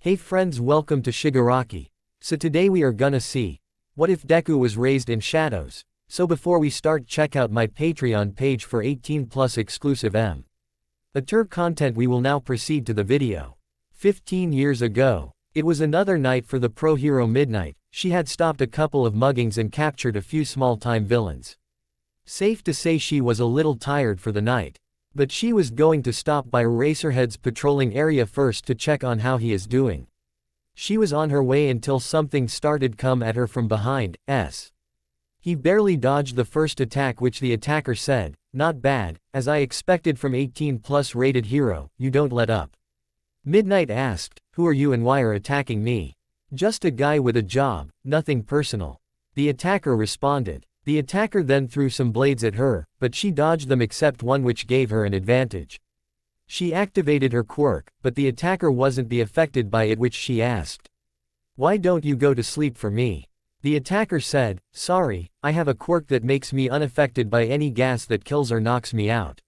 Hey friends, welcome to Shigaraki. So today we are gonna see, what if Deku was raised in shadows? So before we start, check out my Patreon page for 18+ exclusive mature content. We will now proceed to the video. 15 years ago. It was another night for the pro hero Midnight. She had stopped a couple of muggings and captured a few small-time villains. Safe to say she was a little tired for the night. But she was going to stop by Eraserhead's patrolling area first to check on how he is doing. She was on her way until something started come at her from behind. He barely dodged the first attack, which the attacker said, "Not bad, as I expected from 18+ rated hero, you don't let up." Midnight asked, "Who are you and why are attacking me?" "Just a guy with a job, nothing personal," the attacker responded. The attacker then threw some blades at her, but she dodged them except one, which gave her an advantage. She activated her quirk, but the attacker wasn't be affected by it, which she asked, "Why don't you go to sleep for me?" The attacker said, "Sorry, I have a quirk that makes me unaffected by any gas that kills or knocks me out."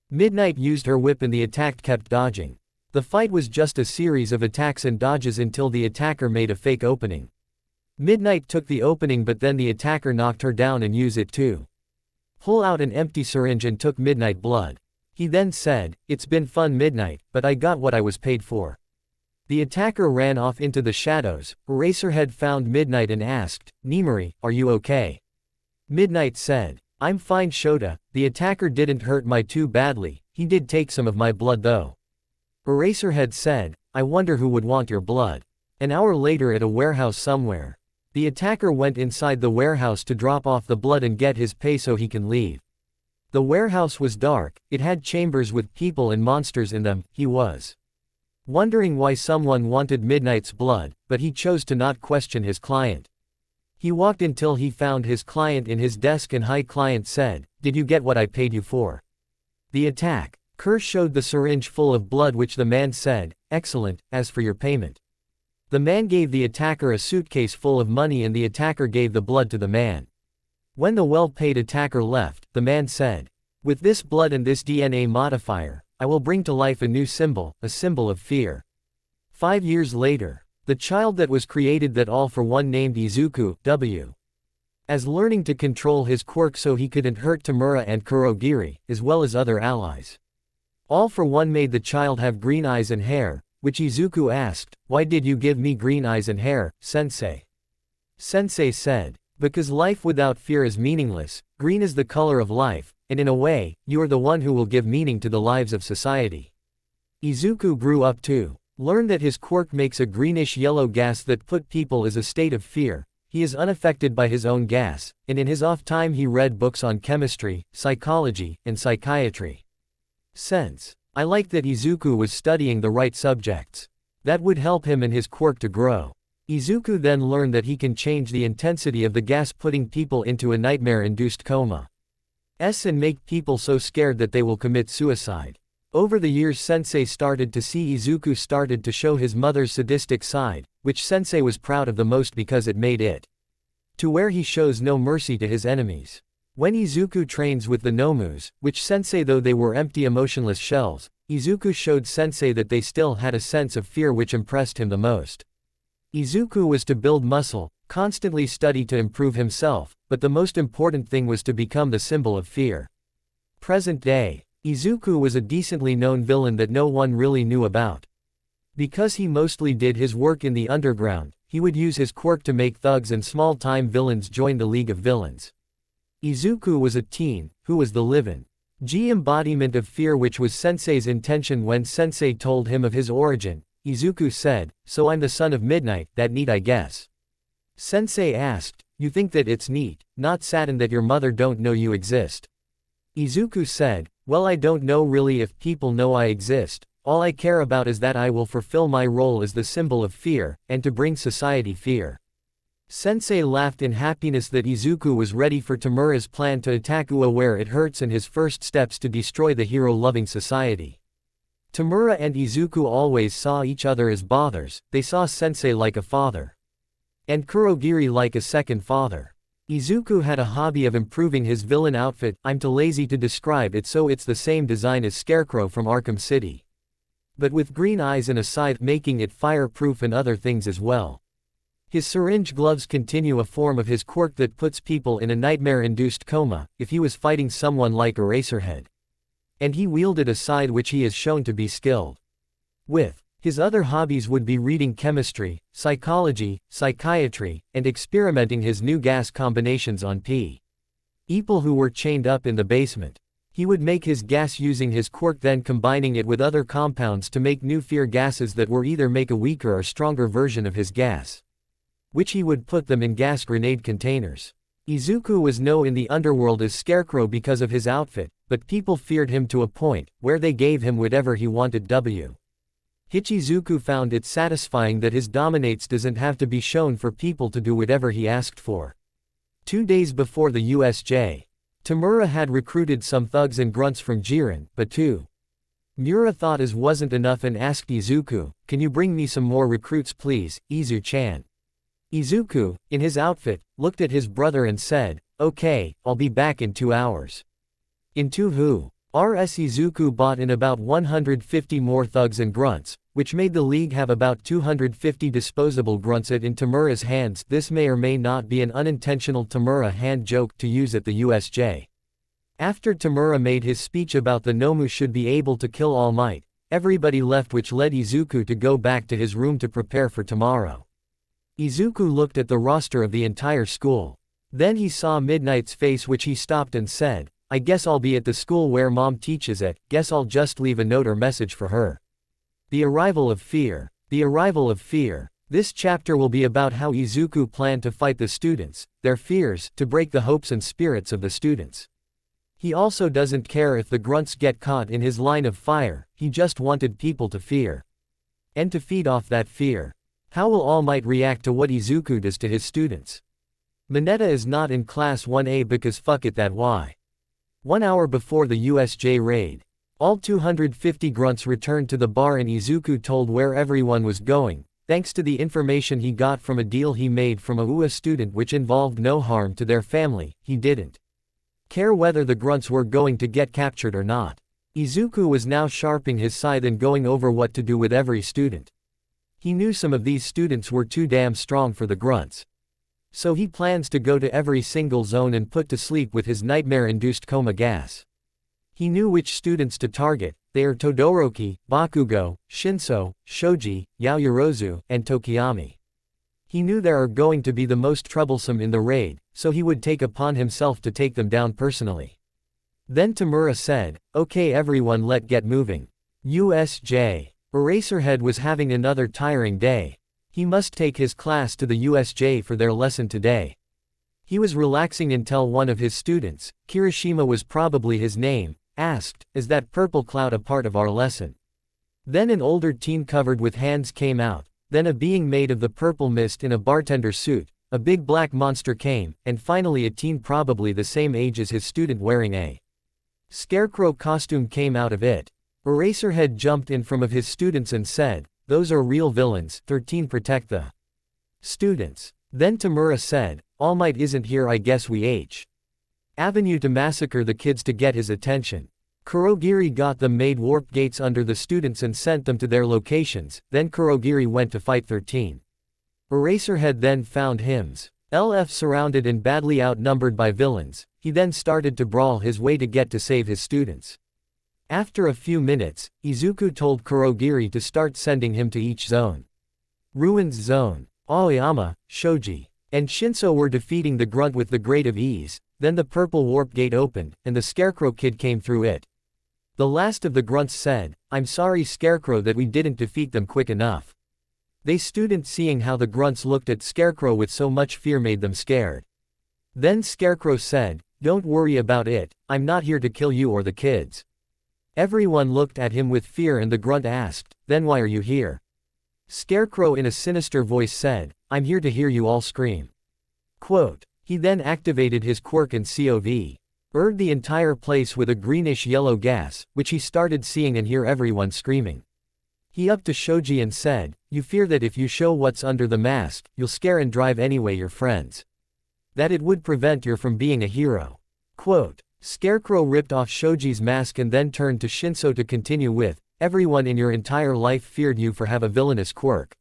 Midnight used her whip and the attack kept dodging. The fight was just a series of attacks and dodges until the attacker made a fake opening. Midnight took the opening, but then the attacker knocked her down and used it to pull out an empty syringe and took Midnight blood. He then said, "It's been fun, Midnight, but I got what I was paid for." The attacker ran off into the shadows. Eraserhead found Midnight and asked, "Nemuri, are you okay?" Midnight said, "I'm fine, Shota. The attacker didn't hurt my too badly, he did take some of my blood though." Eraserhead said, "I wonder who would want your blood." An hour later at a warehouse somewhere. The attacker went inside the warehouse to drop off the blood and get his pay so he can leave. The warehouse was dark, it had chambers with people and monsters in them. He was wondering why someone wanted Midnight's blood, but he chose to not question his client. He walked until he found his client in his desk, and hi client said, "Did you get what I paid you for?" The attacker showed the syringe full of blood, which the man said, "Excellent, as for your payment." The man gave the attacker a suitcase full of money and the attacker gave the blood to the man. When the well-paid attacker left, the man said, "With this blood and this DNA modifier, I will bring to life a new symbol, a symbol of fear." 5 years later. The child that was created that all for one named Izuku, as learning to control his quirk so he couldn't hurt Tamura and Kurogiri, as well as other allies. All for one made the child have green eyes and hair, which Izuku asked, "Why did you give me green eyes and hair, sensei?" Sensei said, "Because life without fear is meaningless, green is the color of life, and in a way, you are the one who will give meaning to the lives of society." Izuku grew up to learn that his quirk makes a greenish-yellow gas that put people in a state of fear. He is unaffected by his own gas, and in his off time he read books on chemistry, psychology, and psychiatry. I like that Izuku was studying the right subjects. That would help him and his quirk to grow. Izuku then learned that he can change the intensity of the gas, putting people into a nightmare-induced coma and make people so scared that they will commit suicide. Over the years, Sensei started to see Izuku started to show his mother's sadistic side, which Sensei was proud of the most because it made it to where he shows no mercy to his enemies. When Izuku trains with the Nomus, which Sensei though they were empty emotionless shells, Izuku showed Sensei that they still had a sense of fear, which impressed him the most. Izuku was to build muscle, constantly study to improve himself, but the most important thing was to become the symbol of fear. Present day. Izuku was a decently known villain that no one really knew about. Because he mostly did his work in the underground, he would use his quirk to make thugs and small-time villains join the League of Villains. Izuku was a teen, who was the live-in embodiment of fear, which was Sensei's intention. When Sensei told him of his origin, Izuku said, "So I'm the son of Midnight, that neat I guess." Sensei asked, "You think that it's neat, not saddened that your mother don't know you exist?" Izuku said, "Well, I don't know really if people know I exist, all I care about is that I will fulfill my role as the symbol of fear, and to bring society fear." Sensei laughed in happiness that Izuku was ready for Tamura's plan to attack Ua where it hurts and his first steps to destroy the hero-loving society. Tamura and Izuku always saw each other as brothers. They saw Sensei like a father, and Kurogiri like a second father. Izuku had a hobby of improving his villain outfit. I'm too lazy to describe it, so it's the same design as Scarecrow from Arkham City. but with green eyes and a scythe making it fireproof and other things as well. His syringe gloves continue a form of his quirk that puts people in a nightmare-induced coma, if he was fighting someone like Eraserhead. And he wielded a scythe which he is shown to be skilled with. His other hobbies would be reading chemistry, psychology, psychiatry, and experimenting his new gas combinations on people who were chained up in the basement. He would make his gas using his quirk, then combining it with other compounds to make new fear gases that were either make a weaker or stronger version of his gas, which he would put them in gas grenade containers. Izuku was known in the underworld as Scarecrow because of his outfit, but people feared him to a point where they gave him whatever he wanted. Hichizuku found it satisfying that his dominates doesn't have to be shown for people to do whatever he asked for. 2 days before the USJ, Tamura had recruited some thugs and grunts from Jiren, but Mura thought as wasn't enough and asked Izuku, "Can you bring me some more recruits please, Izu-chan?" Izuku, in his outfit, looked at his brother and said, "Okay, I'll be back in 2 hours." In 2 hours Izuku bought in about 150 more thugs and grunts, which made the league have about 250 disposable grunts in Tamura's hands. This may or may not be an unintentional Tamura hand joke to use at the USJ. After Tamura made his speech about the Nomu should be able to kill All Might, everybody left, which led Izuku to go back to his room to prepare for tomorrow. Izuku looked at the roster of the entire school. Then he saw Midnight's face, which he stopped and said, "I guess I'll be at the school where Mom teaches at, guess I'll just leave a note or message for her." The arrival of fear. The arrival of fear. This chapter will be about how Izuku planned to fight the students, their fears, to break the hopes and spirits of the students. He also doesn't care if the grunts get caught in his line of fire, he just wanted people to fear. And to feed off that fear. How will All Might react to what Izuku does to his students? Mineta is not in class 1A because fuck it, that why. 1 hour before the USJ raid, all 250 grunts returned to the bar and Izuku told where everyone was going, thanks to the information he got from a deal he made from a UA student which involved no harm to their family. He didn't care whether the grunts were going to get captured or not. Izuku was now sharpening his scythe and going over what to do with every student. He knew some of these students were too damn strong for the grunts. So he plans to go to every single zone and put to sleep with his nightmare-induced coma gas. He knew which students to target. They are Todoroki, Bakugo, Shinso, Shoji, Yaoyorozu, and Tokiyami. He knew they are going to be the most troublesome in the raid, so he would take upon himself to take them down personally. Then Tamura said, "Okay everyone, let's get moving." USJ. Eraserhead was having another tiring day. He must take his class to the USJ for their lesson today. He was relaxing until one of his students, Kirishima was probably his name, asked, "Is that purple cloud a part of our lesson?" Then an older teen covered with hands came out, then a being made of the purple mist in a bartender suit, a big black monster came, and finally a teen probably the same age as his student wearing a scarecrow costume came out of it. Eraserhead jumped in front of his students and said, "Those are real villains, 13 protect the students." Then Tamura said, "All Might isn't here, I guess we avenue to massacre the kids to get his attention." Kurogiri got them made warp gates under the students and sent them to their locations, then Kurogiri went to fight 13. Eraserhead then found hymns. LF surrounded and badly outnumbered by villains, he then started to brawl his way to get to save his students. After a few minutes, Izuku told Kurogiri to start sending him to each zone. Ruins Zone. Aoyama, Shoji, and Shinso were defeating the grunt with the great of ease, then the purple warp gate opened, and the Scarecrow Kid came through it. The last of the grunts said, "I'm sorry Scarecrow that we didn't defeat them quick enough." They students seeing how the grunts looked at Scarecrow with so much fear made them scared. Then Scarecrow said, "Don't worry about it, I'm not here to kill you or the kids." Everyone looked at him with fear and the grunt asked, "Then why are you here?" Scarecrow in a sinister voice said, "I'm here to hear you all scream." Quote. He then activated his quirk and COV-ed the entire place with a greenish-yellow gas, which he started seeing and hear everyone screaming. He upped to Shoji and said, "You fear that if you show what's under the mask, you'll scare and drive anyway your friends. That it would prevent you from being a hero." Quote. Scarecrow ripped off Shoji's mask and then turned to Shinso to continue with, everyone in your entire life feared you for have a villainous quirk.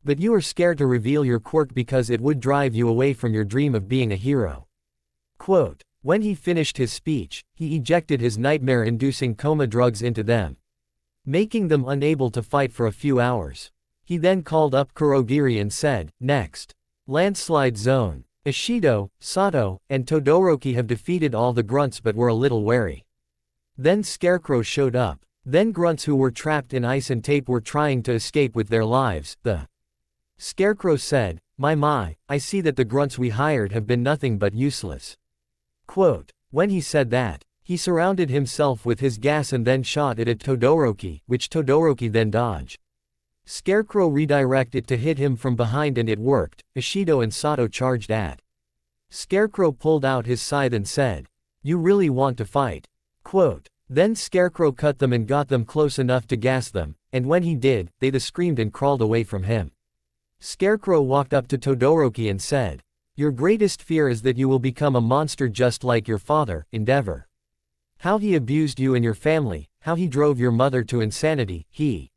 But you are scared to reveal your quirk because it would drive you away from your dream of being a hero. Quote, when he finished his speech, he ejected his nightmare-inducing coma drugs into them, making them unable to fight for a few hours. He then called up Kurogiri and said, next. Landslide Zone. Ishido, Sato, and Todoroki have defeated all the grunts but were a little wary. Then Scarecrow showed up. Then grunts who were trapped in ice and tape were trying to escape with their lives. The Scarecrow said, my, I see that the grunts we hired have been nothing but useless. Quote, when he said that, he surrounded himself with his gas and then shot it at Todoroki, which Todoroki then dodged. Scarecrow redirected it to hit him from behind and it worked. Ishido and Sato charged at. Scarecrow pulled out his scythe and said, you really want to fight? Quote, then Scarecrow cut them and got them close enough to gas them, and when he did, they screamed and crawled away from him. Scarecrow walked up to Todoroki and said, your greatest fear is that you will become a monster just like your father, Endeavor. How he abused you and your family, how he drove your mother to insanity, he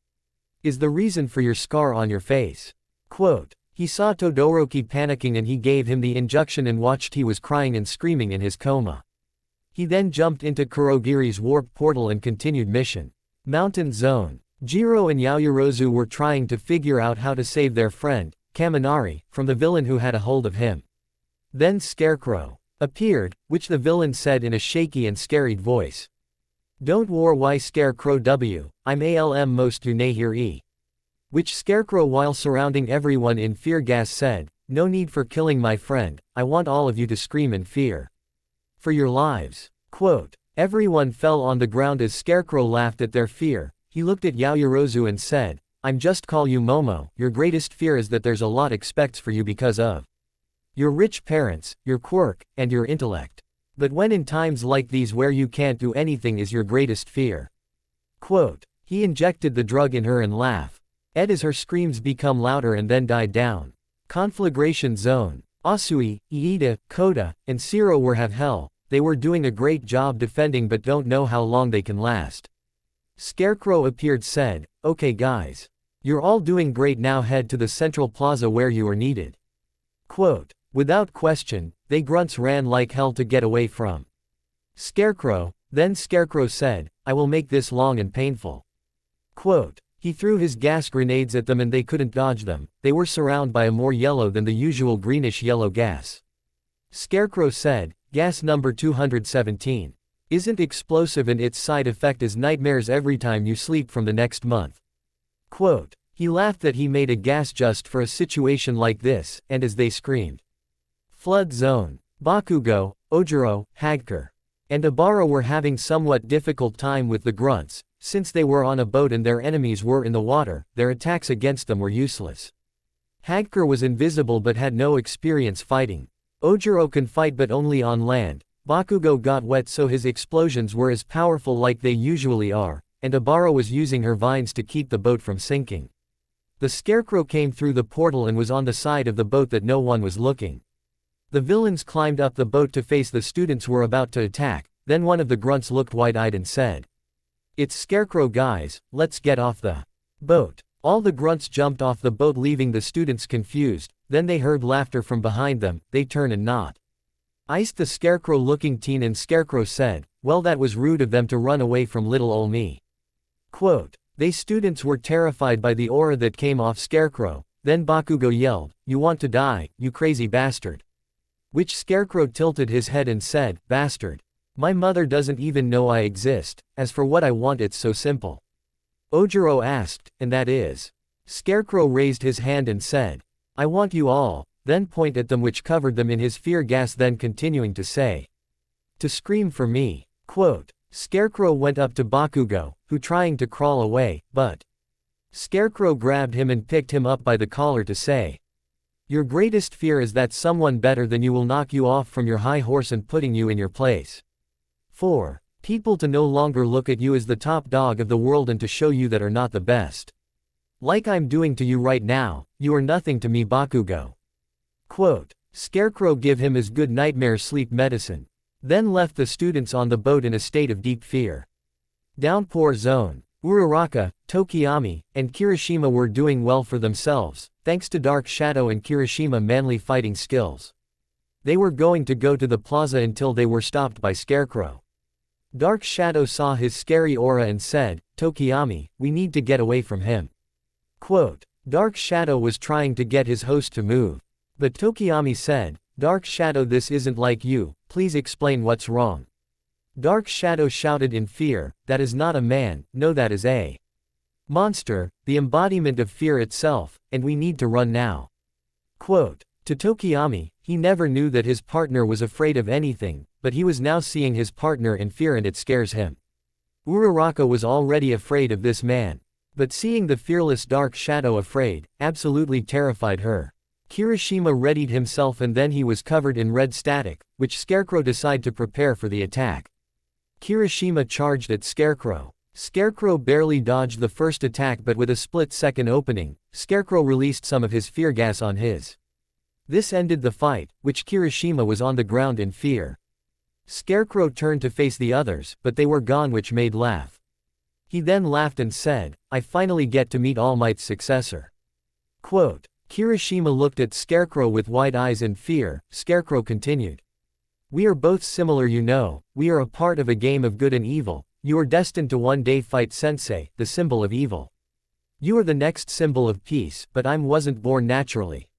is the reason for your scar on your face. Quote, he saw Todoroki panicking and he gave him the injection and watched he was crying and screaming in his coma. He then jumped into Kurogiri's warp portal and continued mission. Mountain Zone. Jiro and Yaoyorozu were trying to figure out how to save their friend, Kaminari, from the villain who had a hold of him. Then Scarecrow appeared, which the villain said in a shaky and scared voice. Don't war why Scarecrow W, I'm ALM most you nay hear e. Which Scarecrow while surrounding everyone in fear gas said, no need for killing my friend, I want all of you to scream in fear. For your lives. Quote, everyone fell on the ground as Scarecrow laughed at their fear. He looked at Yaoyorozu and said, I'm just call you Momo, your greatest fear is that there's a lot expects for you because of your rich parents, your quirk, and your intellect. But when in times like these where you can't do anything is your greatest fear. Quote, he injected the drug in her and laughed. As her screams become louder and then died down. Conflagration Zone. Asui, Iida, Koda, and Shiro were have hell, they were doing a great job defending but don't know how long they can last. Scarecrow appeared said, okay guys. You're all doing great now head to the central plaza where you are needed. Quote, without question, they grunts ran like hell to get away from Scarecrow, then Scarecrow said, I will make this long and painful. Quote, he threw his gas grenades at them and they couldn't dodge them, they were surrounded by a more yellow than the usual greenish-yellow gas. Scarecrow said, gas number 217. Isn't explosive and its side effect is nightmares every time you sleep from the next month. Quote, he laughed that he made a gas just for a situation like this, and as they screamed. Flood Zone. Bakugo, Ojiro, Hagker, and Abara were having somewhat difficult time with the grunts. Since they were on a boat and their enemies were in the water, their attacks against them were useless. Hagker was invisible but had no experience fighting. Ojiro can fight but only on land. Bakugo got wet so his explosions were as powerful like they usually are, and Abara was using her vines to keep the boat from sinking. The Scarecrow came through the portal and was on the side of the boat that no one was looking. The villains climbed up the boat to face the students who were about to attack, then one of the grunts looked wide-eyed and said, it's Scarecrow guys, let's get off the boat. All the grunts jumped off the boat leaving the students confused, then they heard laughter from behind them, they turned and not iced the Scarecrow-looking teen and Scarecrow said, well that was rude of them to run away from little ol' me. Quote, they students were terrified by the aura that came off Scarecrow, then Bakugo yelled, you want to die, you crazy bastard. Which Scarecrow tilted his head and said, bastard. My mother doesn't even know I exist, as for what I want it's so simple. Ojiro asked, and that is? Scarecrow raised his hand and said, I want you all, then point at them which covered them in his fear gas then continuing to say. To scream for me. Quote, Scarecrow went up to Bakugo, who trying to crawl away, but Scarecrow grabbed him and picked him up by the collar to say. Your greatest fear is that someone better than you will knock you off from your high horse and putting you in your place. 4. People to no longer look at you as the top dog of the world and to show you that are not the best. Like I'm doing to you right now, you are nothing to me Bakugo. Quote, Scarecrow give him his good nightmare sleep medicine. Then left the students on the boat in a state of deep fear. Downpour Zone. Uraraka, Tokiyami, and Kirishima were doing well for themselves, thanks to Dark Shadow and Kirishima manly fighting skills. They were going to go to the plaza until they were stopped by Scarecrow. Dark Shadow saw his scary aura and said, "Tokiyami, we need to get away from him." Quote, Dark Shadow was trying to get his host to move. But Tokiyami said, "Dark Shadow, this isn't like you, please explain what's wrong." Dark Shadow shouted in fear, "That is not a man, no, that is a monster, the embodiment of fear itself, and we need to run now." Quote, to Tokiyami, he never knew that his partner was afraid of anything, but he was now seeing his partner in fear and it scares him. Uraraka was already afraid of this man. But seeing the fearless Dark Shadow afraid, absolutely terrified her. Kirishima readied himself and then he was covered in red static, which Scarecrow decided to prepare for the attack. Kirishima charged at Scarecrow. Scarecrow barely dodged the first attack, but with a split-second opening, Scarecrow released some of his fear gas on his. This ended the fight, which Kirishima was on the ground in fear. Scarecrow turned to face the others, but they were gone, which made laugh. He then laughed and said, "I finally get to meet All Might's successor." Quote, Kirishima looked at Scarecrow with wide eyes in fear. Scarecrow continued, "We are both similar, you know, we are a part of a game of good and evil. You are destined to one day fight Sensei, the symbol of evil. You are the next symbol of peace, but I wasn't born naturally.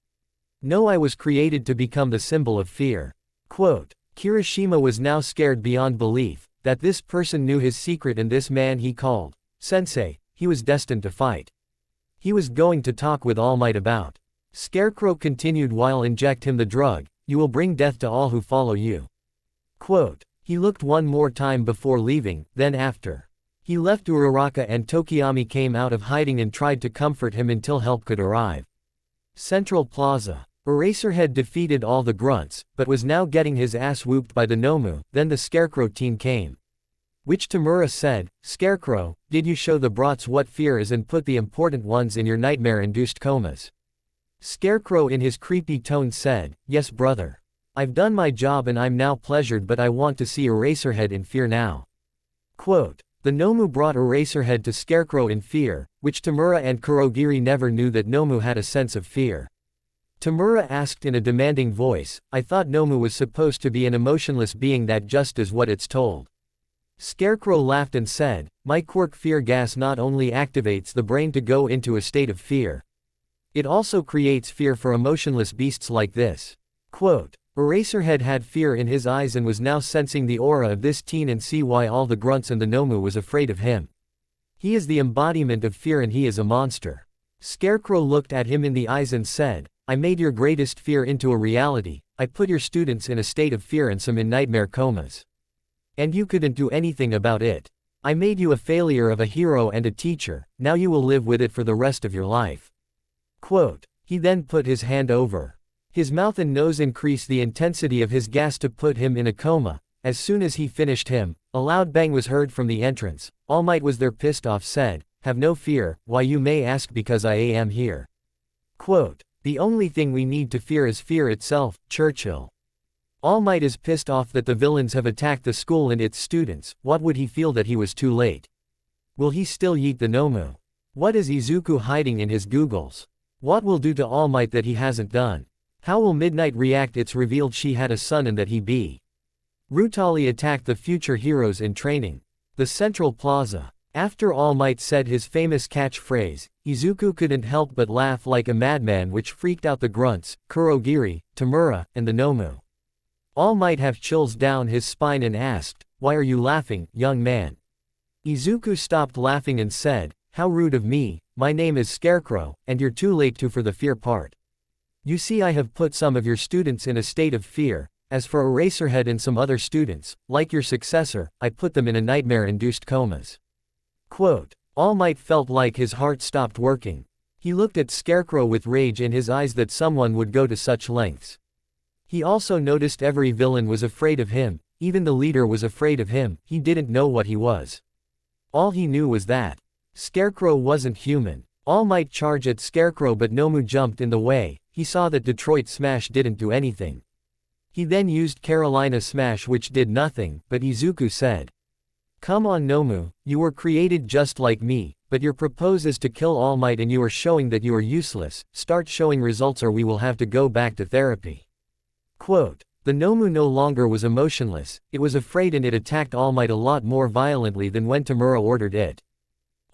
No, I was created to become the symbol of fear." Quote, Kirishima was now scared beyond belief, that this person knew his secret and this man he called Sensei, he was destined to fight. He was going to talk with All Might about. Scarecrow continued while inject him the drug, "You will bring death to all who follow you." Quote, he looked one more time before leaving, then after he left, Uraraka and Tokiyami came out of hiding and tried to comfort him until help could arrive. Central Plaza. Eraserhead defeated all the grunts, but was now getting his ass whooped by the Nomu. Then the Scarecrow team came. Which Tamura said, "Scarecrow, did you show the brats what fear is and put the important ones in your nightmare-induced comas?" Scarecrow in his creepy tone said, "Yes brother. I've done my job and I'm now pleasured, but I want to see Eraserhead in fear now." Quote, the Nomu brought Eraserhead to Scarecrow in fear, which Tamura and Kurogiri never knew that Nomu had a sense of fear. Tamura asked in a demanding voice, "I thought Nomu was supposed to be an emotionless being that just is what it's told." Scarecrow laughed and said, "My quirk fear gas not only activates the brain to go into a state of fear. It also creates fear for emotionless beasts like this." Quote, Eraserhead had fear in his eyes and was now sensing the aura of this teen and see why all the grunts and the Nomu was afraid of him. He is the embodiment of fear and he is a monster. Scarecrow looked at him in the eyes and said, "I made your greatest fear into a reality. I put your students in a state of fear and some in nightmare comas. And you couldn't do anything about it. I made you a failure of a hero and a teacher, now you will live with it for the rest of your life." Quote, he then put his hand over his mouth and nose, increased the intensity of his gas to put him in a coma. As soon as he finished him, a loud bang was heard from the entrance. All Might was there, pissed off, said, "Have no fear, why you may ask, because I am here." Quote, the only thing we need to fear is fear itself, Churchill. All Might is pissed off that the villains have attacked the school and its students. What would he feel that he was too late? Will he still yeet the Nomu? What is Izuku hiding in his googles? What will do to All Might that he hasn't done? How will Midnight react? It's revealed she had a son and that he be brutally attacked the future heroes in training. The Central Plaza. After All Might said his famous catchphrase, Izuku couldn't help but laugh like a madman, which freaked out the grunts, Kurogiri, Tamura, and the Nomu. All Might have chills down his spine and asked, "Why are you laughing, young man?" Izuku stopped laughing and said, "How rude of me, my name is Scarecrow, and you're too late for the fear part. You see, I have put some of your students in a state of fear. As for Eraserhead and some other students, like your successor, I put them in a nightmare-induced comas." Quote, All Might felt like his heart stopped working. He looked at Scarecrow with rage in his eyes that someone would go to such lengths. He also noticed every villain was afraid of him, even the leader was afraid of him. He didn't know what he was. All he knew was that Scarecrow wasn't human. All Might charged at Scarecrow, but Nomu jumped in the way. He saw that Detroit Smash didn't do anything. He then used Carolina Smash, which did nothing, but Izuku said, Come on Nomu, you were created just like me, but your propose is to kill All Might and you are showing that you are useless, start showing results or we will have to go back to therapy. Quote. The Nomu no longer was emotionless, it was afraid and it attacked All Might a lot more violently than when Tamura ordered it.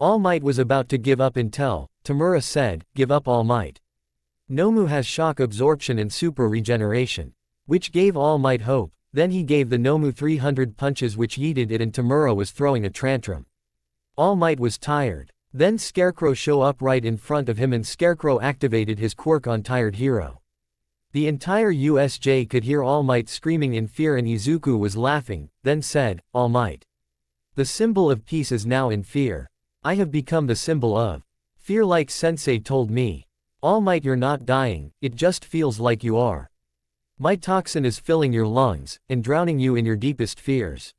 All Might was about to give up until Tamura said, give up All Might. Nomu has shock absorption and super regeneration, which gave All Might hope. Then he gave the Nomu 300 punches which yeeted it and Tamura was throwing a tantrum. All Might was tired. Then Scarecrow show up right in front of him and Scarecrow activated his quirk on Tired Hero. The entire USJ could hear All Might screaming in fear and Izuku was laughing, then said, All Might. The symbol of peace is now in fear. I have become the symbol of fear like Sensei told me. All Might you're not dying, it just feels like you are. My toxin is filling your lungs, and drowning you in your deepest fears.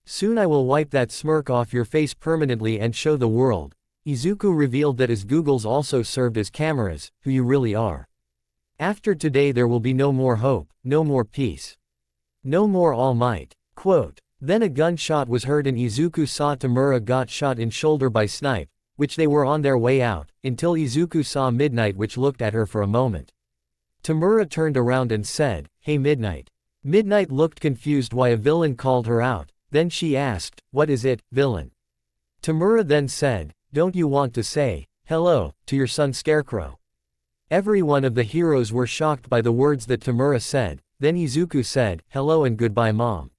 Soon I will wipe that smirk off your face permanently and show the world. Izuku revealed that his googles also served as cameras, who you really are. After today there will be no more hope, no more peace. No more All Might. Quote. Then a gunshot was heard and Izuku saw Tamura got shot in shoulder by Snipe, which they were on their way out, until Izuku saw Midnight which looked at her for a moment. Tamura turned around and said, Hey Midnight. Midnight looked confused why a villain called her out, then she asked, What is it, villain? Tamura then said, Don't you want to say, hello, to your son Scarecrow? Every one of the heroes were shocked by the words that Tamura said, then Izuku said, Hello and goodbye mom.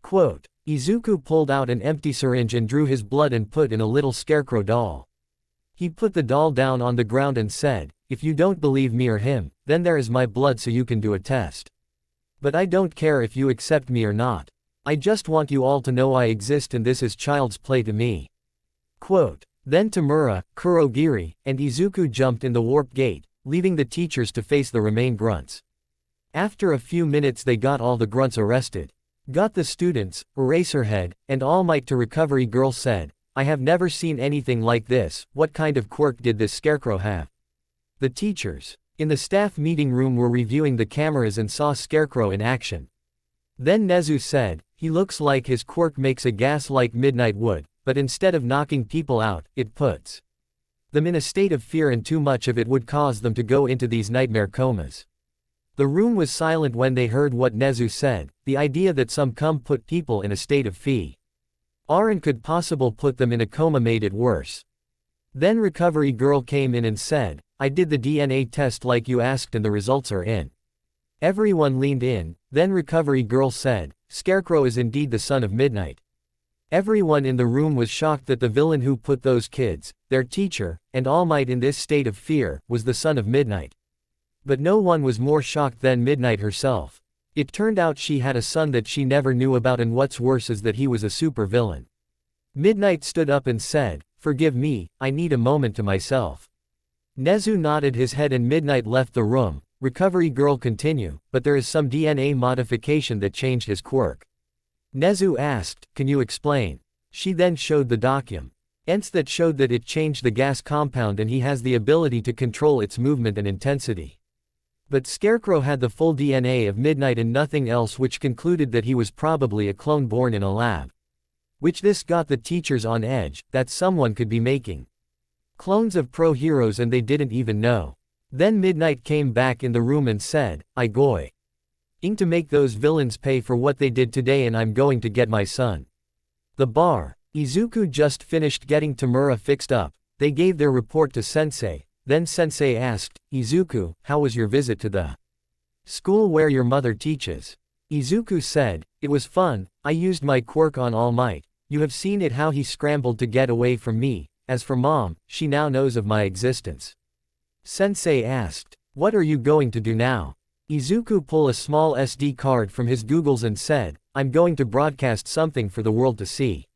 Quote. Izuku pulled out an empty syringe and drew his blood and put in a little Scarecrow doll. He put the doll down on the ground and said, If you don't believe me or him, then there is my blood so you can do a test. But I don't care if you accept me or not. I just want you all to know I exist and this is child's play to me. Quote. Then Tamura, Kurogiri, and Izuku jumped in the warp gate, leaving the teachers to face the remain grunts. After a few minutes they got all the grunts arrested. Got the students, Eraserhead, and All Might to Recovery Girl said, I have never seen anything like this, what kind of quirk did this Scarecrow have? The teachers, in the staff meeting room were reviewing the cameras and saw Scarecrow in action. Then Nezu said, he looks like his quirk makes a gas like Midnight would, but instead of knocking people out, it puts them in a state of fear and too much of it would cause them to go into these nightmare comas. The room was silent when they heard what Nezu said, the idea that some put people in a state of fear and could possibly put them in a coma made it worse. Then Recovery Girl came in and said, I did the DNA test like you asked and the results are in. Everyone leaned in, then Recovery Girl said, Scarecrow is indeed the son of Midnight. Everyone in the room was shocked that the villain who put those kids, their teacher, and All Might in this state of fear, was the son of Midnight. But no one was more shocked than Midnight herself. It turned out she had a son that she never knew about and what's worse is that he was a super villain. Midnight stood up and said, Forgive me, I need a moment to myself. Nezu nodded his head and Midnight left the room. Recovery Girl continue, but there is some DNA modification that changed his quirk. Nezu asked, Can you explain? She then showed the documents that showed that it changed the gas compound and he has the ability to control its movement and intensity. But Scarecrow had the full DNA of Midnight and nothing else, which concluded that he was probably a clone born in a lab. Which this got the teachers on edge, that someone could be making clones of pro heroes and they didn't even know. Then Midnight came back in the room and said, I going to make those villains pay for what they did today and I'm going to get my son. The bar. Izuku just finished getting Tamura fixed up. They gave their report to Sensei. Then Sensei asked, Izuku, how was your visit to the school where your mother teaches? Izuku said, It was fun, I used my quirk on All Might. You have seen it how he scrambled to get away from me. As for mom, she now knows of my existence. Sensei asked, What are you going to do now? Izuku pulled a small SD card from his googles and said, I'm going to broadcast something for the world to see.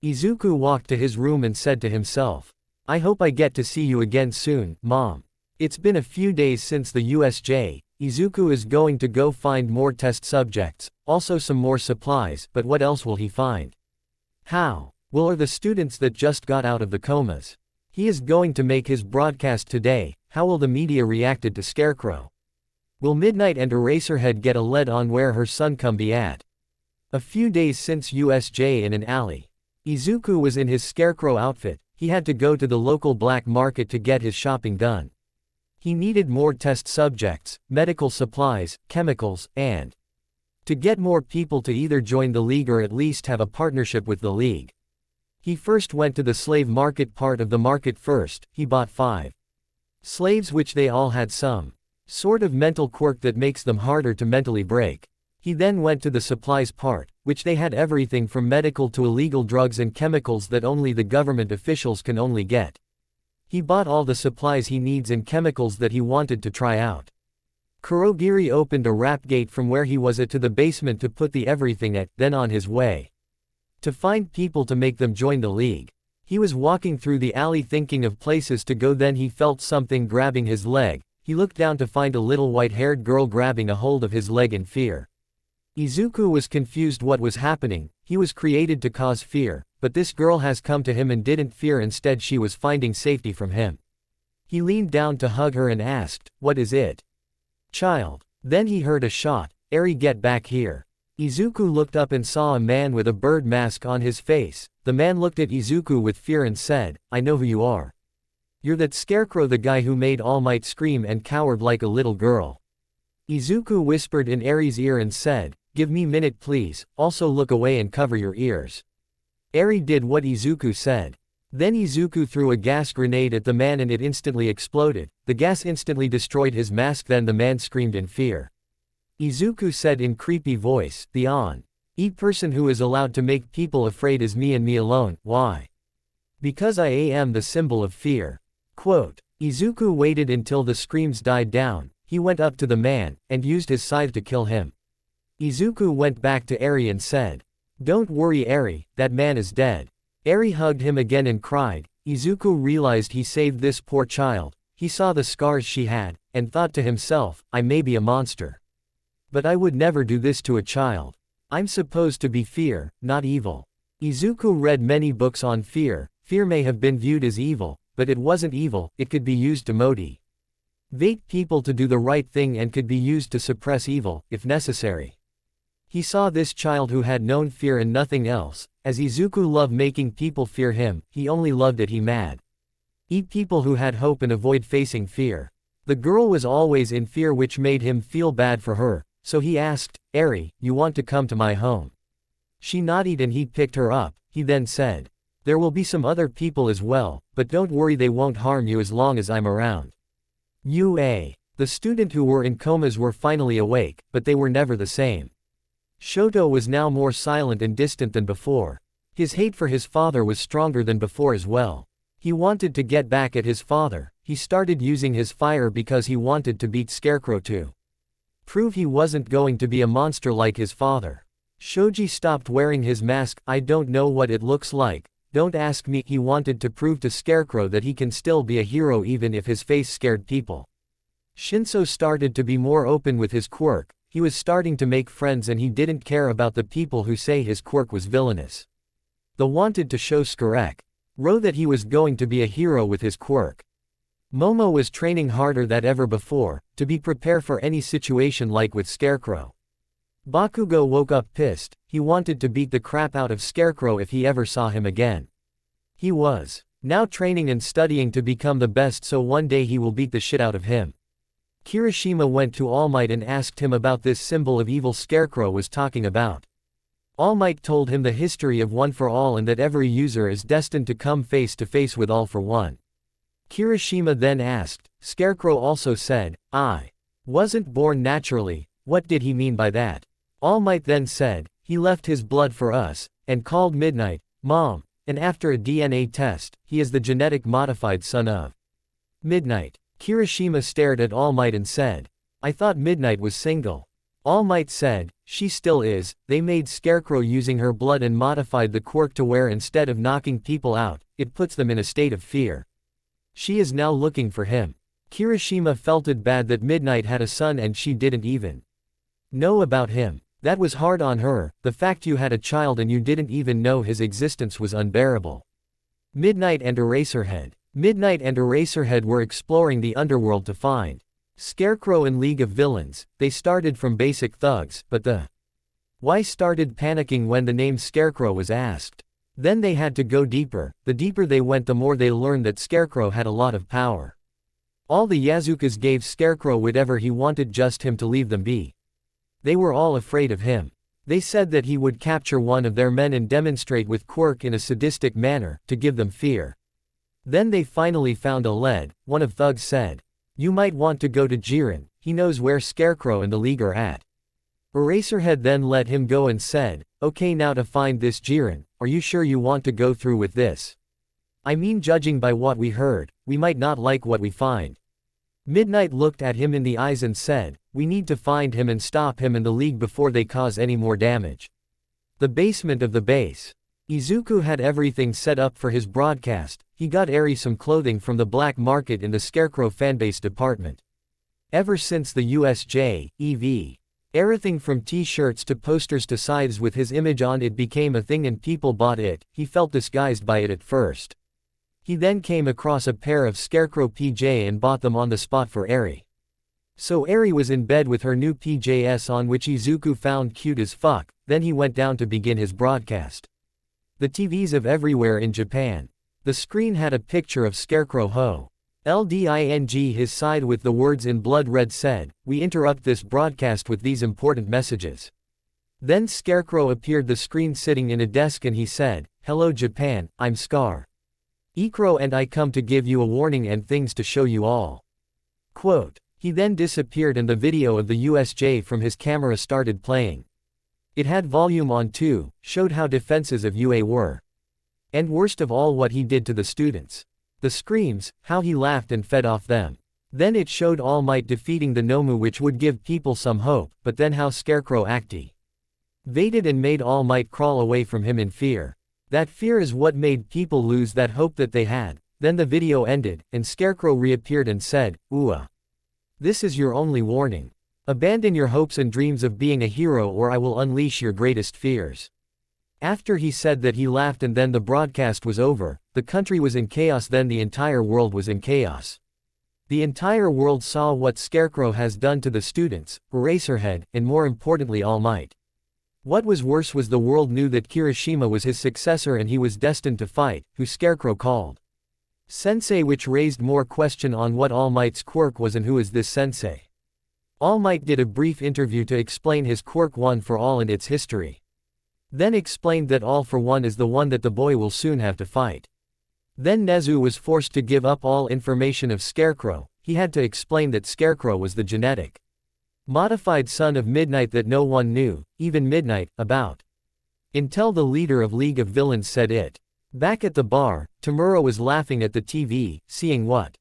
Izuku walked to his room and said to himself, I hope I get to see you again soon, mom. It's been a few days since the USJ. Izuku is going to go find more test subjects, also some more supplies, but what else will he find? How will are the students that just got out of the comas? He is going to make his broadcast today. How will the media reacted to Scarecrow? Will Midnight and Eraserhead get a lead on where her son can be at? A few days since USJ in an alley. Izuku was in his scarecrow outfit. He had to go to the local black market to get his shopping done. He needed more test subjects, medical supplies, chemicals, and to get more people to either join the league or at least have a partnership with the league. He first went to the slave market part of the market first. He bought 5 slaves, which they all had some sort of mental quirk that makes them harder to mentally break. He then went to the supplies part, which they had everything from medical to illegal drugs and chemicals that only the government officials can only get. He bought all the supplies he needs and chemicals that he wanted to try out. Kurogiri opened a wrap gate from where he was at to the basement to put the everything at, then on his way to find people to make them join the league. He was walking through the alley thinking of places to go, then he felt something grabbing his leg. He looked down to find a little white-haired girl grabbing a hold of his leg in fear. Izuku was confused what was happening. He was created to cause fear, but this girl has come to him and didn't fear, instead she was finding safety from him. He leaned down to hug her and asked, "What is it, child?" Then he heard a shot. "Eri, get back here." Izuku looked up and saw a man with a bird mask on his face. The man looked at Izuku with fear and said, "I know who you are. You're that scarecrow, the guy who made All Might scream and cowered like a little girl." Izuku whispered in Eri's ear and said, "Give me a minute please, also look away and cover your ears." Eri did what Izuku said. Then Izuku threw a gas grenade at the man and it instantly exploded. The gas instantly destroyed his mask, then the man screamed in fear. Izuku said in creepy voice, "The only person who is allowed to make people afraid is me and me alone. Why? Because I am the symbol of fear." Quote. Izuku waited until the screams died down. He went up to the man, and used his scythe to kill him. Izuku went back to Eri and said, "Don't worry Eri, that man is dead." Eri hugged him again and cried. Izuku realized he saved this poor child. He saw the scars she had, and thought to himself, "I may be a monster, but I would never do this to a child. I'm supposed to be fear, not evil." Izuku read many books on fear. Fear may have been viewed as evil, but it wasn't evil. It could be used to motivate people to do the right thing and could be used to suppress evil, if necessary. He saw this child who had known fear and nothing else. As Izuku loved making people fear him, he only loved it. He mad people who had hope and avoid facing fear. The girl was always in fear, which made him feel bad for her, so he asked, "Eri, you want to come to my home?" She nodded and he picked her up. He then said, "There will be some other people as well, but don't worry, they won't harm you as long as I'm around." The student who were in comas were finally awake, but they were never the same. Shoto was now more silent and distant than before. His hate for his father was stronger than before as well. He wanted to get back at his father. He started using his fire because he wanted to beat Scarecrow to prove he wasn't going to be a monster like his father. Shoji stopped wearing his mask. "I don't know what it looks like. Don't ask me." He wanted to prove to Scarecrow that he can still be a hero even if his face scared people. Shinso started to be more open with his quirk. He was starting to make friends and he didn't care about the people who say his quirk was villainous. They wanted to show Scarecrow that he was going to be a hero with his quirk. Momo was training harder than ever before, to be prepared for any situation like with Scarecrow. Bakugo woke up pissed. He wanted to beat the crap out of Scarecrow if he ever saw him again. He was now training and studying to become the best, so one day he will beat the shit out of him. Kirishima went to All Might and asked him about this symbol of evil Scarecrow was talking about. All Might told him the history of One for All and that every user is destined to come face to face with All for One. Kirishima then asked, "Scarecrow also said, I wasn't born naturally. What did he mean by that?" All Might then said, "He left his blood for us, and called Midnight, Mom, and after a DNA test, he is the genetic modified son of Midnight." Kirishima stared at All Might and said, "I thought Midnight was single." All Might said, "She still is. They made Scarecrow using her blood and modified the quirk to where instead of knocking people out, it puts them in a state of fear. She is now looking for him." Kirishima felt it bad that Midnight had a son and she didn't even know about him. That was hard on her. The fact you had a child and you didn't even know his existence was unbearable. Midnight and Eraserhead. Midnight and Eraserhead were exploring the underworld to find Scarecrow and League of Villains. They started from basic thugs, but the Why started panicking when the name Scarecrow was asked. Then they had to go deeper. The deeper they went, the more they learned that Scarecrow had a lot of power. All the Yazukas gave Scarecrow whatever he wanted, just him to leave them be. They were all afraid of him. They said that he would capture one of their men and demonstrate with quirk in a sadistic manner, to give them fear. Then they finally found a lead. One of thugs said, "You might want to go to Jiren, he knows where Scarecrow and the League are at." Eraserhead then let him go and said, "Okay, now to find this Jiren, are you sure you want to go through with this? I mean, judging by what we heard, we might not like what we find." Midnight looked at him in the eyes and said, "We need to find him and stop him and the League before they cause any more damage." The basement of the base. Izuku had everything set up for his broadcast. He got Eri some clothing from the black market in the Scarecrow fanbase department. Ever since the USJ, EV. Everything from t-shirts to posters to sides with his image on it became a thing and people bought it. He felt disguised by it at first. He then came across a pair of Scarecrow PJ and bought them on the spot for Eri. So Eri was in bed with her new PJs on, which Izuku found cute as fuck. Then he went down to begin his broadcast. The TVs of everywhere in Japan. The screen had a picture of Scarecrow Ho. LDING his side with the words in blood red said, "We interrupt this broadcast with these important messages." Then Scarecrow appeared the screen sitting in a desk and he said, "Hello Japan, I'm Scar. Ikro and I come to give you a warning and things to show you all." Quote. He then disappeared and the video of the USJ from his camera started playing. It had volume on too, showed how defenses of UA were. And worst of all, what he did to the students. The screams, how he laughed and fed off them. Then it showed All Might defeating the Nomu, which would give people some hope, but then how Scarecrow activated and made All Might crawl away from him in fear. That fear is what made people lose that hope that they had. Then the video ended, and Scarecrow reappeared and said, "This is your only warning. Abandon your hopes and dreams of being a hero or I will unleash your greatest fears." After he said that, he laughed and then the broadcast was over. The country was in chaos, then the entire world was in chaos. The entire world saw what Scarecrow has done to the students, Eraserhead, and more importantly All Might. What was worse was the world knew that Kirishima was his successor and he was destined to fight, who Scarecrow called Sensei, which raised more question on what All Might's quirk was and who is this Sensei. All Might did a brief interview to explain his quirk One for All and its history. Then explained that All for One is the one that the boy will soon have to fight. Then Nezu was forced to give up all information of Scarecrow. He had to explain that Scarecrow was the genetic modified son of Midnight that no one knew, even Midnight, about. Until the leader of League of Villains said it. Back at the bar, Tamura was laughing at the TV, seeing what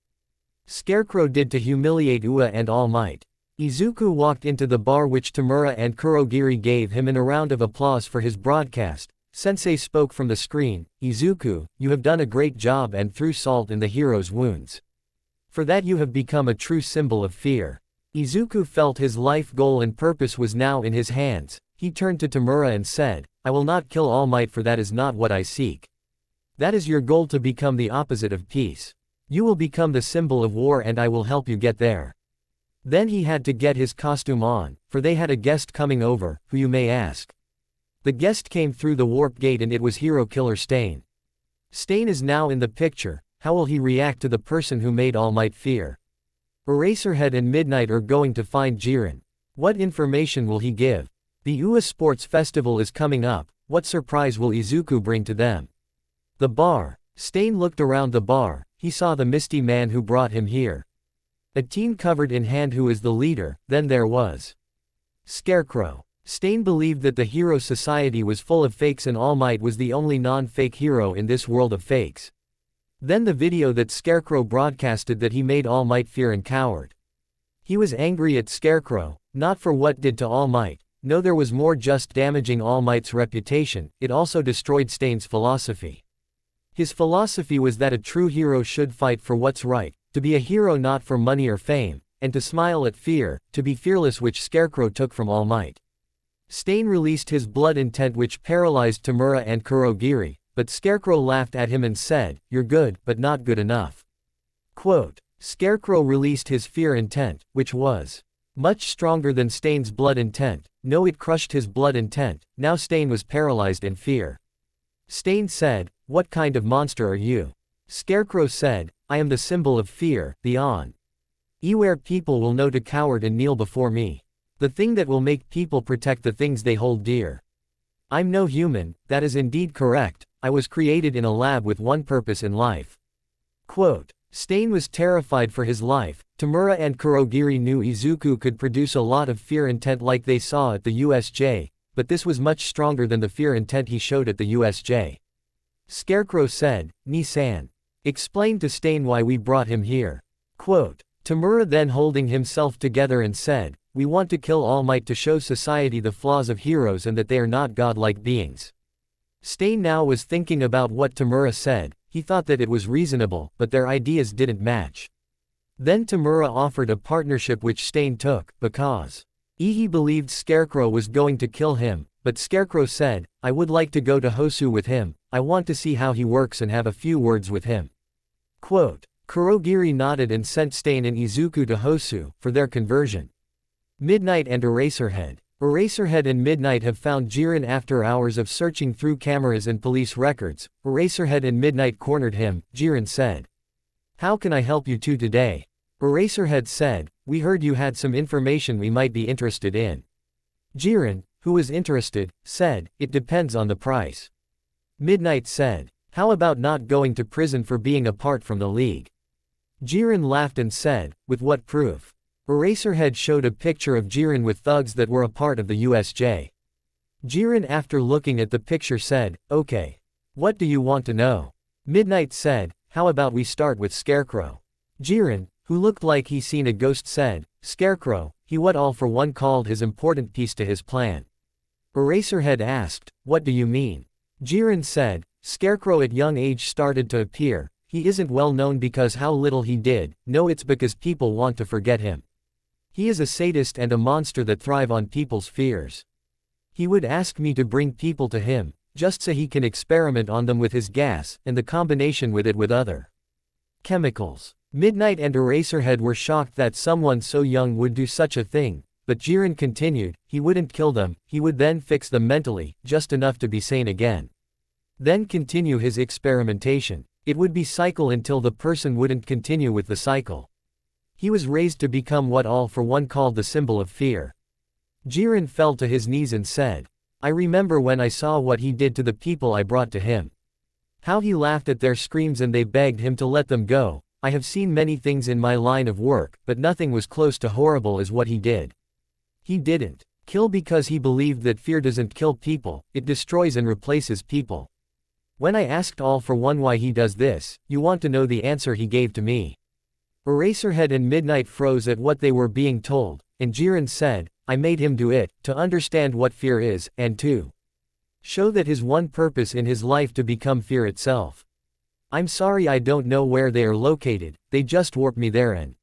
Scarecrow did to humiliate Ua and All Might. Izuku walked into the bar, which Tamura and Kurogiri gave him in a round of applause for his broadcast. Sensei spoke from the screen, "Izuku, you have done a great job and threw salt in the hero's wounds. For that you have become a true symbol of fear." Izuku felt his life goal and purpose was now in his hands. He turned to Tamura and said, "I will not kill All Might, for that is not what I seek. That is your goal, to become the opposite of peace. You will become the symbol of war and I will help you get there." Then he had to get his costume on, for they had a guest coming over, who you may ask. The guest came through the warp gate and it was hero killer Stain. Stain is now in the picture. How will he react to the person who made All Might fear? Eraserhead and Midnight are going to find Jiren. What information will he give? The UA Sports Festival is coming up. What surprise will Izuku bring to them? The bar. Stain looked around the bar. He saw the misty man who brought him here. A teen covered in hand who is the leader. Then there was Scarecrow. Stain believed that the hero society was full of fakes and All Might was the only non-fake hero in this world of fakes. Then the video that Scarecrow broadcasted that he made All Might fear and cowered. He was angry at Scarecrow, not for what did to All Might. No, there was more, just damaging All Might's reputation. It also destroyed Stain's philosophy. His philosophy was that a true hero should fight for what's right, to be a hero not for money or fame, and to smile at fear, to be fearless, which Scarecrow took from All Might. Stain released his blood intent, which paralyzed Tamura and Kurogiri, but Scarecrow laughed at him and said, "You're good, but not good enough." Quote. Scarecrow released his fear intent, which was Much stronger than Stain's blood intent. No, it crushed his blood intent. Now Stain was paralyzed in fear. Stain said, "What kind of monster are you?" Scarecrow said, "I am the symbol of fear, the on. Where people will know to coward and kneel before me. The thing that will make people protect the things they hold dear. I'm no human, that is indeed correct, I was created in a lab with one purpose in life." Quote. Stain was terrified for his life. Tamura and Kurogiri knew Izuku could produce a lot of fear intent like they saw at the USJ, but this was much stronger than the fear intent he showed at the USJ. Scarecrow said, "Ni-san. Explain to Stain why we brought him here." Quote. Tamura then holding himself together and said, "We want to kill All Might to show society the flaws of heroes and that they are not godlike beings." Stain now was thinking about what Tamura said. He thought that it was reasonable, but their ideas didn't match. Then Tamura offered a partnership which Stain took, because he believed Scarecrow was going to kill him, but Scarecrow said, "I would like to go to Hosu with him, I want to see how he works and have a few words with him." Quote. Kurogiri nodded and sent Stain and Izuku to Hosu, for their conversion. Midnight and Eraserhead. Eraserhead and Midnight have found Jiren after hours of searching through cameras and police records. Eraserhead and Midnight cornered him. Jiren said, "How can I help you two today?" Eraserhead said, "We heard you had some information we might be interested in." Jiren, who was interested, said, "It depends on the price." Midnight said, "How about not going to prison for being apart from the League?" Jiren laughed and said, "With what proof?" Eraserhead showed a picture of Jiren with thugs that were a part of the USJ. Jiren after looking at the picture said, "Okay. What do you want to know?" Midnight said, "How about we start with Scarecrow?" Jiren, who looked like he seen a ghost said, "Scarecrow, he what all for one called his important piece to his plan." Eraserhead asked, "What do you mean?" Jiren said, "Scarecrow at young age started to appear, he isn't well known because how little he did, no it's because people want to forget him. He is a sadist and a monster that thrive on people's fears. He would ask me to bring people to him, just so he can experiment on them with his gas, and the combination with it with other chemicals." Midnight and Eraserhead were shocked that someone so young would do such a thing, but Jiren continued, "He wouldn't kill them, he would then fix them mentally, just enough to be sane again. Then continue his experimentation. It would be cycle until the person wouldn't continue with the cycle. He was raised to become what all for one called the symbol of fear." Jiren fell to his knees and said, "I remember when I saw what he did to the people I brought to him. How he laughed at their screams and they begged him to let them go. I have seen many things in my line of work, but nothing was close to horrible as what he did. He didn't kill because he believed that fear doesn't kill people, it destroys and replaces people. When I asked All for One why he does this, you want to know the answer he gave to me." Eraserhead and Midnight froze at what they were being told, and Jiren said, "I made him do it, to understand what fear is, and to show that his one purpose in his life to become fear itself. I'm sorry I don't know where they are located, they just warped me there and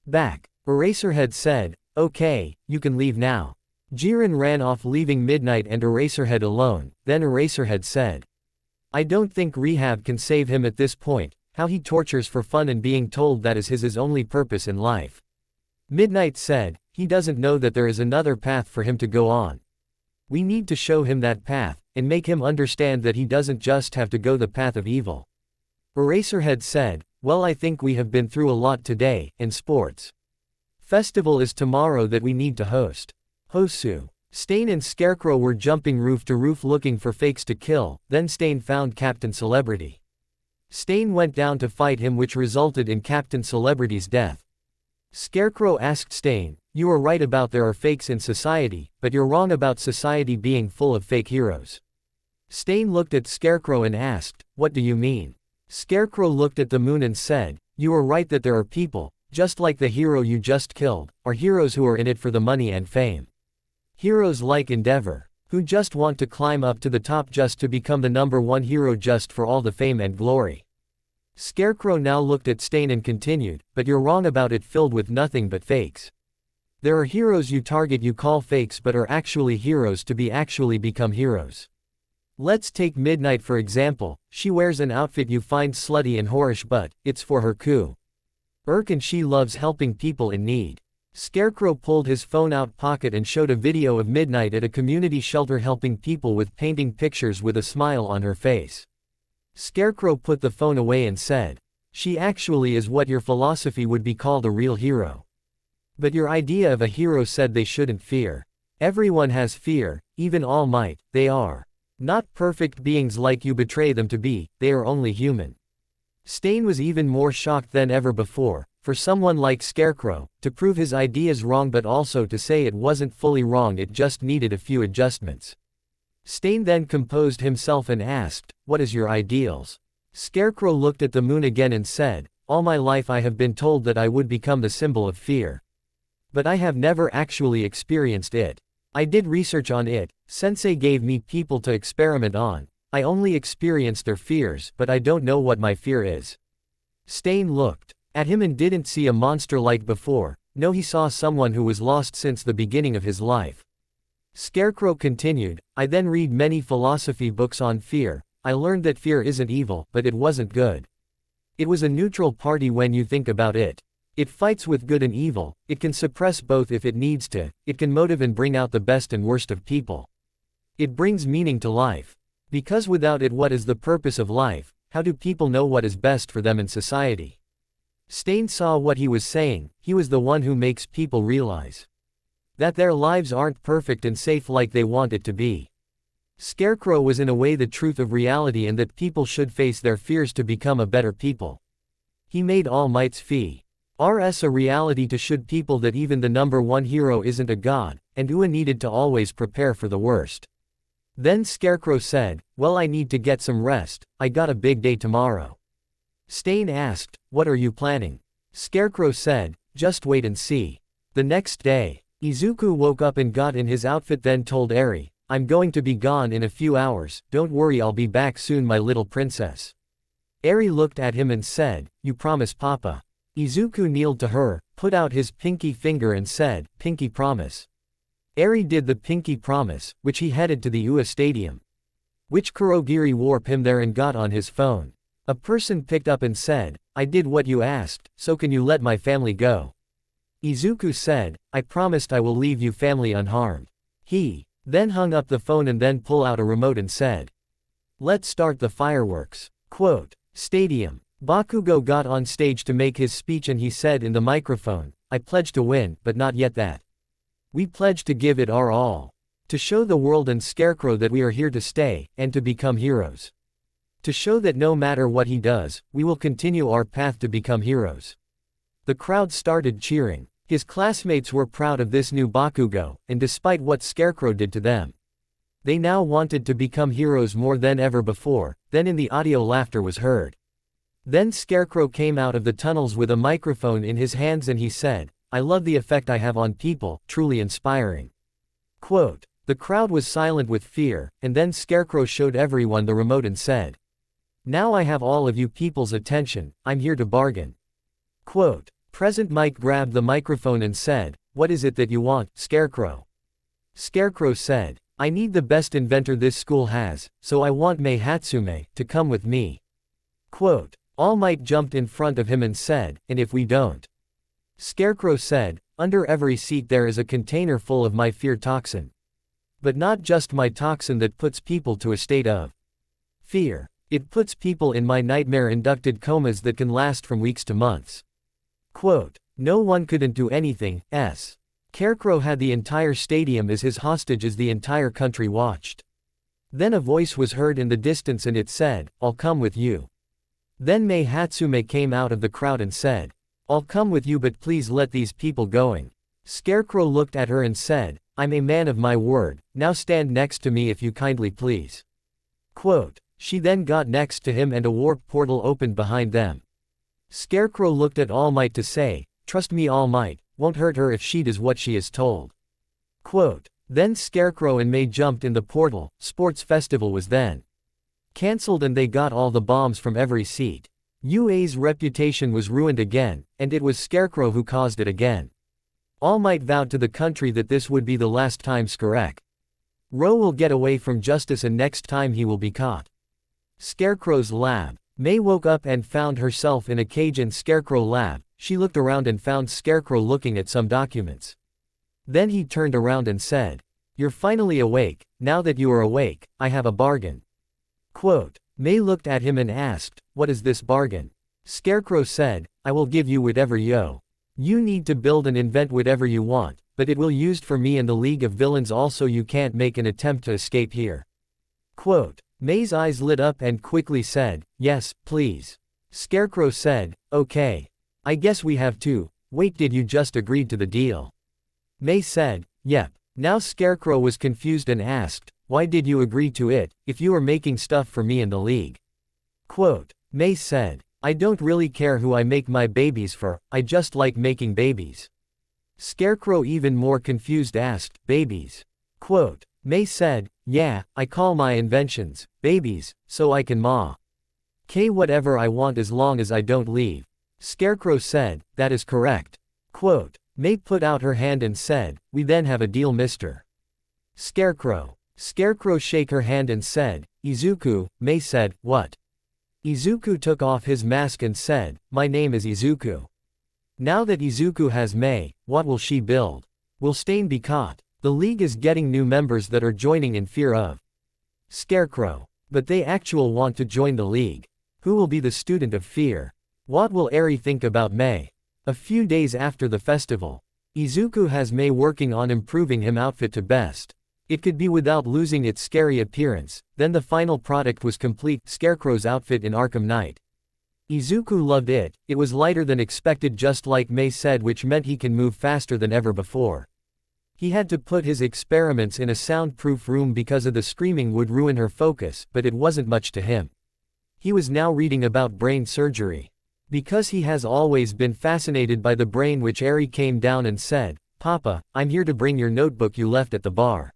back." Eraserhead said, "Okay, you can leave now." Jiren ran off leaving Midnight and Eraserhead alone, then Eraserhead said, "I don't think rehab can save him at this point. How he tortures for fun and being told that is his only purpose in life." Midnight said, "He doesn't know that there is another path for him to go on. We need to show him that path, and make him understand that he doesn't just have to go the path of evil." Eraserhead said, "Well I think we have been through a lot today, and sports festival is tomorrow that we need to host." Hosu. Stain and Scarecrow were jumping roof to roof looking for fakes to kill, then Stain found Captain Celebrity. Stain went down to fight him which resulted in Captain Celebrity's death. Scarecrow asked Stain, "You are right about there are fakes in society, but you're wrong about society being full of fake heroes." Stain looked at Scarecrow and asked, "What do you mean?" Scarecrow looked at the moon and said, "You are right that there are people, just like the hero you just killed, are heroes who are in it for the money and fame. Heroes like Endeavor, who just want to climb up to the top just to become the #1 hero just for all the fame and glory." Scarecrow now looked at Stain and continued, "But you're wrong about it filled with nothing but fakes. There are heroes you target you call fakes but are actually heroes to be actually become heroes. Let's take Midnight for example, she wears an outfit you find slutty and whorish but, it's for her coup. And she loves helping people in need." Scarecrow pulled his phone out pocket and showed a video of Midnight at a community shelter helping people with painting pictures with a smile on her face. Scarecrow put the phone away and said, "She actually is what your philosophy would be called a real hero. But your idea of a hero said they shouldn't fear. Everyone has fear, even All Might. They are not perfect beings like you betray them to be, they are only human." Stain was even more shocked than ever before, for someone like Scarecrow, to prove his ideas wrong but also to say it wasn't fully wrong, it just needed a few adjustments. Stain then composed himself and asked, "What is your ideals?" Scarecrow looked at the moon again and said, "All my life I have been told that I would become the symbol of fear. But I have never actually experienced it. I did research on it, Sensei gave me people to experiment on. I only experienced their fears, but I don't know what my fear is." Stain looked at him and didn't see a monster like before. No, he saw someone who was lost since the beginning of his life. Scarecrow continued, "I then read many philosophy books on fear. I learned that fear isn't evil, but it wasn't good. It was a neutral party when you think about it. It fights with good and evil, it can suppress both if it needs to, it can motivate and bring out the best and worst of people. It brings meaning to life. Because without it, what is the purpose of life? How do people know what is best for them in society?" Stain saw what he was saying. He was the one who makes people realize that their lives aren't perfect and safe like they want it to be. Scarecrow was in a way the truth of reality, and that people should face their fears to become a better people. He made All Might's FRS a reality to show people that even the number one hero isn't a god, and Ua needed to always prepare for the worst. Then Scarecrow said, "Well, I need to get some rest, I got a big day tomorrow." Stain asked, "What are you planning?" Scarecrow said, "Just wait and see." The next day, Izuku woke up and got in his outfit, then told Eri, "I'm going to be gone in a few hours, don't worry, I'll be back soon, my little princess." Eri looked at him and said, "You promise, Papa?" Izuku kneeled to her, put out his pinky finger and said, "Pinky promise." Eri did the pinky promise, which he headed to the Ua Stadium. Which Kurogiri warped him there and got on his phone. A person picked up and said, "I did what you asked, so can you let my family go?" Izuku said, "I promised I will leave you family unharmed." He then hung up the phone and then pulled out a remote and said, "Let's start the fireworks." Quote, Stadium. Bakugo got on stage to make his speech and he said in the microphone, "I pledge to win, but not yet that. We pledge to give it our all. To show the world and Scarecrow that we are here to stay, and to become heroes. To show that no matter what he does, we will continue our path to become heroes." The crowd started cheering. His classmates were proud of this new Bakugo, and despite what Scarecrow did to them, they now wanted to become heroes more than ever before. Then in the audio, laughter was heard. Then Scarecrow came out of the tunnels with a microphone in his hands and he said, "I love the effect I have on people, truly inspiring." Quote, the crowd was silent with fear, and then Scarecrow showed everyone the remote and said, "Now I have all of you people's attention, I'm here to bargain." Quote, Present Mike grabbed the microphone and said, "What is it that you want, Scarecrow?" Scarecrow said, "I need the best inventor this school has, so I want Mei Hatsume to come with me." Quote, All Might jumped in front of him and said, "And if we don't?" Scarecrow said, "Under every seat there is a container full of my fear toxin. But not just my toxin that puts people to a state of fear. It puts people in my nightmare-inducted comas that can last from weeks to months." Quote, no one couldn't do anything. Scarecrow had the entire stadium as his hostage as the entire country watched. Then a voice was heard in the distance and it said, "I'll come with you." Then Mei Hatsume came out of the crowd and said, "I'll come with you, but please let these people going." Scarecrow looked at her and said, "I'm a man of my word, now stand next to me if you kindly please." Quote, she then got next to him and a warp portal opened behind them. Scarecrow looked at All Might to say, "Trust me, All Might, won't hurt her if she does what she is told." Quote, then Scarecrow and Mei jumped in the portal. Sports festival was then cancelled and they got all the bombs from every seat. UA's reputation was ruined again, and it was Scarecrow who caused it again. All Might vowed to the country that this would be the last time Shigaraki will get away from justice and next time he will be caught. Scarecrow's lab. Mei woke up and found herself in a cage in Scarecrow lab. She looked around and found Scarecrow looking at some documents. Then he turned around and said, "You're finally awake. Now that you are awake, I have a bargain." Quote. May looked at him and asked, "What is this bargain?" Scarecrow said, "I will give you whatever you need to build and invent whatever you want, but it will used for me and the League of Villains, also you can't make an attempt to escape here." Quote. May's eyes lit up and quickly said, "Yes, please." Scarecrow said, "Okay. I guess we have to. Wait, did you just agree to the deal?" May said, "Yep." Now Scarecrow was confused and asked, "Why did you agree to it, if you are making stuff for me and the League?" Quote. May said, "I don't really care who I make my babies for, I just like making babies." Scarecrow, even more confused, asked, "Babies?" Quote. May said, "Yeah, I call my inventions babies, so I can whatever I want as long as I don't leave." Scarecrow said, "That is correct." Quote. May put out her hand and said, "We then have a deal, Mr. Scarecrow." Scarecrow shake her hand and said, "Izuku." May said, "What?" Izuku took off his mask and said, "My name is Izuku." Now that Izuku has May, what will she build? Will Stain be caught? The League is getting new members that are joining in fear of Scarecrow. But they actually want to join the League. Who will be the student of fear? What will Eri think about May? A few days after the festival, Izuku has May working on improving him outfit to best it could be without losing its scary appearance. Then the final product was complete, Scarecrow's outfit in Arkham Knight. Izuku loved it. It was lighter than expected, just like May said, which meant he can move faster than ever before. He had to put his experiments in a soundproof room because of the screaming would ruin her focus, but it wasn't much to him. He was now reading about brain surgery. Because he has always been fascinated by the brain, which Eri came down and said, "Papa, I'm here to bring your notebook you left at the bar."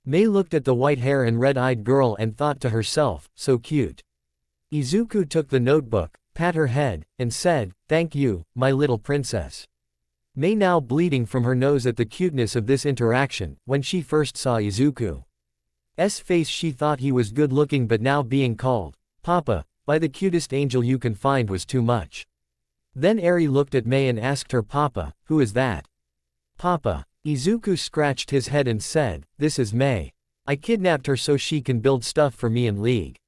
May looked at the white hair and red-eyed girl and thought to herself, so cute. Izuku took the notebook, pat her head, and said, "Thank you, my little princess." May, now bleeding from her nose at the cuteness of this interaction, when she first saw Izuku's face she thought he was good looking, but now being called "Papa" by the cutest angel you can find was too much. Then Eri looked at May and asked her, "Papa, who is that?" "Papa." Izuku scratched his head and said, "This is May. I kidnapped her so she can build stuff for me and League."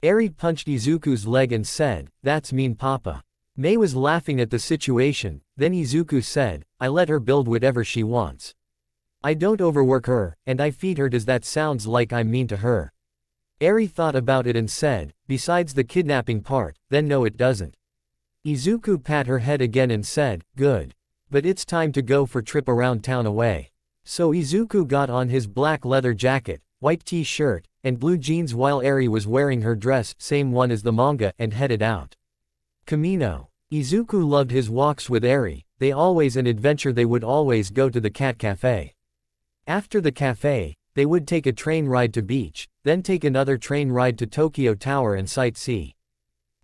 Eri punched Izuku's leg and said, "That's mean, Papa." May was laughing at the situation. Then Izuku said, "I let her build whatever she wants. I don't overwork her, and I feed her. Does that sounds like I'm mean to her?" Eri thought about it and said, "Besides the kidnapping part, then no it doesn't." Izuku pat her head again and said, "Good. But it's time to go for trip around town away." So Izuku got on his black leather jacket, white t-shirt, and blue jeans while Eri was wearing her dress, same one as the manga, and headed out. Camino. Izuku loved his walks with Eri. They always an adventure. They would always go to the cat cafe. After the cafe, they would take a train ride to beach, then take another train ride to Tokyo Tower and sightsee.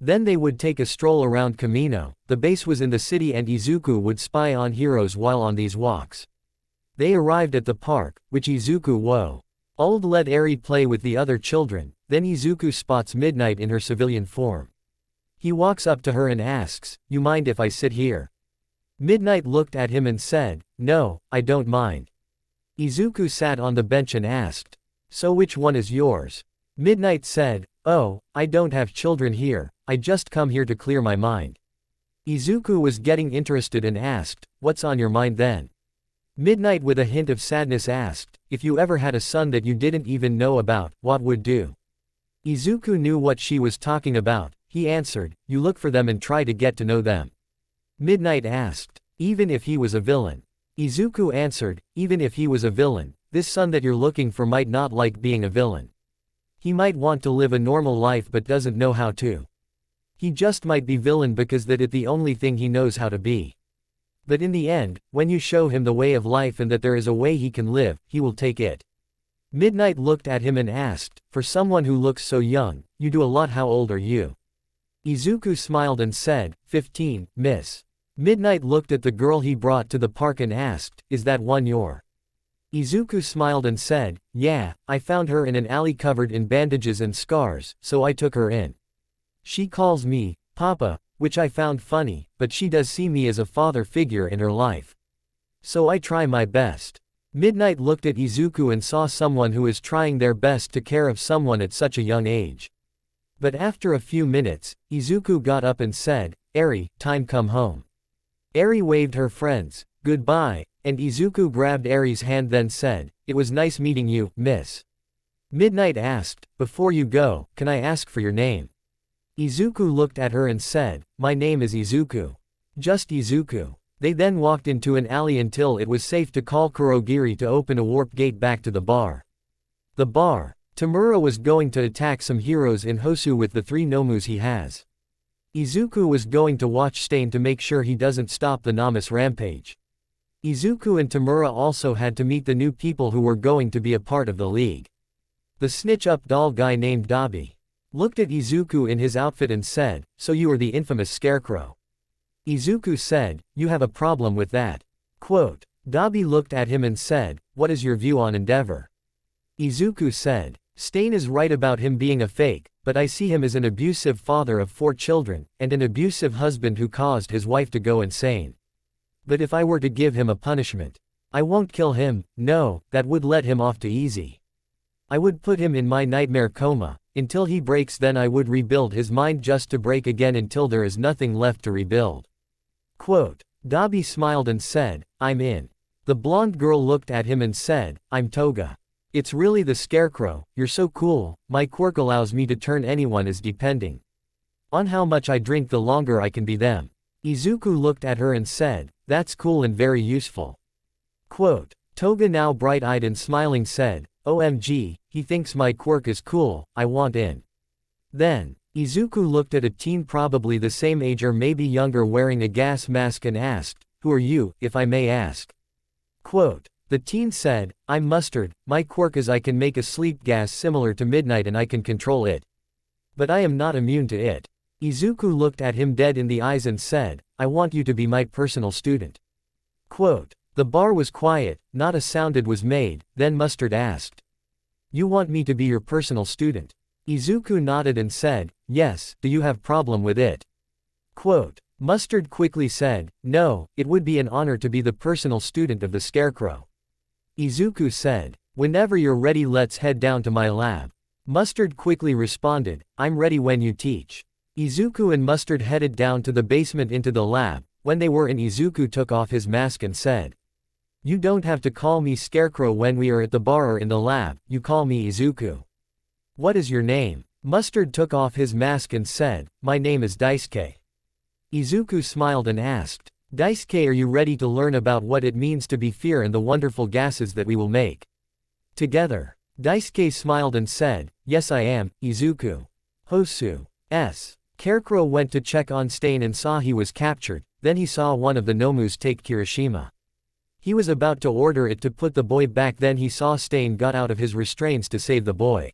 Then they would take a stroll around Camino. The base was in the city and Izuku would spy on heroes while on these walks. They arrived at the park, which Izuku let Eri play with the other children. Then Izuku spots Midnight in her civilian form. He walks up to her and asks, "You mind if I sit here?" Midnight looked at him and said, "No, I don't mind." Izuku sat on the bench and asked, "So which one is yours?" Midnight said, "Oh, I don't have children here, I just come here to clear my mind." Izuku was getting interested and asked, "What's on your mind then?" Midnight with a hint of sadness asked, "If you ever had a son that you didn't even know about, what would do?" Izuku knew what she was talking about. He answered, "You look for them and try to get to know them." Midnight asked, "Even if he was a villain?" Izuku answered, "Even if he was a villain, this son that you're looking for might not like being a villain. He might want to live a normal life but doesn't know how to. He just might be villain because that is the only thing he knows how to be. But in the end, when you show him the way of life and that there is a way he can live, he will take it." Midnight looked at him and asked, "For someone who looks so young, you do a lot. How old are you?" Izuku smiled and said, 15, miss." Midnight looked at the girl he brought to the park and asked, "Is that one your?" Izuku smiled and said, "Yeah, I found her in an alley covered in bandages and scars, so I took her in. She calls me Papa, which I found funny, but she does see me as a father figure in her life. So I try my best. Midnight looked at Izuku and saw someone who is trying their best to care of someone at such a young age. But after a few minutes, Izuku got up and said, "Eri, time come home." Eri waved her friends, "Goodbye," and Izuku grabbed Eri's hand then said, "It was nice meeting you, miss." Midnight asked, "Before you go, can I ask for your name?" Izuku looked at her and said, "My name is Izuku. Just Izuku." They then walked into an alley until it was safe to call Kurogiri to open a warp gate back to the bar. The bar. Tamura was going to attack some heroes in Hosu with the 3 Nomus he has. Izuku was going to watch Stain to make sure he doesn't stop the Namus rampage. Izuku and Tamura also had to meet the new people who were going to be a part of the league. The snitch-up doll guy named Dabi looked at Izuku in his outfit and said, "So you are the infamous Scarecrow." Izuku said, "You have a problem with that." Quote. Dabi looked at him and said, "What is your view on Endeavor?" Izuku said, "Stain is right about him being a fake, but I see him as an abusive father of 4 children, and an abusive husband who caused his wife to go insane. But if I were to give him a punishment, I won't kill him, no, that would let him off too easy. I would put him in my nightmare coma, until he breaks, then I would rebuild his mind just to break again until there is nothing left to rebuild." Quote. Dabi smiled and said, "I'm in." The blonde girl looked at him and said, "I'm Toga. It's really the Scarecrow, you're so cool, my quirk allows me to turn anyone as depending on how much I drink the longer I can be them." Izuku looked at her and said, "That's cool and very useful." Quote. Toga, now bright-eyed and smiling, said, "OMG, he thinks my quirk is cool, I want in." Then, Izuku looked at a teen probably the same age or maybe younger wearing a gas mask and asked, "Who are you, if I may ask?" Quote. The teen said, "I'm Mustard, my quirk is I can make a sleep gas similar to Midnight and I can control it. But I am not immune to it." Izuku looked at him dead in the eyes and said, "I want you to be my personal student." Quote. The bar was quiet, not a sound was made, then Mustard asked, "You want me to be your personal student?" Izuku nodded and said, "Yes, do you have problem with it?" Quote. Mustard quickly said, "No, it would be an honor to be the personal student of the Scarecrow." Izuku said, "Whenever you're ready, let's head down to my lab." Mustard quickly responded, "I'm ready when you teach." Izuku and Mustard headed down to the basement into the lab. When they were in, Izuku took off his mask and said, "You don't have to call me Scarecrow when we are at the bar or in the lab, you call me Izuku." "What is your name?" Mustard took off his mask and said, "My name is Daisuke." Izuku smiled and asked, "Daisuke, are you ready to learn about what it means to be fear and the wonderful gases that we will make together?" Daisuke smiled and said, "Yes I am, Izuku." Hosu. S. Scarecrow went to check on Stain and saw he was captured, then he saw one of the Nomus take Kirishima. He was about to order it to put the boy back, then he saw Stain got out of his restraints to save the boy.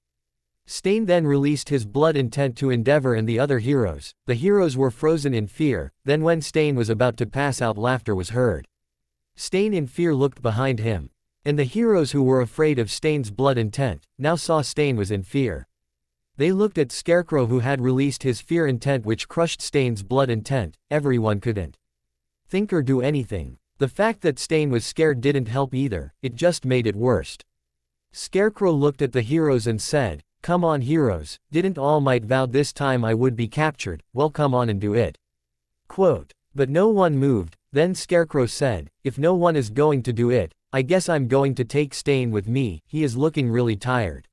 Stain then released his blood intent to Endeavor and the other heroes. The heroes were frozen in fear, then when Stain was about to pass out, laughter was heard. Stain in fear looked behind him. And the heroes who were afraid of Stain's blood intent, now saw Stain was in fear. They looked at Scarecrow who had released his fear intent which crushed Stain's blood intent. Everyone couldn't think or do anything. The fact that Stain was scared didn't help either, it just made it worse. Scarecrow looked at the heroes and said, "Come on heroes, didn't All Might vow this time I would be captured, well come on and do it." Quote. But no one moved, then Scarecrow said, "If no one is going to do it, I guess I'm going to take Stain with me, he is looking really tired."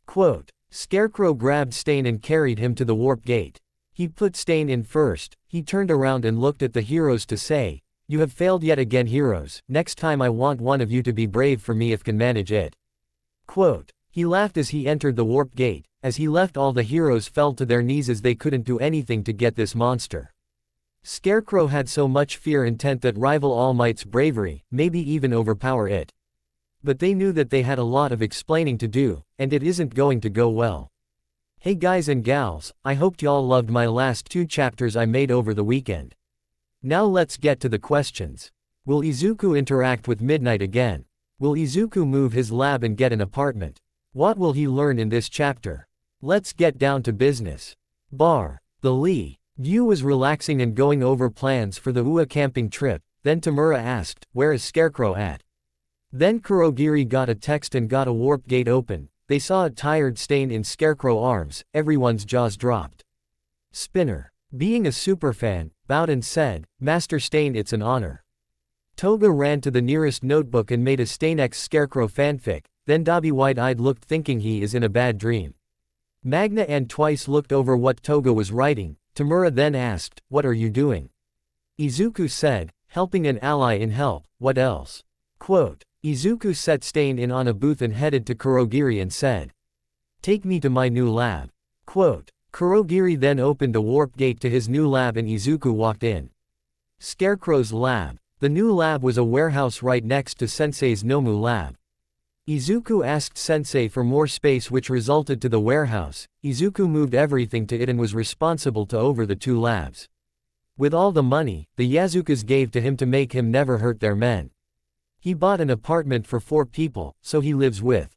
Quote. Scarecrow grabbed Stain and carried him to the warp gate. He put Stain in first, he turned around and looked at the heroes to say, "You have failed yet again heroes, next time I want one of you to be brave for me if can manage it." Quote. He laughed as he entered the warp gate. As he left, all the heroes fell to their knees as they couldn't do anything to get this monster. Scarecrow had so much fear intent that rival All Might's bravery, maybe even overpower it. But they knew that they had a lot of explaining to do, and it isn't going to go well. Hey guys and gals, I hoped y'all loved my last 2 chapters I made over the weekend. Now let's get to the questions. Will Izuku interact with Midnight again? Will Izuku move his lab and get an apartment? What will he learn in this chapter? Let's get down to business. Bar. The Lee. Gyu was relaxing and going over plans for the UA camping trip, then Tamura asked, "Where is Scarecrow at?" Then Kurogiri got a text and got a warp gate open. They saw a tired Stain in Scarecrow arms, everyone's jaws dropped. Spinner, being a superfan, bowed and said, "Master Stain, it's an honor." Toga ran to the nearest notebook and made a Stain x Scarecrow fanfic, then Dabi wide-eyed looked thinking he is in a bad dream. Magna and twice looked over what Toga was writing. Tamura then asked, "What are you doing?" Izuku said, "Helping an ally in help, what else?" Quote. Izuku set Stain in on a booth and headed to Kurogiri and said, "Take me to my new lab." Quote. Kurogiri then opened a warp gate to his new lab and Izuku walked in. Scarecrow's lab. The new lab was a warehouse right next to Sensei's Nomu lab. Izuku asked Sensei for more space, which resulted to the warehouse. Izuku moved everything to it and was responsible to over the two labs. With all the money, the Yazukas gave to him to make him never hurt their men. He bought an apartment for 4 people, so he lives with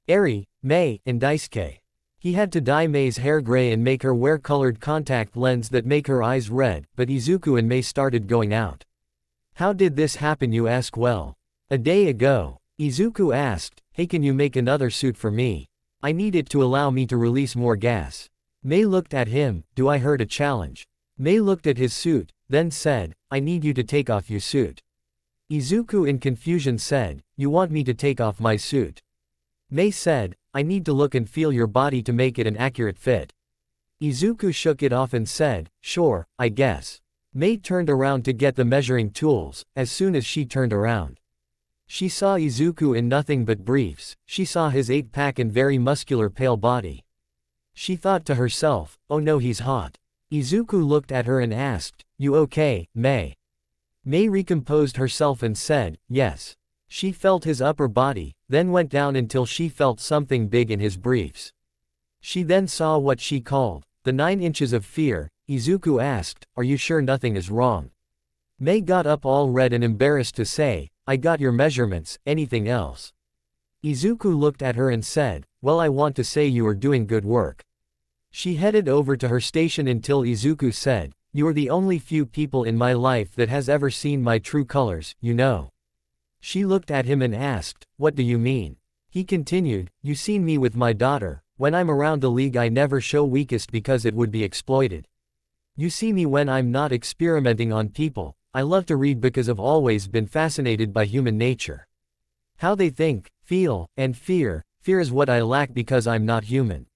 Eri, Mei, and Daisuke. He had to dye Mei's hair gray and make her wear colored contact lens that make her eyes red, but Izuku and Mei started going out. "How did this happen, you ask? Well, a day ago." Izuku asked, "Hey, can you make another suit for me? I need it to allow me to release more gas." Mei looked at him, "Do I heard a challenge?" Mei looked at his suit, then said, "I need you to take off your suit." Izuku in confusion said, "You want me to take off my suit?" Mei said, "I need to look and feel your body to make it an accurate fit." Izuku shook it off and said, "Sure, I guess." Mei turned around to get the measuring tools. As soon as she turned around, she saw Izuku in nothing but briefs. She saw his 8-pack and very muscular pale body. She thought to herself, "Oh no, he's hot." Izuku looked at her and asked, "You okay, Mei?" Mei recomposed herself and said, "Yes." She felt his upper body, then went down until she felt something big in his briefs. She then saw what she called the 9 inches of fear. Izuku asked, "Are you sure nothing is wrong?" Mei got up all red and embarrassed to say, "I got your measurements, anything else?" Izuku looked at her and said, "Well, I want to say you are doing good work." She headed over to her station until Izuku said, "You are the only few people in my life that has ever seen my true colors, you know." She looked at him and asked, "What do you mean?" He continued, "You seen me with my daughter. When I'm around the league I never show weakest because it would be exploited. You see me when I'm not experimenting on people. I love to read because I've always been fascinated by human nature. How they think, feel, and fear. Fear is what I lack because I'm not human.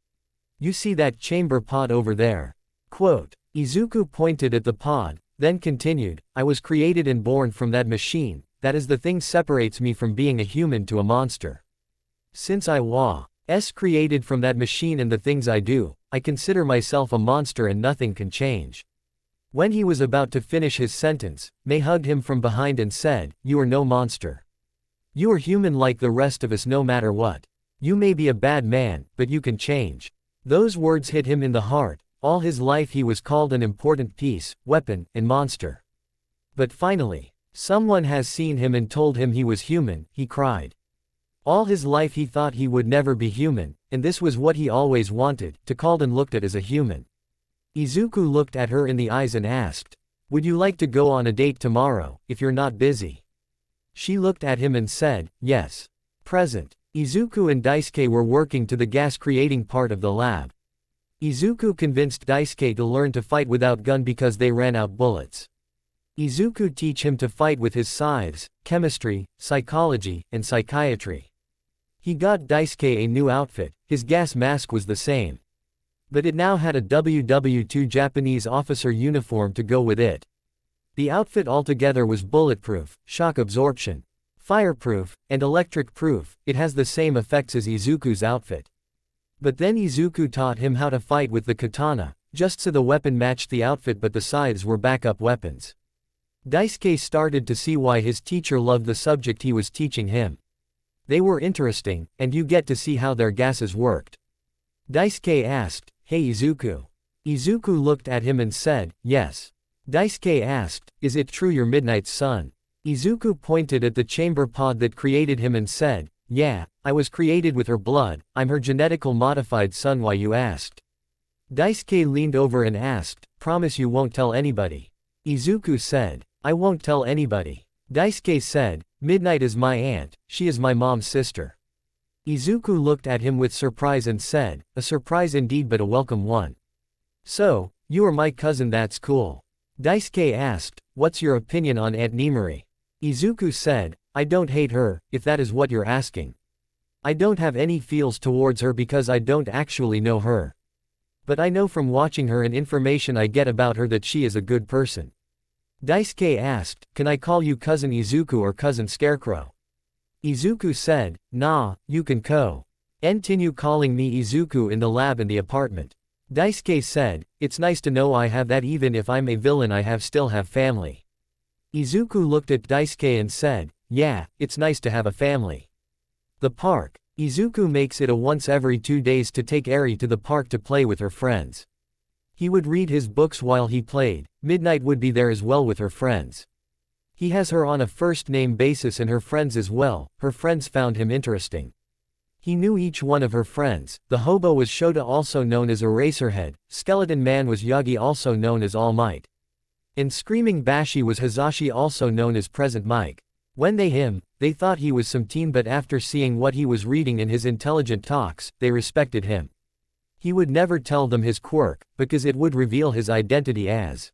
You see that chamber pod over there?" Quote. Izuku pointed at the pod, then continued, "I was created and born from that machine. That is the thing separates me from being a human to a monster. Since I was created from that machine and the things I do, I consider myself a monster and nothing can change." When he was about to finish his sentence, Mei hugged him from behind and said, "You are no monster. You are human like the rest of us no matter what. You may be a bad man, but you can change." Those words hit him in the heart. All his life he was called an important piece, weapon, and monster. But finally, someone has seen him and told him he was human, he cried. All his life he thought he would never be human, and this was what he always wanted, to called and looked at as a human. Izuku looked at her in the eyes and asked, "Would you like to go on a date tomorrow, if you're not busy?" She looked at him and said, "Yes." Present. Izuku and Daisuke were working to the gas-creating part of the lab. Izuku convinced Daisuke to learn to fight without gun because they ran out bullets. Izuku teach him to fight with his scythes, chemistry, psychology, and psychiatry. He got Daisuke a new outfit. His gas mask was the same, but it now had a WW2 Japanese officer uniform to go with it. The outfit altogether was bulletproof, shock absorption, fireproof, and electric proof. It has the same effects as Izuku's outfit. But then Izuku taught him how to fight with the katana, just so the weapon matched the outfit but the scythes were backup weapons. Daisuke started to see why his teacher loved the subject he was teaching him. They were interesting, and you get to see how their gases worked. Daisuke asked, "Hey Izuku." Izuku looked at him and said, "Yes." Daisuke asked, "Is it true you're Midnight's son?" Izuku pointed at the chamber pod that created him and said, "Yeah, I was created with her blood, I'm her genetical modified son. Why you asked?" Daisuke leaned over and asked, "Promise you won't tell anybody?" Izuku said, "I won't tell anybody." Daisuke said, "Midnight is my aunt, she is my mom's sister." Izuku looked at him with surprise and said, "A surprise indeed, but a welcome one. So, you are my cousin, that's cool." Daisuke asked, "What's your opinion on Aunt Nimari?" Izuku said, "I don't hate her, if that is what you're asking. I don't have any feels towards her because I don't actually know her. But I know from watching her and information I get about her that she is a good person." Daisuke asked, "Can I call you Cousin Izuku or Cousin Scarecrow?" Izuku said, "Nah, you can continue calling me Izuku in the lab and the apartment." Daisuke said, "It's nice to know I have that, even if I'm a villain I still have family." Izuku looked at Daisuke and said, "Yeah, it's nice to have a family." The park. Izuku makes it a once every 2 days to take Eri to the park to play with her friends. He would read his books while he played. Midnight would be there as well with her friends. He has her on a first-name basis and her friends as well. Her friends found him interesting. He knew each one of her friends. The hobo was Shota, also known as Eraserhead. Skeleton Man was Yagi, also known as All Might. And Screaming Bashi was Hizashi, also known as Present Mike. When they thought he was some teen, but after seeing what he was reading in his intelligent talks, they respected him. He would never tell them his quirk, because it would reveal his identity as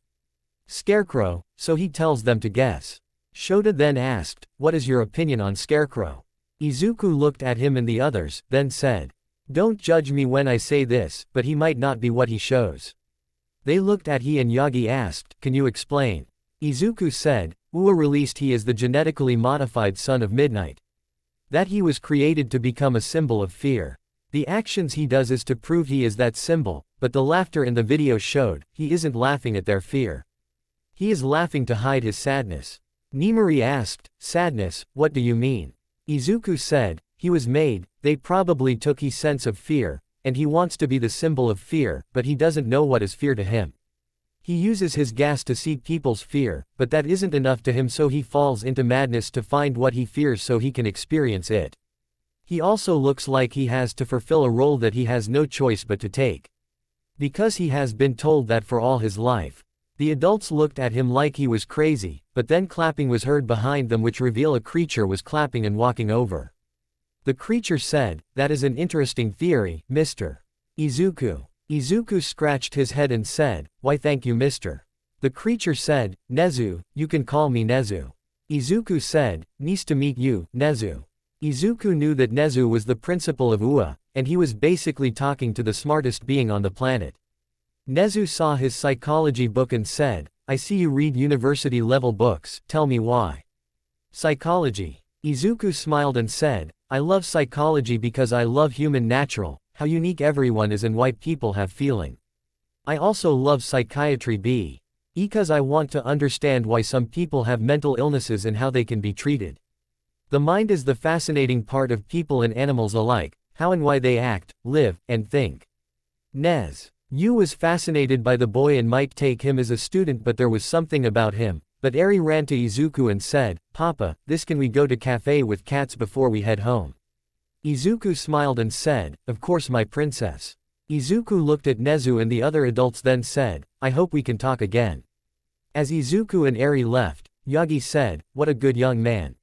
Scarecrow, so he tells them to guess. Shota then asked, "What is your opinion on Scarecrow?" Izuku looked at him and the others, then said, "Don't judge me when I say this, but he might not be what he shows." They looked at he and Yagi asked, "Can you explain?" Izuku said, "Ua released he is the genetically modified son of Midnight. That he was created to become a symbol of fear. The actions he does is to prove he is that symbol, but the laughter in the video showed, he isn't laughing at their fear. He is laughing to hide his sadness." Nimari asked, "Sadness, what do you mean?" Izuku said, "He was made, they probably took his sense of fear, and he wants to be the symbol of fear, but he doesn't know what is fear to him. He uses his gas to see people's fear, but that isn't enough to him, so he falls into madness to find what he fears so he can experience it. He also looks like he has to fulfill a role that he has no choice but to take. Because he has been told that for all his life." The adults looked at him like he was crazy, but then clapping was heard behind them, which revealed a creature was clapping and walking over. The creature said, "That is an interesting theory, Mr. Izuku." Izuku scratched his head and said, "Why thank you, Mr." The creature said, "Nezu, you can call me Nezu." Izuku said, "Nice to meet you, Nezu." Izuku knew that Nezu was the principal of Ua, and he was basically talking to the smartest being on the planet. Nezu saw his psychology book and said, "I see you read university-level books, tell me why." Psychology. Izuku smiled and said, "I love psychology because I love human natural, how unique everyone is and why people have feeling. I also love psychiatry because I want to understand why some people have mental illnesses and how they can be treated. The mind is the fascinating part of people and animals alike, how and why they act, live, and think." Yu was fascinated by the boy and might take him as a student, but there was something about him. But Eri ran to Izuku and said, "Papa, can we go to cafe with cats before we head home?" Izuku smiled and said, "Of course, my princess." Izuku looked at Nezu and the other adults, then said, "I hope we can talk again." As Izuku and Eri left, Yagi said, "What a good young man."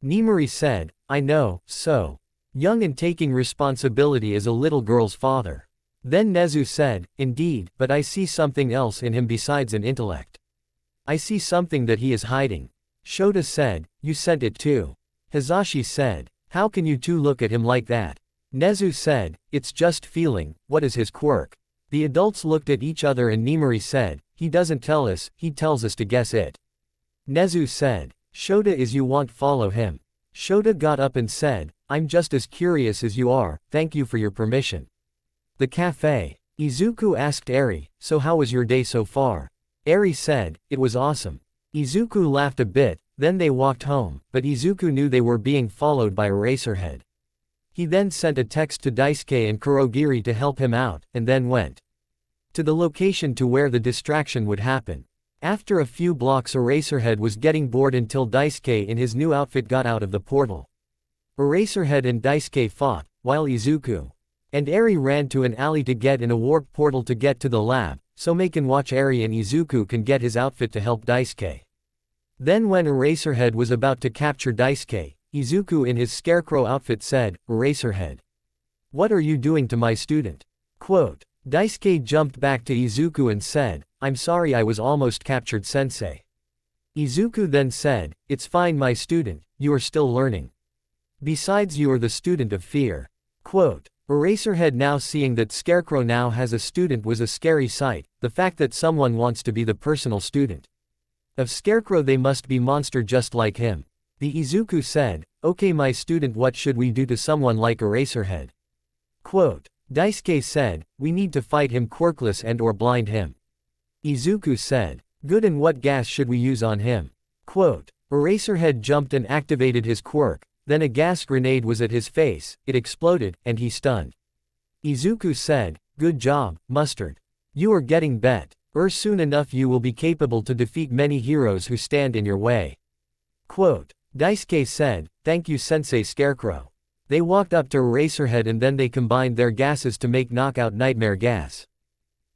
Nimari said, "I know, so young and taking responsibility as a little girl's father." Then Nezu said, "Indeed, but I see something else in him besides an intellect. I see something that he is hiding." Shota said, "You sent it too." Hizashi said, "How can you two look at him like that?" Nezu said, "It's just feeling, what is his quirk?" The adults looked at each other and Nimari said, "He doesn't tell us, he tells us to guess it." Nezu said, "Shota is you want follow him." Shota got up and said, "I'm just as curious as you are, thank you for your permission." The cafe. Izuku asked Eri, "So how was your day so far?" Eri said, "It was awesome." Izuku laughed a bit, then they walked home, but Izuku knew they were being followed by Eraserhead. He then sent a text to Daisuke and Kurogiri to help him out, and then went to the location to where the distraction would happen. After a few blocks, Eraserhead was getting bored until Daisuke in his new outfit got out of the portal. Eraserhead and Daisuke fought, while Izuku And Eri ran to an alley to get in a warp portal to get to the lab, so Mei can watch Eri and Izuku can get his outfit to help Daisuke. Then when Eraserhead was about to capture Daisuke, Izuku in his scarecrow outfit said, "Eraserhead, what are you doing to my student?" Quote. Daisuke jumped back to Izuku and said, "I'm sorry, I was almost captured, sensei." Izuku then said, "It's fine, my student, you are still learning. Besides, you are the student of fear." Quote. Eraserhead, now seeing that Scarecrow now has a student, was a scary sight. The fact that someone wants to be the personal student of Scarecrow, they must be monster just like him. The Izuku said, "Okay, my student, what should we do to someone like Eraserhead?" Quote. Daisuke said, "We need to fight him quirkless and or blind him." Izuku said, "Good, and what gas should we use on him?" Quote. Eraserhead jumped and activated his quirk. Then a gas grenade was at his face, it exploded, and he stunned. Izuku said, "Good job, Mustard. You are getting better. Soon enough you will be capable to defeat many heroes who stand in your way." Quote. Daisuke said, "Thank you, Sensei Scarecrow." They walked up to Eraserhead and then they combined their gases to make knockout nightmare gas,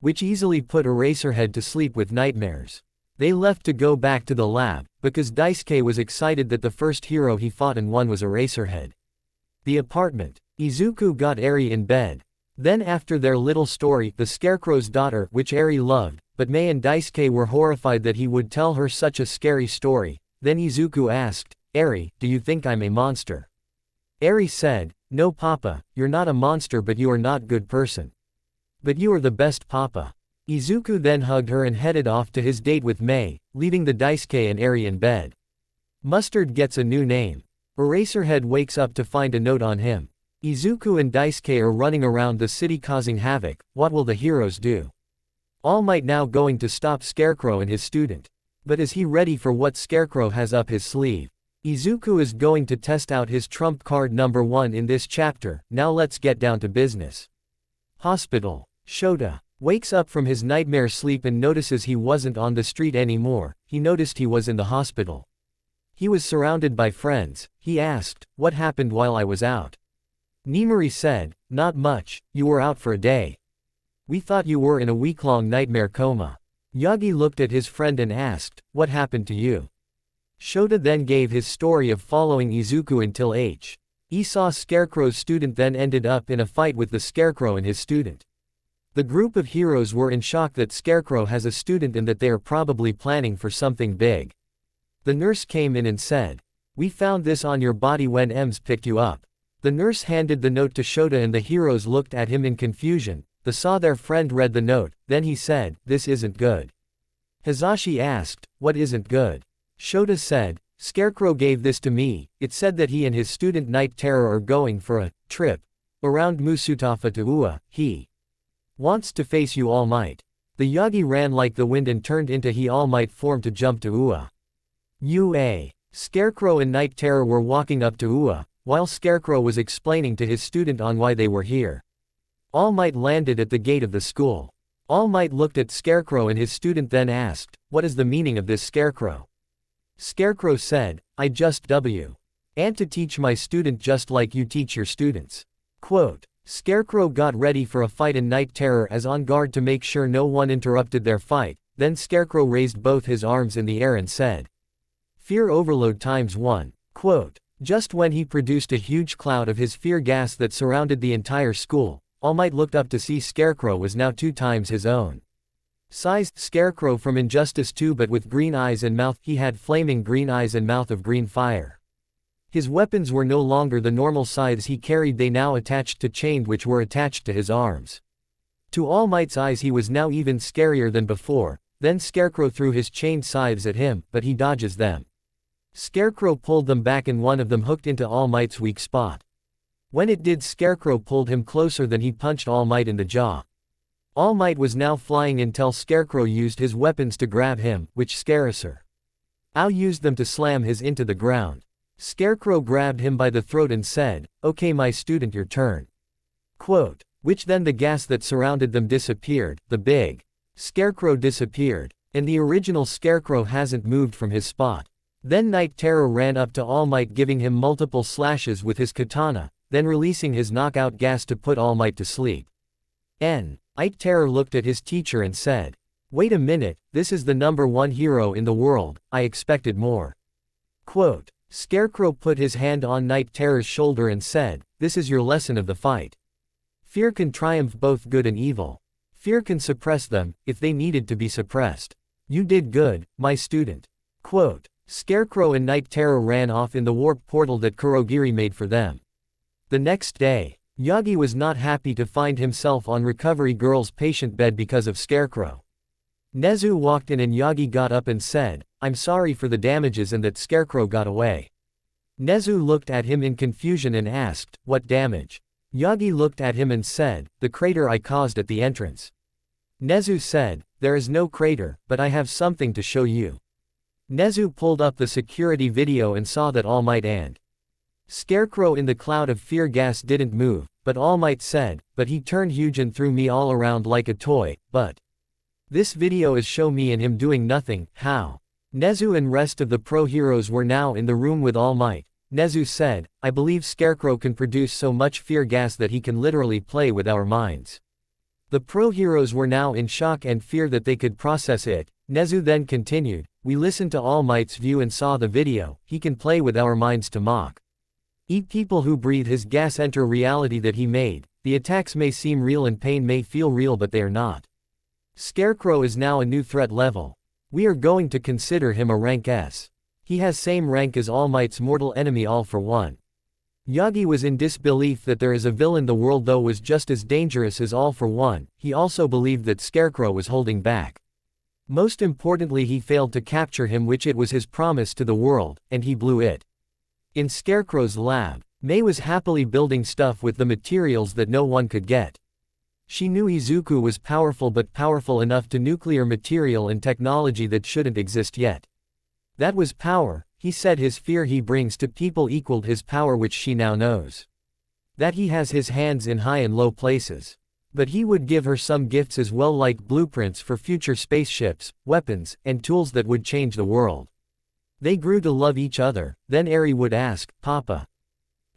which easily put Eraserhead to sleep with nightmares. They left to go back to the lab, because Daisuke was excited that the first hero he fought and won was Eraserhead. The apartment. Izuku got Eri in bed. Then after their little story, the Scarecrow's daughter, which Eri loved, but Mei and Daisuke were horrified that he would tell her such a scary story. Then Izuku asked, "Eri, do you think I'm a monster?" Eri said, "No papa, you're not a monster, but you are not good person. But you are the best papa." Izuku then hugged her and headed off to his date with Mei, leaving the Daisuke and Eri in bed. Mustard gets a new name. Eraserhead wakes up to find a note on him. Izuku and Daisuke are running around the city causing havoc. What will the heroes do? All Might now going to stop Scarecrow and his student. But is he ready for what Scarecrow has up his sleeve? Izuku is going to test out his trump card number 1 in this chapter. Now let's get down to business. Hospital. Shota wakes up from his nightmare sleep and notices he wasn't on the street anymore. He noticed he was in the hospital. He was surrounded by friends. He asked, "What happened while I was out?" Nimori said, "Not much, you were out for a day. We thought you were in a week-long nightmare coma." Yagi looked at his friend and asked, "What happened to you?" Shota then gave his story of following Izuku until he saw Scarecrow's student, then ended up in a fight with the Scarecrow and his student. The group of heroes were in shock that Scarecrow has a student and that they are probably planning for something big. The nurse came in and said, "We found this on your body when Ems picked you up." The nurse handed the note to Shota and the heroes looked at him in confusion. They saw their friend read the note, then he said, "This isn't good." Hazashi asked, "What isn't good?" Shota said, "Scarecrow gave this to me. It said that he and his student Night Terror are going for a trip around Musutafa to Ua. He wants to face you, All Might." The Yagi ran like the wind and turned into he All Might form to jump to Ua. Scarecrow and Night Terror were walking up to Ua, while Scarecrow was explaining to his student on why they were here. All Might landed at the gate of the school. All Might looked at Scarecrow and his student then asked, "What is the meaning of this, Scarecrow?" Scarecrow said, "I just and to teach my student just like you teach your students." Quote. Scarecrow got ready for a fight and Night Terror as on guard to make sure no one interrupted their fight. Then Scarecrow raised both his arms in the air and said, "Fear overload ×1." Quote. Just when he produced a huge cloud of his fear gas that surrounded the entire school, All Might looked up to see Scarecrow was now 2 times his own size. Scarecrow from Injustice 2, but with green eyes and mouth. He had flaming green eyes and mouth of green fire. His weapons were no longer the normal scythes he carried, they now attached to chains which were attached to his arms. To All Might's eyes he was now even scarier than before. Then Scarecrow threw his chained scythes at him, but he dodges them. Scarecrow pulled them back and one of them hooked into All Might's weak spot. When it did, Scarecrow pulled him closer, then he punched All Might in the jaw. All Might was now flying until Scarecrow used his weapons to grab him, which Scarecrow used them to slam his into the ground. Scarecrow grabbed him by the throat and said, "Okay, my student, your turn." Quote. Which then the gas that surrounded them disappeared, the big Scarecrow disappeared, and the original Scarecrow hasn't moved from his spot. Then Night Terror ran up to All Might, giving him multiple slashes with his katana. then releasing his knockout gas to put All Might to sleep. Night Terror looked at his teacher and said, "Wait a minute, this is the #1 hero in the world, I expected more." Quote. Scarecrow put his hand on Night Terror's shoulder and said, "This is your lesson of the fight. Fear can triumph both good and evil. Fear can suppress them, if they needed to be suppressed. You did good, my student." Quote. Scarecrow and Night Terror ran off in the warp portal that Kurogiri made for them. The next day, Yagi was not happy to find himself on Recovery Girl's patient bed because of Scarecrow. Nezu walked in and Yagi got up and said, "I'm sorry for the damages and that Scarecrow got away." Nezu looked at him in confusion and asked, "What damage?" Yagi looked at him and said, "The crater I caused at the entrance." Nezu said, "There is no crater, but I have something to show you." Nezu pulled up the security video and saw that All Might and Scarecrow in the cloud of fear gas didn't move, but All Might said, "But he turned huge and threw me all around like a toy, but this video is show me and him doing nothing, how?" Nezu and rest of the pro heroes were now in the room with All Might. Nezu said, "I believe Scarecrow can produce so much fear gas that he can literally play with our minds." The pro heroes were now in shock and fear that they could process it. Nezu then continued, "We listened to All Might's view and saw the video, he can play with our minds to mock. People who breathe his gas enter reality that he made. The attacks may seem real and pain may feel real but they are not. Scarecrow is now a new threat level. We are going to consider him a rank S. He has same rank as All Might's mortal enemy All for One." Yagi was in disbelief that there is a villain the world though was just as dangerous as All for One. He also believed that Scarecrow was holding back. Most importantly, he failed to capture him, which it was his promise to the world, and he blew it. In Scarecrow's lab, Mei was happily building stuff with the materials that no one could get. She knew Izuku was powerful but powerful enough to nuclear material and technology that shouldn't exist yet. That was power. He said his fear he brings to people equaled his power, which she now knows. That he has his hands in high and low places. But he would give her some gifts as well, like blueprints for future spaceships, weapons, and tools that would change the world. They grew to love each other. Then Eri would ask, "Papa?"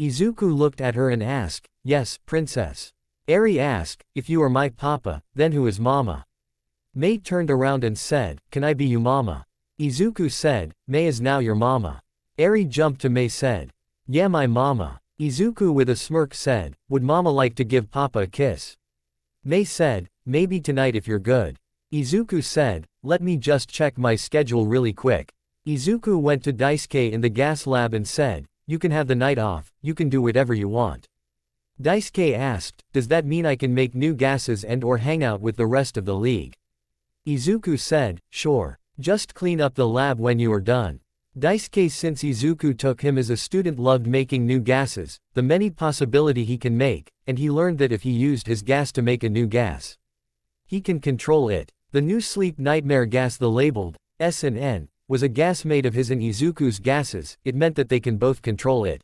Izuku looked at her and asked, "Yes, princess." Eri asked, "If you are my papa, then who is mama?" Mei turned around and said, "Can I be you mama?" Izuku said, "Mei is now your mama." Eri jumped to Mei said, "Yeah, my mama." Izuku with a smirk said, "Would mama like to give papa a kiss?" Mei said, "Maybe tonight if you're good." Izuku said, "Let me just check my schedule really quick." Izuku went to Daisuke in the gas lab and said, "You can have the night off, you can do whatever you want." Daisuke asked, "Does that mean I can make new gases and or hang out with the rest of the league?" Izuku said, "Sure. Just clean up the lab when you are done." Daisuke, since Izuku took him as a student, loved making new gases, the many possibility he can make, and he learned that if he used his gas to make a new gas, he can control it. The new sleep nightmare gas, the labeled S and N, was a gas made of his and Izuku's gases. It meant that they can both control it.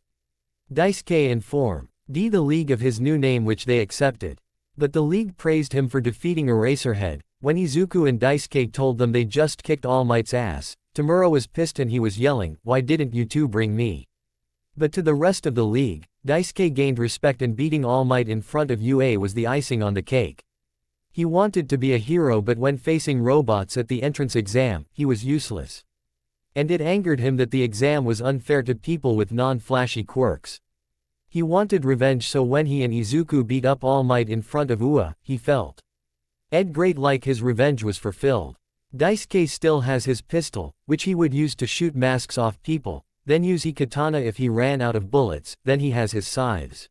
Daisuke informed the league of his new name, which they accepted. But the league praised him for defeating Eraserhead. When Izuku and Daisuke told them they just kicked All Might's ass, Tamura was pissed and he was yelling, "Why didn't you two bring me?" But to the rest of the league, Daisuke gained respect, and beating All Might in front of UA was the icing on the cake. He wanted to be a hero, but when facing robots at the entrance exam, he was useless. And it angered him that the exam was unfair to people with non-flashy quirks. He wanted revenge, so when he and Izuku beat up All Might in front of UA, he felt great, like his revenge was fulfilled. Daisuke still has his pistol, which he would use to shoot masks off people, then use his katana if he ran out of bullets. Then he has his scythes.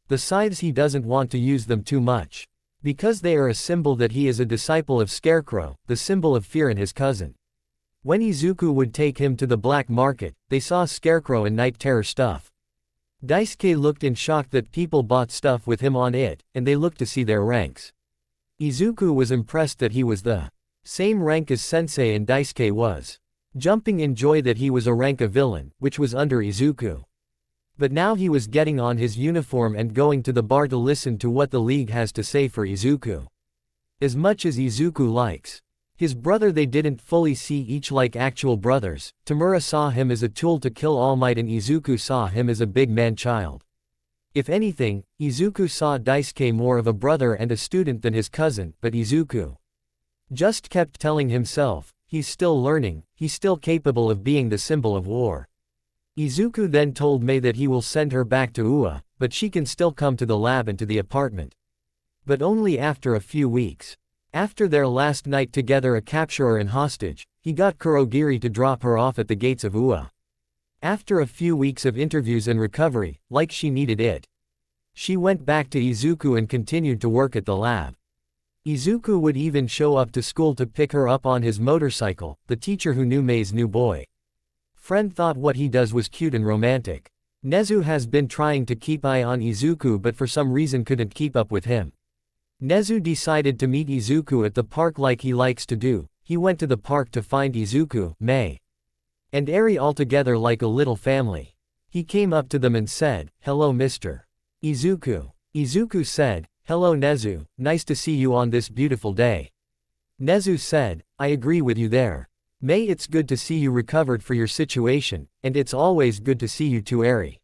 The scythes, he doesn't want to use them too much, because they are a symbol that he is a disciple of Scarecrow, the symbol of fear, and his cousin. When Izuku would take him to the black market, they saw Scarecrow and Night Terror stuff. Daisuke looked in shock that people bought stuff with him on it, and they looked to see their ranks. Izuku was impressed that he was the same rank as Sensei, and Daisuke was jumping in joy that he was a rank of villain, which was under Izuku. But now he was getting on his uniform and going to the bar to listen to what the league has to say for Izuku. As much as Izuku likes his brother, they didn't fully see each like actual brothers. Tamura saw him as a tool to kill All Might, and Izuku saw him as a big man-child. If anything, Izuku saw Daisuke more of a brother and a student than his cousin, but Izuku just kept telling himself, he's still learning, he's still capable of being the symbol of war. Izuku then told Mei that he will send her back to Ua, but she can still come to the lab and to the apartment. But only after a few weeks. After their last night together, a capturer and hostage, he got Kurogiri to drop her off at the gates of Ua. After a few weeks of interviews and recovery, like she needed it, she went back to Izuku and continued to work at the lab. Izuku would even show up to school to pick her up on his motorcycle. The teacher who knew Mei's new boy friend thought what he does was cute and romantic. Nezu has been trying to keep eye on Izuku but for some reason couldn't keep up with him. Nezu decided to meet Izuku at the park like he likes to do. He went to the park to find Izuku, Mei, and Eri all together like a little family. He came up to them and said, "Hello Mr. Izuku." Izuku said, "Hello Nezu, nice to see you on this beautiful day." Nezu said, "I agree with you there. Mei, it's good to see you recovered for your situation, and it's always good to see you too Eri."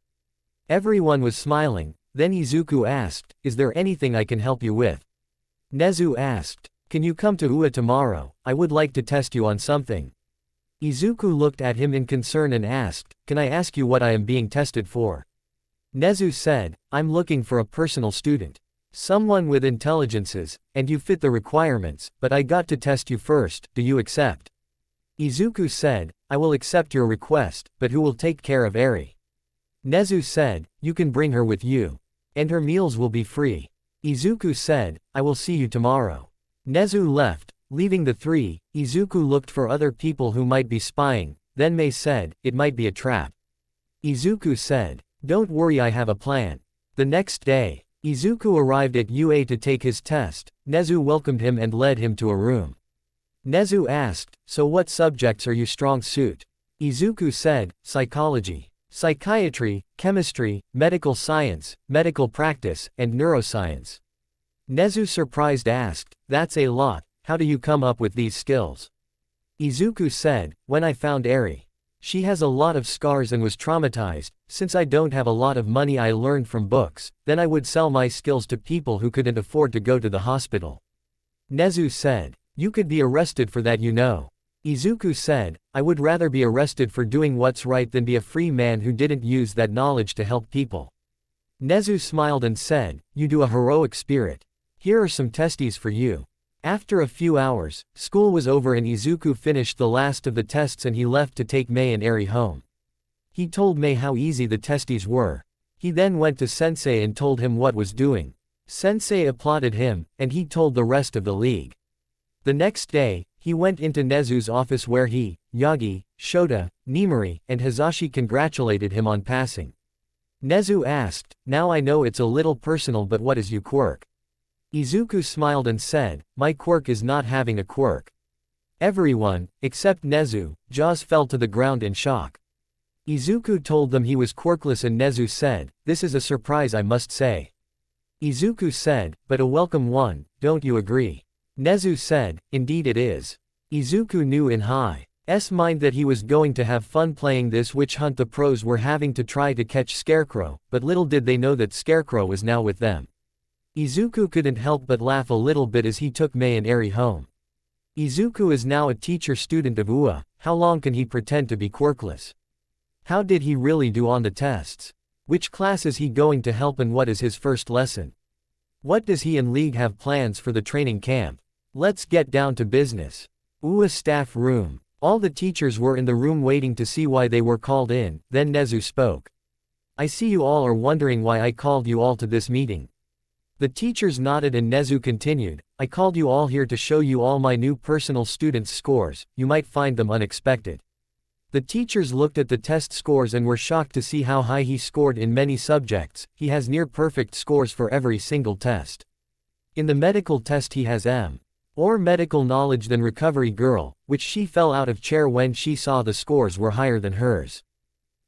Everyone was smiling. Then Izuku asked, "Is there anything I can help you with?" Nezu asked, "Can you come to Ua tomorrow? I would like to test you on something." Izuku looked at him in concern and asked, "Can I ask you what I am being tested for?" Nezu said, "I'm looking for a personal student. Someone with intelligences, and you fit the requirements, but I got to test you first, do you accept?" Izuku said, "I will accept your request, but who will take care of Eri?" Nezu said, "You can bring her with you. And her meals will be free." Izuku said, "I will see you tomorrow." Nezu left. Leaving the three, Izuku looked for other people who might be spying. Then Mei said, "It might be a trap." Izuku said, "Don't worry, I have a plan." The next day, Izuku arrived at UA to take his test. Nezu welcomed him and led him to a room. Nezu asked, "So what subjects are you strong suit?" Izuku said, "Psychology, psychiatry, chemistry, medical science, medical practice, and neuroscience." Nezu surprised asked, "That's a lot, how do you come up with these skills?" Izuku said, "When I found Eri. She has a lot of scars and was traumatized. Since I don't have a lot of money, I learned from books, then I would sell my skills to people who couldn't afford to go to the hospital." Nezu said, "You could be arrested for that, you know." Izuku said, "I would rather be arrested for doing what's right than be a free man who didn't use that knowledge to help people." Nezu smiled and said, "You do a heroic spirit. Here are some testies for you." After a few hours, school was over and Izuku finished the last of the tests and he left to take Mei and Eri home. He told Mei how easy the testies were. He then went to Sensei and told him what was doing. Sensei applauded him, and he told the rest of the league. The next day, he went into Nezu's office where he, Yagi, Shota, Nimari, and Hizashi congratulated him on passing. Nezu asked, "Now I know it's a little personal, but what is your quirk?" Izuku smiled and said, "My quirk is not having a quirk." Everyone, except Nezu, jaws fell to the ground in shock. Izuku told them he was quirkless and Nezu said, "This is a surprise, I must say." Izuku said, "But a welcome one, don't you agree?" Nezu said, "Indeed it is." Izuku knew in his mind that he was going to have fun playing this witch hunt the pros were having to try to catch Scarecrow, but little did they know that Scarecrow was now with them. Izuku couldn't help but laugh a little bit as he took Mei and Eri home. Izuku is now a teacher student of Ua. How long can he pretend to be quirkless? How did he really do on the tests? Which class is he going to help and what is his first lesson? What does he and League have plans for the training camp? Let's get down to business. Ua staff room. All the teachers were in the room waiting to see why they were called in. Then Nezu spoke. "I see you all are wondering why I called you all to this meeting." The teachers nodded and Nezu continued, "I called you all here to show you all my new personal students' scores. You might find them unexpected." The teachers looked at the test scores and were shocked to see how high he scored in many subjects. He has near perfect scores for every single test. In the medical test he has more medical knowledge than Recovery Girl, which she fell out of chair when she saw the scores were higher than hers.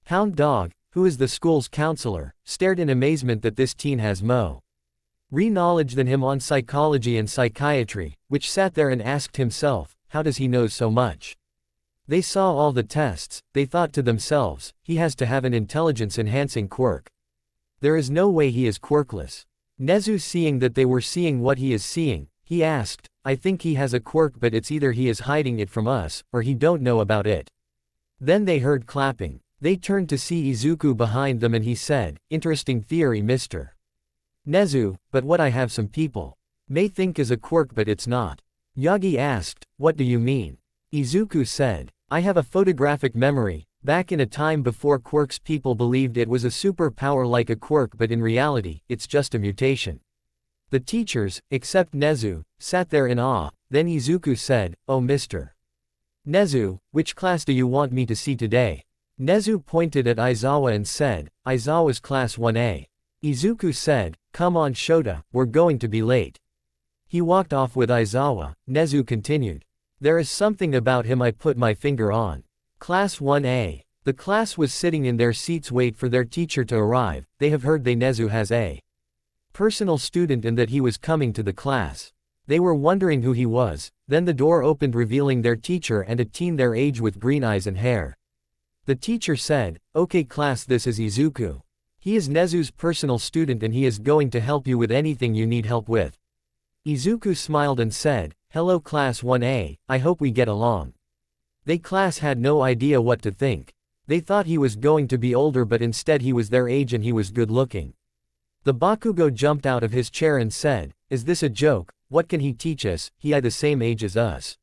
Hound Dog, who is the school's counselor, stared in amazement that this teen has more knowledge than him on psychology and psychiatry, which sat there and asked himself, how does he know so much? They saw all the tests, they thought to themselves, he has to have an intelligence-enhancing quirk. There is no way he is quirkless. Nezu, seeing that they were seeing what he is seeing, he asked, I think he has a quirk, but it's either he is hiding it from us, or he don't know about it. Then they heard clapping. They turned to see Izuku behind them and he said, interesting theory, Mr. Nezu, but what I have some people may think is a quirk but it's not. Yagi asked, what do you mean? Izuku said, I have a photographic memory. Back in a time before quirks, people believed it was a superpower like a quirk, but in reality, it's just a mutation. The teachers, except Nezu, sat there in awe. Then Izuku said, oh Mr. Nezu, which class do you want me to see today? Nezu pointed at Aizawa and said, Aizawa's class 1A. Izuku said, come on Shota, we're going to be late. He walked off with Aizawa. Nezu continued, there is something about him I put my finger on. Class 1A. The class was sitting in their seats, wait for their teacher to arrive. They have heard they Nezu has a personal student and that he was coming to the class. They were wondering who he was. Then the door opened, revealing their teacher and a teen their age with green eyes and hair. The teacher said, okay class, this is Izuku. He is Nezu's personal student and he is going to help you with anything you need help with. Izuku smiled and said, hello class 1A, I hope we get along. They class had no idea what to think. They thought he was going to be older, but instead he was their age and he was good looking. The Bakugo jumped out of his chair and said, is this a joke? What can he teach us? He is the same age as us.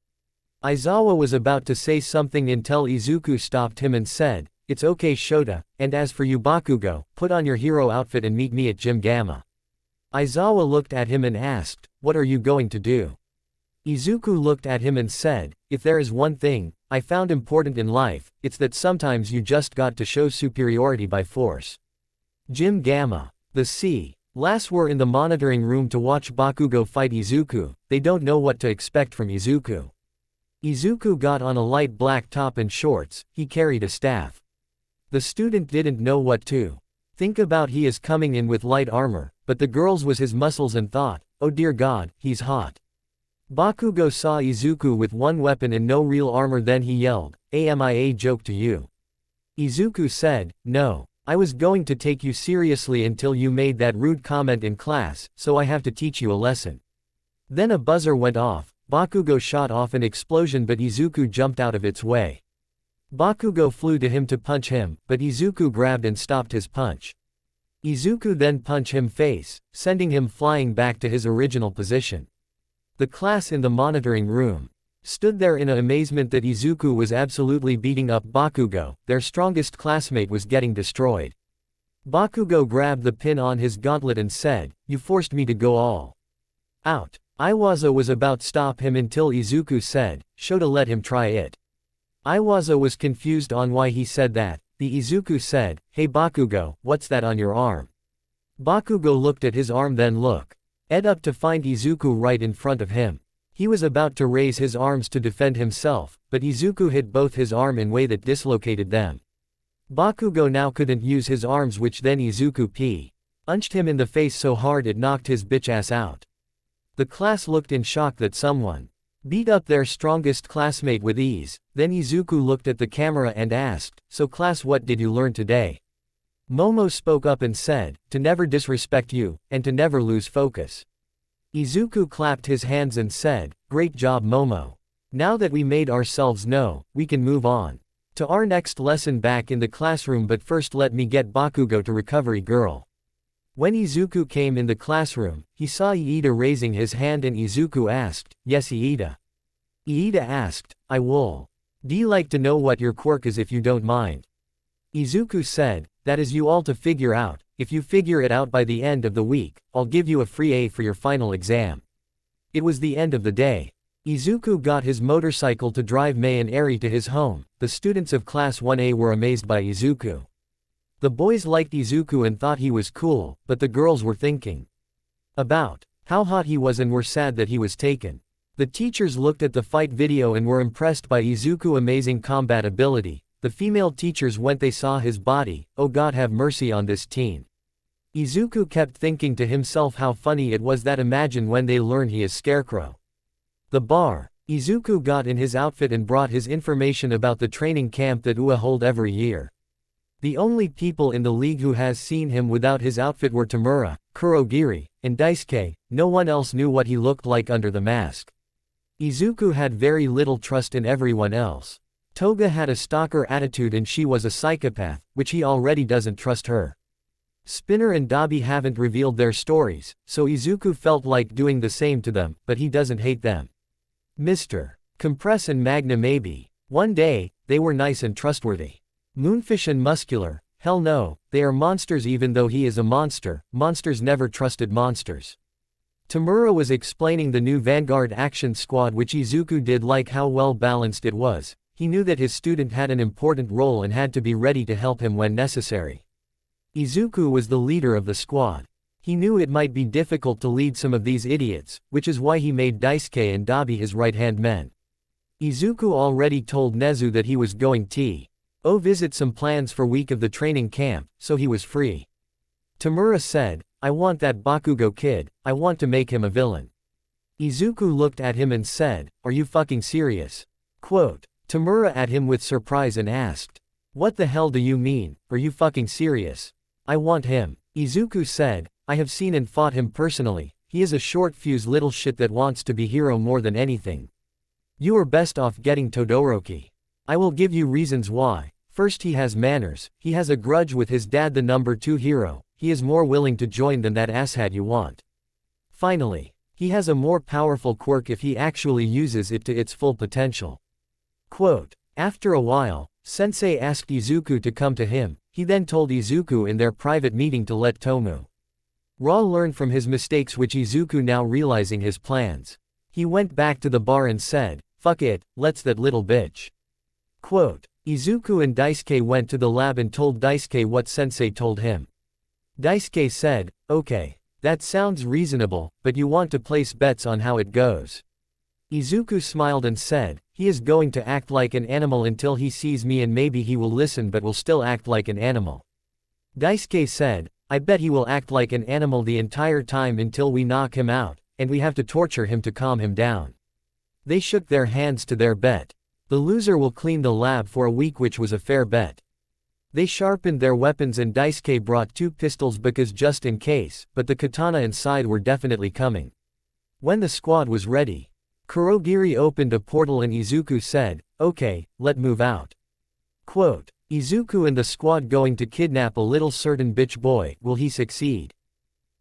Aizawa was about to say something until Izuku stopped him and said, it's okay Shota, and as for you Bakugo, put on your hero outfit and meet me at Gym Gamma. Aizawa looked at him and asked, what are you going to do? Izuku looked at him and said, if there is one thing I found important in life, it's that sometimes you just got to show superiority by force. Gym Gamma. The C-class were in the monitoring room to watch Bakugo fight Izuku. They don't know what to expect from Izuku. Izuku got on a light black top and shorts. He carried a staff. The student didn't know what to think about. He is coming in with light armor, but the girls was his muscles and thought, oh dear god, he's hot. Bakugo saw Izuku with one weapon and no real armor, then he yelled, am I a joke to you? Izuku said, no. I was going to take you seriously until you made that rude comment in class, so I have to teach you a lesson. Then a buzzer went off. Bakugo shot off an explosion, but Izuku jumped out of its way. Bakugo flew to him to punch him, but Izuku grabbed and stopped his punch. Izuku then punched him face, sending him flying back to his original position. The class in the monitoring room stood there in amazement that Izuku was absolutely beating up Bakugo. Their strongest classmate was getting destroyed. Bakugo grabbed the pin on his gauntlet and said, you forced me to go all out. Iwaza was about to stop him until Izuku said, Shota, let him try it. Iwaza was confused on why he said that. The Izuku said, hey Bakugo, what's that on your arm? Bakugo looked at his arm, then looked up to find Izuku right in front of him. He was about to raise his arms to defend himself, but Izuku hit both his arm in a way that dislocated them. Bakugo now couldn't use his arms, which then Izuku punched him in the face so hard it knocked his bitch ass out. The class looked in shock that someone beat up their strongest classmate with ease. Then Izuku looked at the camera and asked, so class, what did you learn today? Momo spoke up and said, to never disrespect you, and to never lose focus. Izuku clapped his hands and said, great job Momo. Now that we made ourselves know, we can move on to our next lesson back in the classroom, but first let me get Bakugo to recovery girl. When Izuku came in the classroom, he saw Iida raising his hand and Izuku asked, yes Iida. Iida asked, I will. D like to know what your quirk is if you don't mind. Izuku said, that is you all to figure out. If you figure it out by the end of the week, I'll give you a free A for your final exam. It was the end of the day. Izuku got his motorcycle to drive Mei and Eri to his home. The students of class 1A were amazed by Izuku. The boys liked Izuku and thought he was cool, but the girls were thinking about how hot he was and were sad that he was taken. The teachers looked at the fight video and were impressed by Izuku's amazing combat ability. The female teachers, when they saw his body, oh God have mercy on this teen. Izuku kept thinking to himself how funny it was that imagine when they learn he is Scarecrow. The bar. Izuku got in his outfit and brought his information about the training camp that UA hold every year. The only people in the league who has seen him without his outfit were Tamura, Kurogiri, and Daisuke. No one else knew what he looked like under the mask. Izuku had very little trust in everyone else. Toga had a stalker attitude and she was a psychopath, which he already doesn't trust her. Spinner and Dabi haven't revealed their stories, so Izuku felt like doing the same to them, but he doesn't hate them. Mr. Compress and Magna maybe. One day, they were nice and trustworthy. Moonfish and Muscular, hell no, they are monsters even though he is a monster, monsters never trusted monsters. Tamura was explaining the new Vanguard Action Squad which Izuku did like how well balanced it was. He knew that his student had an important role and had to be ready to help him when necessary. Izuku was the leader of the squad. He knew it might be difficult to lead some of these idiots, which is why he made Daisuke and Dabi his right-hand men. Izuku already told Nezu that he was going to visit some plans for week of the training camp, so he was free. Tamura said, I want that Bakugo kid, I want to make him a villain. Izuku looked at him and said, are you fucking serious? Quote. Tamura at him with surprise and asked, what the hell do you mean, are you fucking serious? I want him. Izuku said, I have seen and fought him personally, he is a short-fused little shit that wants to be hero more than anything. You are best off getting Todoroki. I will give you reasons why. First, he has manners, he has a grudge with his dad, the number 2 hero, he is more willing to join than that asshat you want. Finally, he has a more powerful quirk if he actually uses it to its full potential. Quote. After a while, Sensei asked Izuku to come to him, he then told Izuku in their private meeting to let Tomu Ra learn from his mistakes, which Izuku now realizing his plans. He went back to the bar and said, fuck it, let's that little bitch. Quote. Izuku and Daisuke went to the lab and told Daisuke what Sensei told him. Daisuke said, okay. That sounds reasonable, but you want to place bets on how it goes. Izuku smiled and said, he is going to act like an animal until he sees me and maybe he will listen but will still act like an animal. Daisuke said, I bet he will act like an animal the entire time until we knock him out, and we have to torture him to calm him down. They shook their hands to their bet. The loser will clean the lab for a week, which was a fair bet. They sharpened their weapons and Daisuke brought 2 pistols because just in case, but the katana inside were definitely coming. When the squad was ready, Kurogiri opened a portal and Izuku said, okay, let move out. Quote. Izuku and the squad going to kidnap a little certain bitch boy, will he succeed?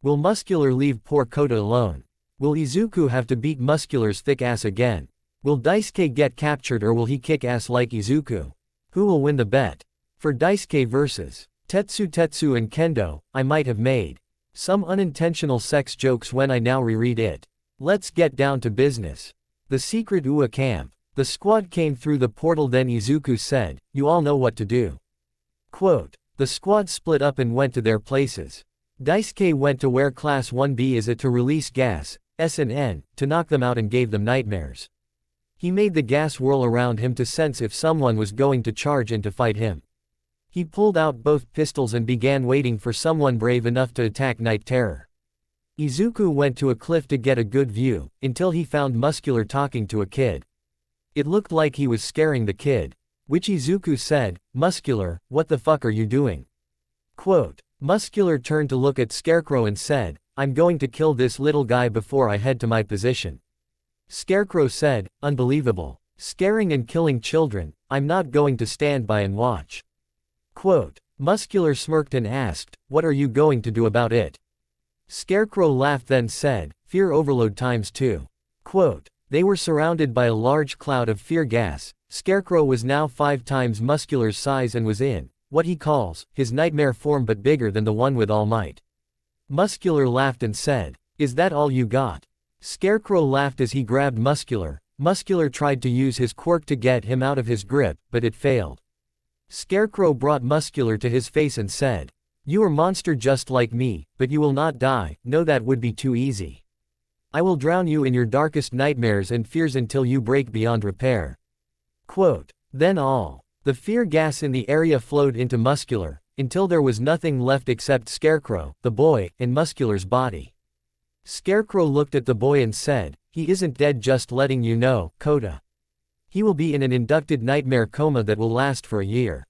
Will Muscular leave poor Kota alone? Will Izuku have to beat Muscular's thick ass again? Will Daisuke get captured or will he kick ass like Izuku? Who will win the bet? For Daisuke vs. Tetsu and Kendo, I might have made some unintentional sex jokes when I now reread it. Let's get down to business. The secret Ua camp. The squad came through the portal, then Izuku said, you all know what to do. Quote. The squad split up and went to their places. Daisuke went to where Class 1B is at to release gas, S and N, to knock them out and gave them nightmares. He made the gas whirl around him to sense if someone was going to charge and to fight him. He pulled out both pistols and began waiting for someone brave enough to attack Night Terror. Izuku went to a cliff to get a good view, until he found Muscular talking to a kid. It looked like he was scaring the kid. Which Izuku said, Muscular, what the fuck are you doing? Quote. Muscular turned to look at Scarecrow and said, I'm going to kill this little guy before I head to my position. Scarecrow said, unbelievable. Scaring and killing children, I'm not going to stand by and watch. Quote. Muscular smirked and asked, what are you going to do about it? Scarecrow laughed then said, fear overload ×2. Quote. They were surrounded by a large cloud of fear gas. Scarecrow was now 5 times Muscular's size and was in what he calls his nightmare form, but bigger than the one with All Might. Muscular laughed and said, is that all you got? Scarecrow laughed as he grabbed Muscular. Muscular tried to use his quirk to get him out of his grip, but it failed. Scarecrow brought Muscular to his face and said, you are monster just like me, but you will not die. No, that would be too easy. I will drown you in your darkest nightmares and fears until you break beyond repair. Quote. Then all the fear gas in the area flowed into Muscular, until there was nothing left except Scarecrow, the boy, and Muscular's body. Scarecrow looked at the boy and said, he isn't dead, just letting you know, Kota. He will be in an inducted nightmare coma that will last for a year.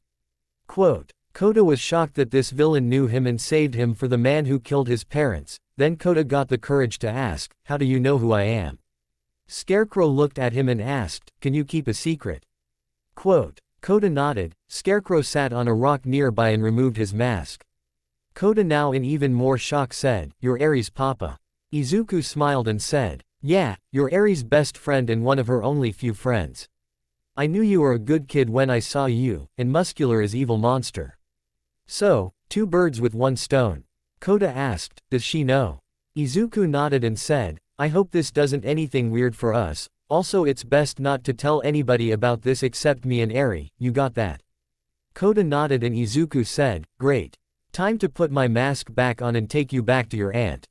Quote. Kota was shocked that this villain knew him and saved him for the man who killed his parents. Then Kota got the courage to ask, "How do you know who I am?" Scarecrow looked at him and asked, "Can you keep a secret?" Kota nodded. Scarecrow sat on a rock nearby and removed his mask. Kota, now in even more shock, said, "You're Eri's papa." Izuku smiled and said, "Yeah, you're Eri's best friend and one of her only few friends. I knew you were a good kid when I saw you, and Muscular is evil monster. So, two birds with one stone." Kota asked, "Does she know?" Izuku nodded and said, "I hope this doesn't anything weird for us. Also, it's best not to tell anybody about this except me and Eri, you got that?" Kota nodded and Izuku said, "Great. Time to put my mask back on and take you back to your aunt."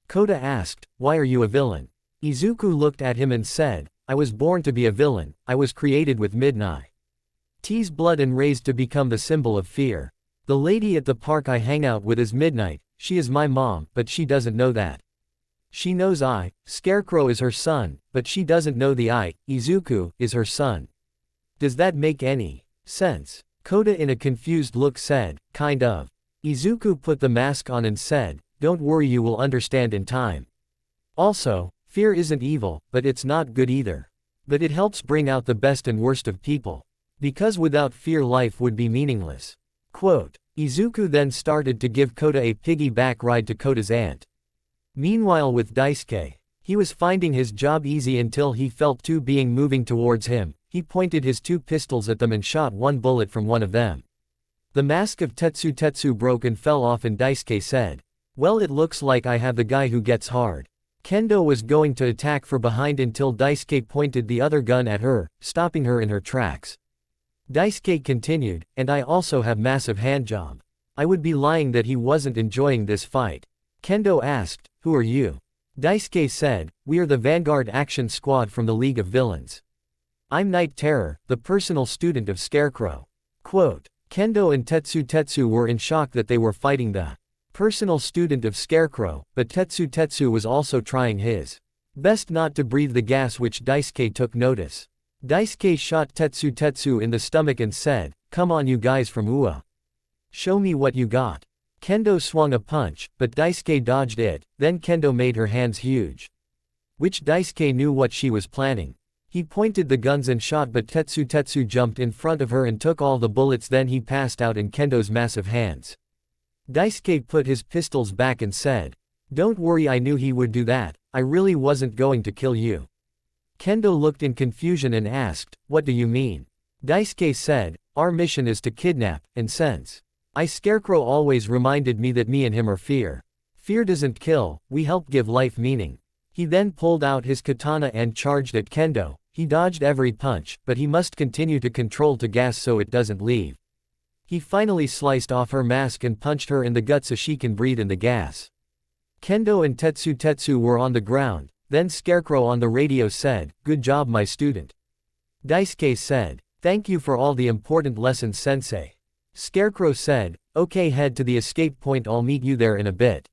Kota asked, "Why are you a villain?" Izuku looked at him and said, "I was born to be a villain, I was created with Midnight's blood and raised to become the symbol of fear. The lady at the park I hang out with is Midnight, she is my mom, but she doesn't know that. She knows I, Scarecrow, is her son, but she doesn't know the Izuku, is her son. Does that make any sense?" Kota, in a confused look, said, "Kind of." Izuku put the mask on and said, "Don't worry, you will understand in time. Also, fear isn't evil, but it's not good either. But it helps bring out the best and worst of people. Because without fear life would be meaningless." Izuku then started to give Kota a piggyback ride to Kota's aunt. Meanwhile, with Daisuke, he was finding his job easy until he felt two beings moving towards him. He pointed his two pistols at them and shot one bullet from one of them. The mask of Tetsu broke and fell off, and Daisuke said, "Well, it looks like I have the guy who gets hard." Kendo was going to attack from behind until Daisuke pointed the other gun at her, stopping her in her tracks. Daisuke continued, "And I also have massive handjob. I would be lying that he wasn't enjoying this fight." Kendo asked, "Who are you?" Daisuke said, "We are the Vanguard Action Squad from the League of Villains. I'm Night Terror, the personal student of Scarecrow." Kendo and Tetsu were in shock that they were fighting the personal student of Scarecrow, but Tetsu was also trying his best not to breathe the gas, which Daisuke took notice. Daisuke shot Tetsu in the stomach and said, "Come on, you guys from UA. Show me what you got." Kendo swung a punch, but Daisuke dodged it. Then Kendo made her hands huge, which Daisuke knew what she was planning. He pointed the guns and shot, but Tetsu jumped in front of her and took all the bullets. Then he passed out in Kendo's massive hands. Daisuke put his pistols back and said, "Don't worry, I knew he would do that. I really wasn't going to kill you." Kendo looked in confusion and asked, "What do you mean?" Daisuke said, "Our mission is to kidnap, and since Scarecrow always reminded me that me and him are fear. Fear doesn't kill, we help give life meaning." He then pulled out his katana and charged at Kendo. He dodged every punch, but he must continue to control the gas so it doesn't leave. He finally sliced off her mask and punched her in the gut so she can breathe in the gas. Kendo and Tetsu were on the ground. Then Scarecrow on the radio said, "Good job, my student." Daisuke said, "Thank you for all the important lessons, sensei." Scarecrow said, "Okay, head to the escape point, I'll meet you there in a bit."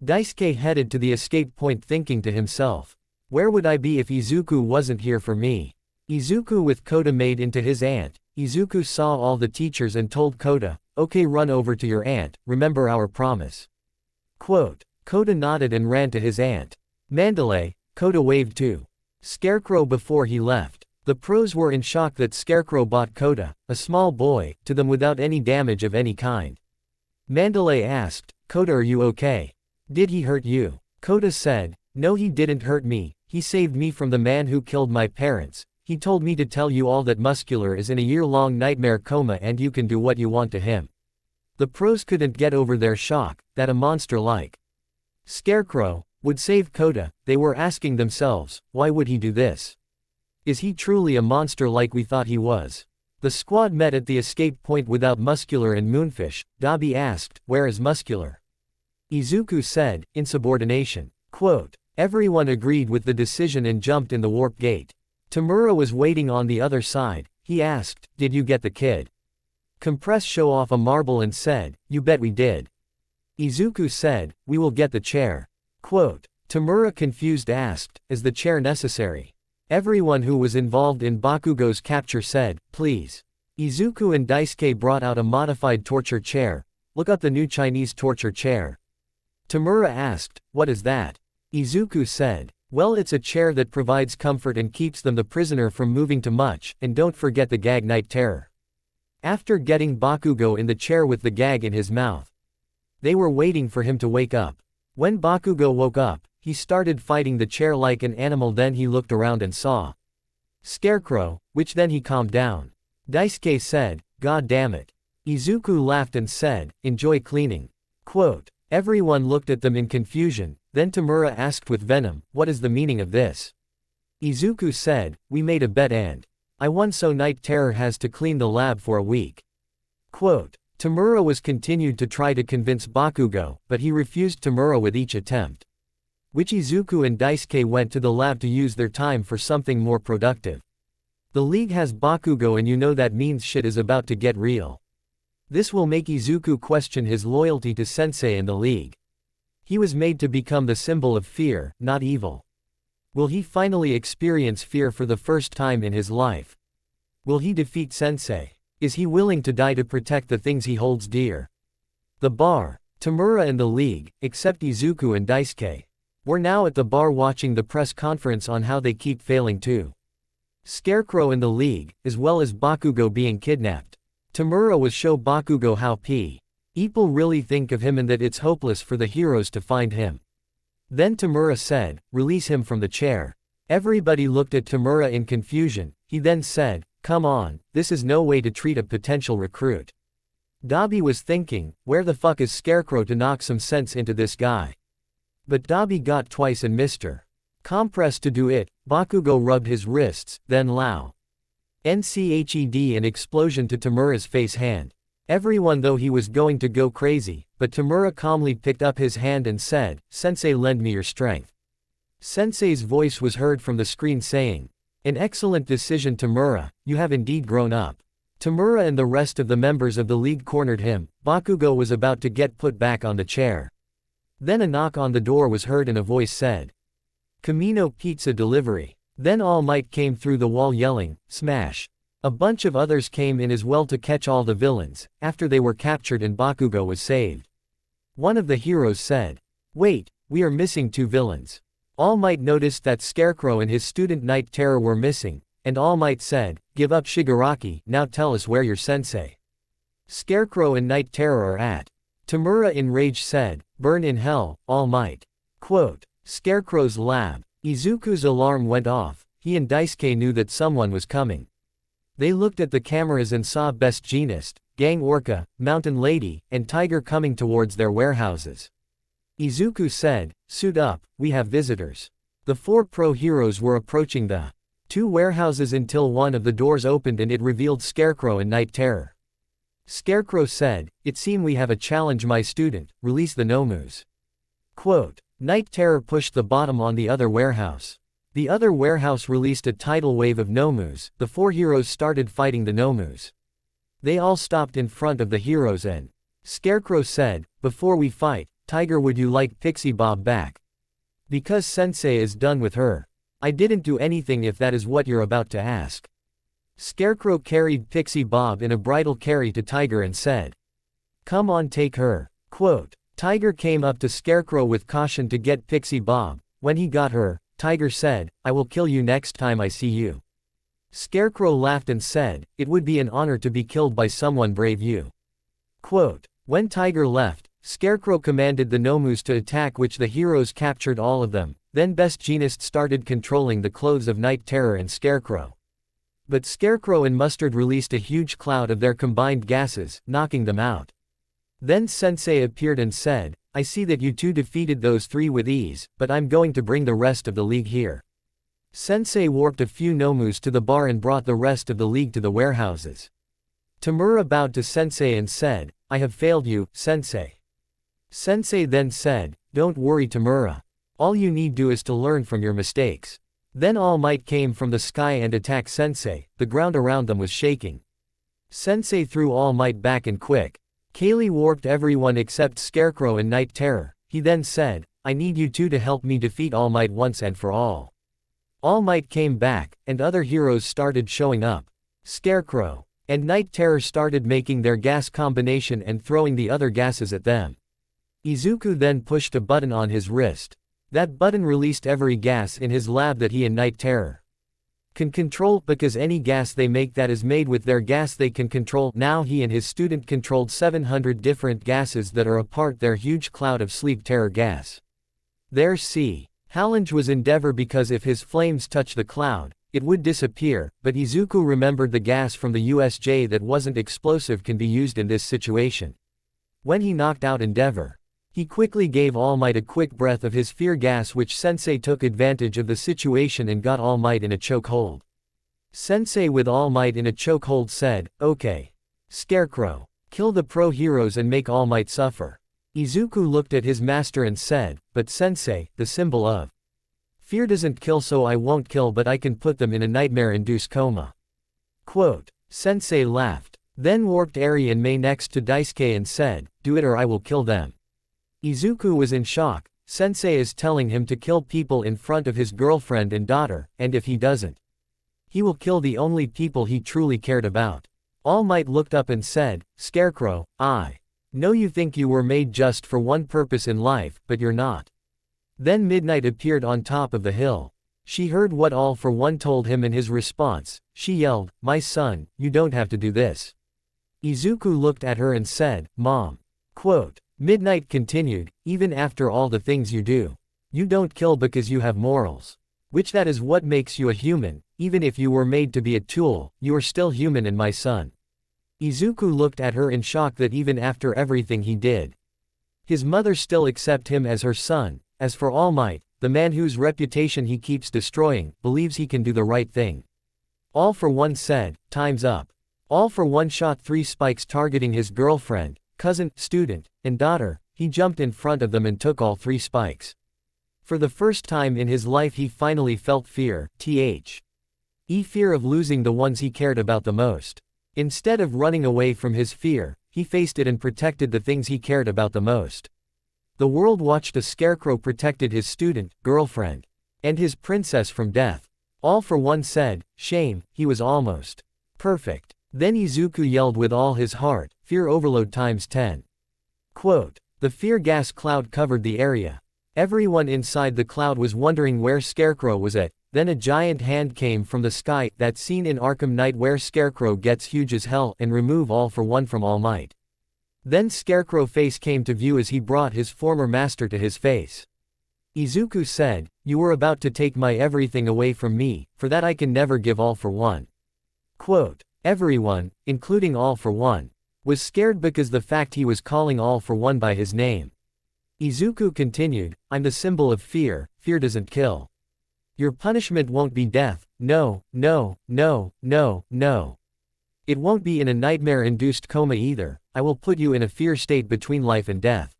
Daisuke headed to the escape point thinking to himself, "Where would I be if Izuku wasn't here for me?" Izuku with Kota made into his aunt. Izuku saw all the teachers and told Kota, "Okay, run over to your aunt, remember our promise." Kota nodded and ran to his aunt. Mandalay, Kota waved to Scarecrow before he left. The pros were in shock that Scarecrow bought Kota, a small boy, to them without any damage of any kind. Mandalay asked, "Kota, are you okay? Did he hurt you?" Kota said, "No, he didn't hurt me, he saved me from the man who killed my parents. He told me to tell you all that Muscular is in a year-long nightmare coma and you can do what you want to him." The pros couldn't get over their shock, that a monster like Scarecrow would save Kota. They were asking themselves, why would he do this? Is he truly a monster like we thought he was? The squad met at the escape point without Muscular and Moonfish. Dabi asked, "Where is Muscular?" Izuku said, "Insubordination." Everyone agreed with the decision and jumped in the warp gate. Tamura was waiting on the other side. He asked, "Did you get the kid?" Compress show off a marble and said, "You bet we did." Izuku said, "We will get the chair." Tamura confused asked, "Is the chair necessary?" Everyone who was involved in Bakugo's capture said, "Please." Izuku and Daisuke brought out a modified torture chair. Look up the new Chinese torture chair. Tamura asked, what is that? Izuku said, well, it's a chair that provides comfort and keeps the prisoner from moving too much, and don't forget the gag night terror. After getting Bakugo in the chair with the gag in his mouth, they were waiting for him to wake up. When Bakugo woke up, he started fighting the chair like an animal. Then he looked around and saw Scarecrow, which then he calmed down. Daisuke said, God damn it. Izuku laughed and said, enjoy cleaning. Quote. Everyone looked at them in confusion, then Tamura asked with venom, what is the meaning of this? Izuku said, we made a bet and I won, so Night Terror has to clean the lab for a week. Quote. Tamura was continued to try to convince Bakugo, but he refused Tamura with each attempt. Which Izuku and Daisuke went to the lab to use their time for something more productive. The league has Bakugo and you know that means shit is about to get real. This will make Izuku question his loyalty to Sensei and the league. He was made to become the symbol of fear, not evil. Will he finally experience fear for the first time in his life? Will he defeat Sensei? Is he willing to die to protect the things he holds dear? The bar. Tamura and the league, except Izuku and Daisuke, were now at the bar watching the press conference on how they keep failing to Scarecrow and the league, as well as Bakugo being kidnapped. Tamura was show Bakugo how people really think of him and that it's hopeless for the heroes to find him. Then Tamura said, release him from the chair. Everybody looked at Tamura in confusion. He then said, come on, this is no way to treat a potential recruit. Dabi was thinking, where the fuck is Scarecrow to knock some sense into this guy? But Dabi got twice and Mr. Compress to do it. Bakugo rubbed his wrists, then Lao Nched an explosion to Tamura's face hand. Everyone thought he was going to go crazy, but Tamura calmly picked up his hand and said, Sensei, lend me your strength. Sensei's voice was heard from the screen saying, an excellent decision, Tamura, you have indeed grown up. Tamura and the rest of the members of the league cornered him. Bakugo was about to get put back on the chair. Then a knock on the door was heard and a voice said, Camino Pizza Delivery. Then All Might came through the wall yelling, smash. A bunch of others came in as well to catch all the villains, after they were captured and Bakugo was saved. One of the heroes said, wait, we are missing two villains. All Might noticed that Scarecrow and his student Night Terror were missing, and All Might said, give up Shigaraki, now tell us where your sensei. Scarecrow and Night Terror are at. Tamura in rage said, burn in hell, All Might. Quote. Scarecrow's lab. Izuku's alarm went off. He and Daisuke knew that someone was coming. They looked at the cameras and saw Best Jeanist, Gang Orca, Mountain Lady, and Tiger coming towards their warehouses. Izuku said, suit up, we have visitors. The four pro heroes were approaching the two warehouses until one of the doors opened and it revealed Scarecrow and Night Terror. Scarecrow said, it seems we have a challenge, my student, release the Nomus. Quote. Night Terror pushed the bottom on the other warehouse. The other warehouse released a tidal wave of Nomus. The four heroes started fighting the Nomus. They all stopped in front of the heroes and Scarecrow said, before we fight, Tiger, would you like Pixie Bob back? Because Sensei is done with her. I didn't do anything if that is what you're about to ask. Scarecrow carried Pixie Bob in a bridal carry to Tiger and said, come on, take her. Quote. Tiger came up to Scarecrow with caution to get Pixie Bob. When he got her, Tiger said, I will kill you next time I see you. Scarecrow laughed and said, it would be an honor to be killed by someone brave you. Quote. When Tiger left, Scarecrow commanded the Nomus to attack, which the heroes captured all of them. Then Best Jeanist started controlling the clothes of Night Terror and Scarecrow. But Scarecrow and Mustard released a huge cloud of their combined gases, knocking them out. Then Sensei appeared and said, I see that you two defeated those three with ease, but I'm going to bring the rest of the league here. Sensei warped a few Nomus to the bar and brought the rest of the league to the warehouses. Tamura bowed to Sensei and said, I have failed you, Sensei. Sensei then said, don't worry, Tamura. All you need do is to learn from your mistakes. Then All Might came from the sky and attacked Sensei. The ground around them was shaking. Sensei threw All Might back and quick. Kaylee warped everyone except Scarecrow and Night Terror. He then said, I need you two to help me defeat All Might once and for all. All Might came back, and other heroes started showing up. Scarecrow. And Night Terror started making their gas combination and throwing the other gases at them. Izuku then pushed a button on his wrist. That button released every gas in his lab that he and Night Terror can control, because any gas they make that is made with their gas they can control. Now he and his student controlled 700 different gases that are a part their huge cloud of sleep terror gas. Their C. Challenge was Endeavor, because if his flames touch the cloud, it would disappear, but Izuku remembered the gas from the USJ that wasn't explosive can be used in this situation. When he knocked out Endeavor, he quickly gave All Might a quick breath of his fear gas, which Sensei took advantage of the situation and got All Might in a chokehold. Sensei with All Might in a chokehold said, "Okay. Scarecrow. Kill the pro heroes and make All Might suffer." Izuku looked at his master and said, "But Sensei, the symbol of fear doesn't kill, so I won't kill, but I can put them in a nightmare-induced coma." Quote. Sensei laughed. Then warped Eri and Mei next to Daisuke and said, "Do it or I will kill them." Izuku was in shock. Sensei is telling him to kill people in front of his girlfriend and daughter, and if he doesn't, he will kill the only people he truly cared about. All Might looked up and said, "Scarecrow, I know you think you were made just for one purpose in life, but you're not." Then Midnight appeared on top of the hill. She heard what All for One told him. In his response, she yelled, "My son, you don't have to do this." Izuku looked at her and said, "Mom." Quote. Midnight continued, "Even after all the things you do, you don't kill because you have morals. Which that is what makes you a human. Even if you were made to be a tool, you are still human and my son." Izuku looked at her in shock that even after everything he did, his mother still accepts him as her son. As for All Might, the man whose reputation he keeps destroying, believes he can do the right thing. All for One said, "Time's up." All for One shot 3 spikes targeting his girlfriend, cousin, student, and daughter. He jumped in front of them and took all 3 spikes. For the first time in his life he finally felt fear, fear of losing the ones he cared about the most. Instead of running away from his fear, he faced it and protected the things he cared about the most. The world watched as Scarecrow protected his student, girlfriend, and his princess from death. All for One said, "Shame, he was almost perfect." Then Izuku yelled with all his heart, "Fear overload times 10. Quote. The fear gas cloud covered the area. Everyone inside the cloud was wondering where Scarecrow was at. Then a giant hand came from the sky, that scene in Arkham Knight where Scarecrow gets huge as hell and remove All for One from All Might. Then Scarecrow face came to view as he brought his former master to his face. Izuku said, "You were about to take my everything away from me, for that I can never give All for One." Quote. Everyone, including All for One, was scared because the fact he was calling All for One by his name. Izuku continued, "I'm the symbol of fear. Fear doesn't kill. Your punishment won't be death. No, no, no, no, no. It won't be in a nightmare-induced coma either. I will put you in a fear state between life and death.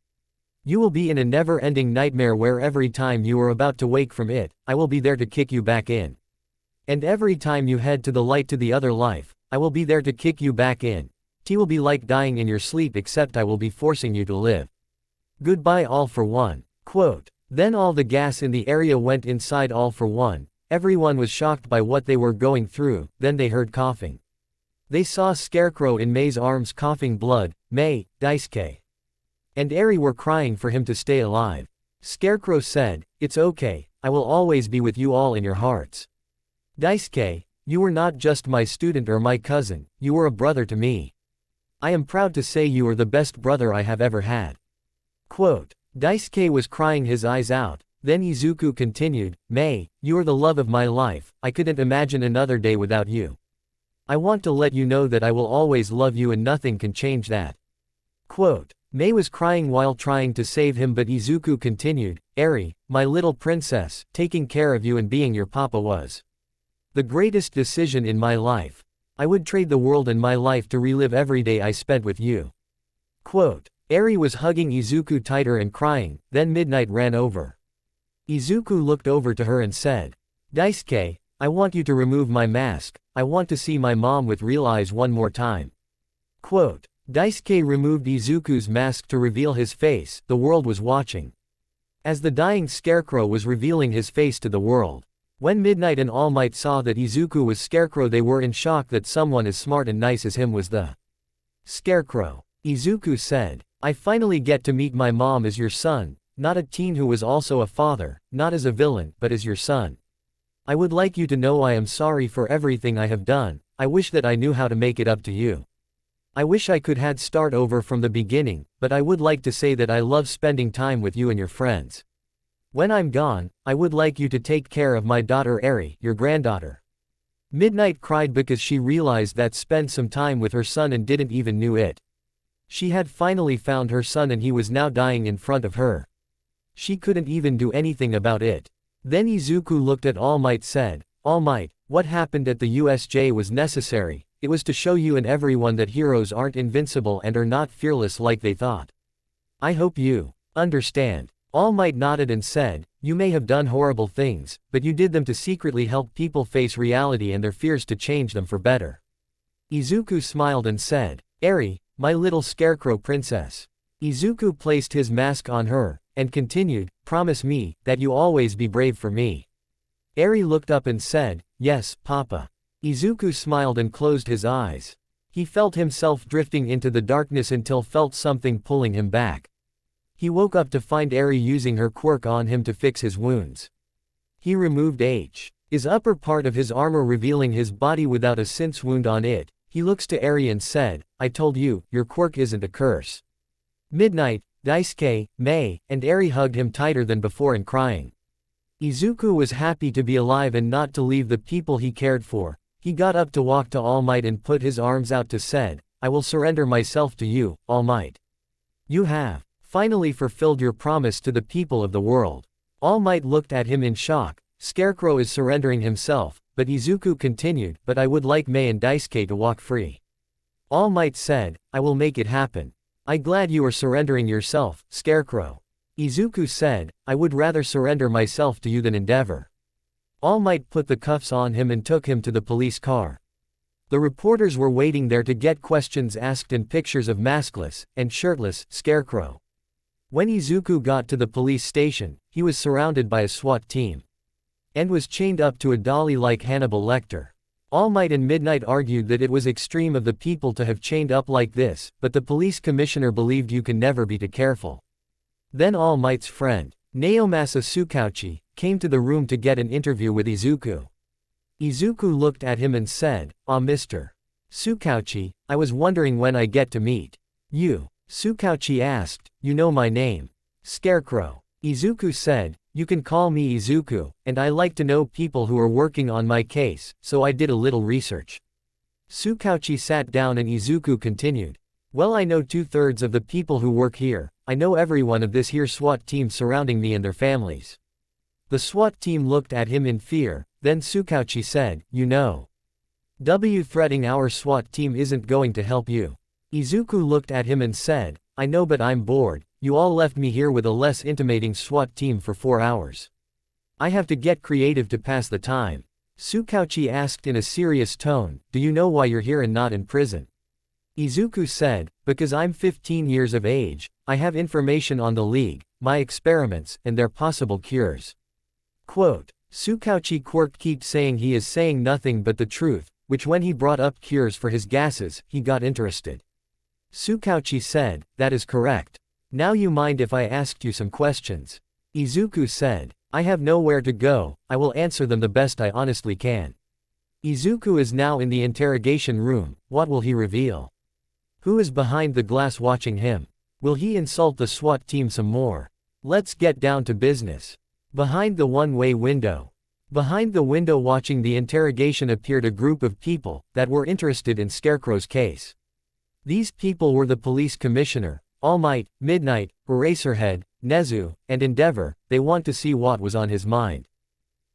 You will be in a never-ending nightmare where every time you are about to wake from it, I will be there to kick you back in. And every time you head to the light to the other life, I will be there to kick you back in. It will be like dying in your sleep, except I will be forcing you to live. Goodbye All for One." Quote. Then all the gas in the area went inside All for One. Everyone was shocked by what they were going through. Then they heard coughing. They saw Scarecrow in Mei's arms coughing blood. Mei, Daisuke, and Eri were crying for him to stay alive. Scarecrow said, "It's okay, I will always be with you all in your hearts. Daisuke, you were not just my student or my cousin, you were a brother to me. I am proud to say you are the best brother I have ever had." Quote. Daisuke was crying his eyes out. Then Izuku continued, "Mei, you are the love of my life. I couldn't imagine another day without you. I want to let you know that I will always love you and nothing can change that." Quote. Mei was crying while trying to save him, but Izuku continued, "Eri, my little princess, taking care of you and being your papa was the greatest decision in my life. I would trade the world and my life to relive every day I spent with you." Quote. Eri was hugging Izuku tighter and crying. Then Midnight ran over. Izuku looked over to her and said, "Daisuke, I want you to remove my mask. I want to see my mom with real eyes one more time." Quote. Daisuke removed Izuku's mask to reveal his face. The world was watching as the dying Scarecrow was revealing his face to the world. When Midnight and All Might saw that Izuku was Scarecrow, they were in shock that someone as smart and nice as him was the Scarecrow. Izuku said, "I finally get to meet my mom as your son, not a teen who was also a father, not as a villain, but as your son. I would like you to know I am sorry for everything I have done. I wish that I knew how to make it up to you. I wish I could had start over from the beginning, but I would like to say that I love spending time with you and your friends. When I'm gone, I would like you to take care of my daughter Eri, your granddaughter." Midnight cried because she realized that spent some time with her son and didn't even knew it. She had finally found her son and he was now dying in front of her. She couldn't even do anything about it. Then Izuku looked at All Might said, "All Might, what happened at the USJ was necessary. It was to show you and everyone that heroes aren't invincible and are not fearless like they thought. I hope you understand." All Might nodded and said, "You may have done horrible things, but you did them to secretly help people face reality and their fears to change them for better." Izuku smiled and said, "Eri, my little Scarecrow princess." Izuku placed his mask on her, and continued, "Promise me, that you always be brave for me." Eri looked up and said, "Yes, Papa." Izuku smiled and closed his eyes. He felt himself drifting into the darkness until felt something pulling him back. He woke up to find Eri using her quirk on him to fix his wounds. He removed his upper part of his armor, revealing his body without a sense wound on it. He looks to Eri and said, "I told you, your quirk isn't a curse." Midnight, Daisuke, Mei, and Eri hugged him tighter than before and crying. Izuku was happy to be alive and not to leave the people he cared for. He got up to walk to All Might and put his arms out to said, "I will surrender myself to you, All Might. You have finally fulfilled your promise to the people of the world." All Might looked at him in shock. Scarecrow is surrendering himself, but Izuku continued, "But I would like Mei and Daisuke to walk free." All Might said, "I will make it happen. I'm glad you are surrendering yourself, Scarecrow." Izuku said, "I would rather surrender myself to you than endeavor." All Might put the cuffs on him and took him to the police car. The reporters were waiting there to get questions asked and pictures of maskless and shirtless Scarecrow. When Izuku got to the police station, he was surrounded by a SWAT team and was chained up to a dolly like Hannibal Lecter. All Might and Midnight argued that it was extreme of the people to have chained up like this, but the police commissioner believed you can never be too careful. Then All Might's friend, Naomasa Tsukauchi, came to the room to get an interview with Izuku. Izuku looked at him and said, "Ah, Mr. Tsukauchi, I was wondering when I get to meet you." Tsukauchi asked, "You know my name?" Scarecrow. Izuku said, "You can call me Izuku, and I like to know people who are working on my case, so I did a little research." Tsukauchi sat down and Izuku continued, "Well, I know 2/3 of the people who work here. I know everyone of this here SWAT team surrounding me and their families." The SWAT team looked at him in fear, then Tsukauchi said, "You know, threatening our SWAT team isn't going to help you." Izuku looked at him and said, "I know, but I'm bored. You all left me here with a less intimidating SWAT team for 4 hours. I have to get creative to pass the time." Tsukauchi asked in a serious tone, "Do you know why you're here and not in prison?" Izuku said, "Because I'm 15 years of age, I have information on the League, my experiments, and their possible cures." Quote, Tsukauchi quirked keep saying he is saying nothing but the truth, which when he brought up cures for his gases, he got interested. Tsukauchi said, "That is correct. Now you mind if I asked you some questions?" Izuku said, "I have nowhere to go, I will answer them the best I honestly can." Izuku is now in the interrogation room. What will he reveal? Who is behind the glass watching him? Will he insult the SWAT team some more? Let's get down to business. Behind the one-way window. Behind the window watching the interrogation appeared a group of people that were interested in Scarecrow's case. These people were the police commissioner, All Might, Midnight, Eraserhead, Nezu, and Endeavor. They want to see what was on his mind.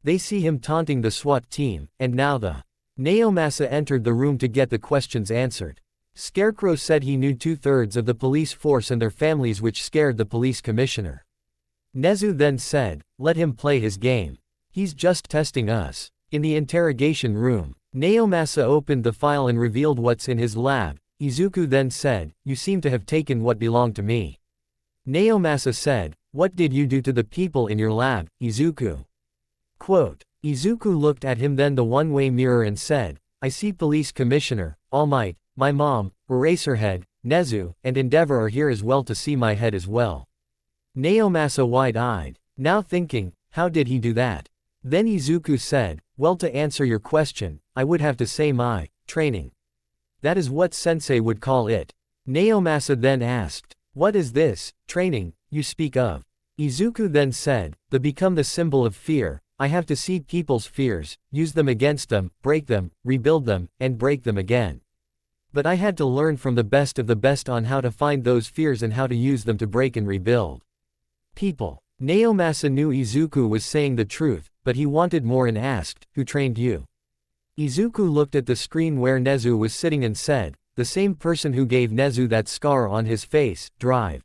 They see him taunting the SWAT team, and now the Naomasa entered the room to get the questions answered. Scarecrow said he knew 2/3 of the police force and their families, which scared the police commissioner. Nezu then said, "Let him play his game. He's just testing us." In the interrogation room, Naomasa opened the file and revealed what's in his lab. Izuku then said, "You seem to have taken what belonged to me." Naomasa said, "What did you do to the people in your lab, Izuku?" Quote, Izuku looked at him, then the one-way mirror, and said, I see Police Commissioner, All Might, my mom, Eraserhead, Nezu, and Endeavor are here as well to see my head as well. Naomasa wide-eyed, now thinking, how did he do that? Then Izuku said, well, to answer your question, I would have to say my training. That is what sensei would call it. Naomasa then asked, what is this training you speak of? Izuku then said, the become the symbol of fear. I have to see people's fears, use them against them, break them, rebuild them, and break them again. But I had to learn from the best of the best on how to find those fears and how to use them to break and rebuild people. Naomasa knew Izuku was saying the truth, but he wanted more and asked, who trained you? Izuku looked at the screen where Nezu was sitting and said, the same person who gave Nezu that scar on his face, drive.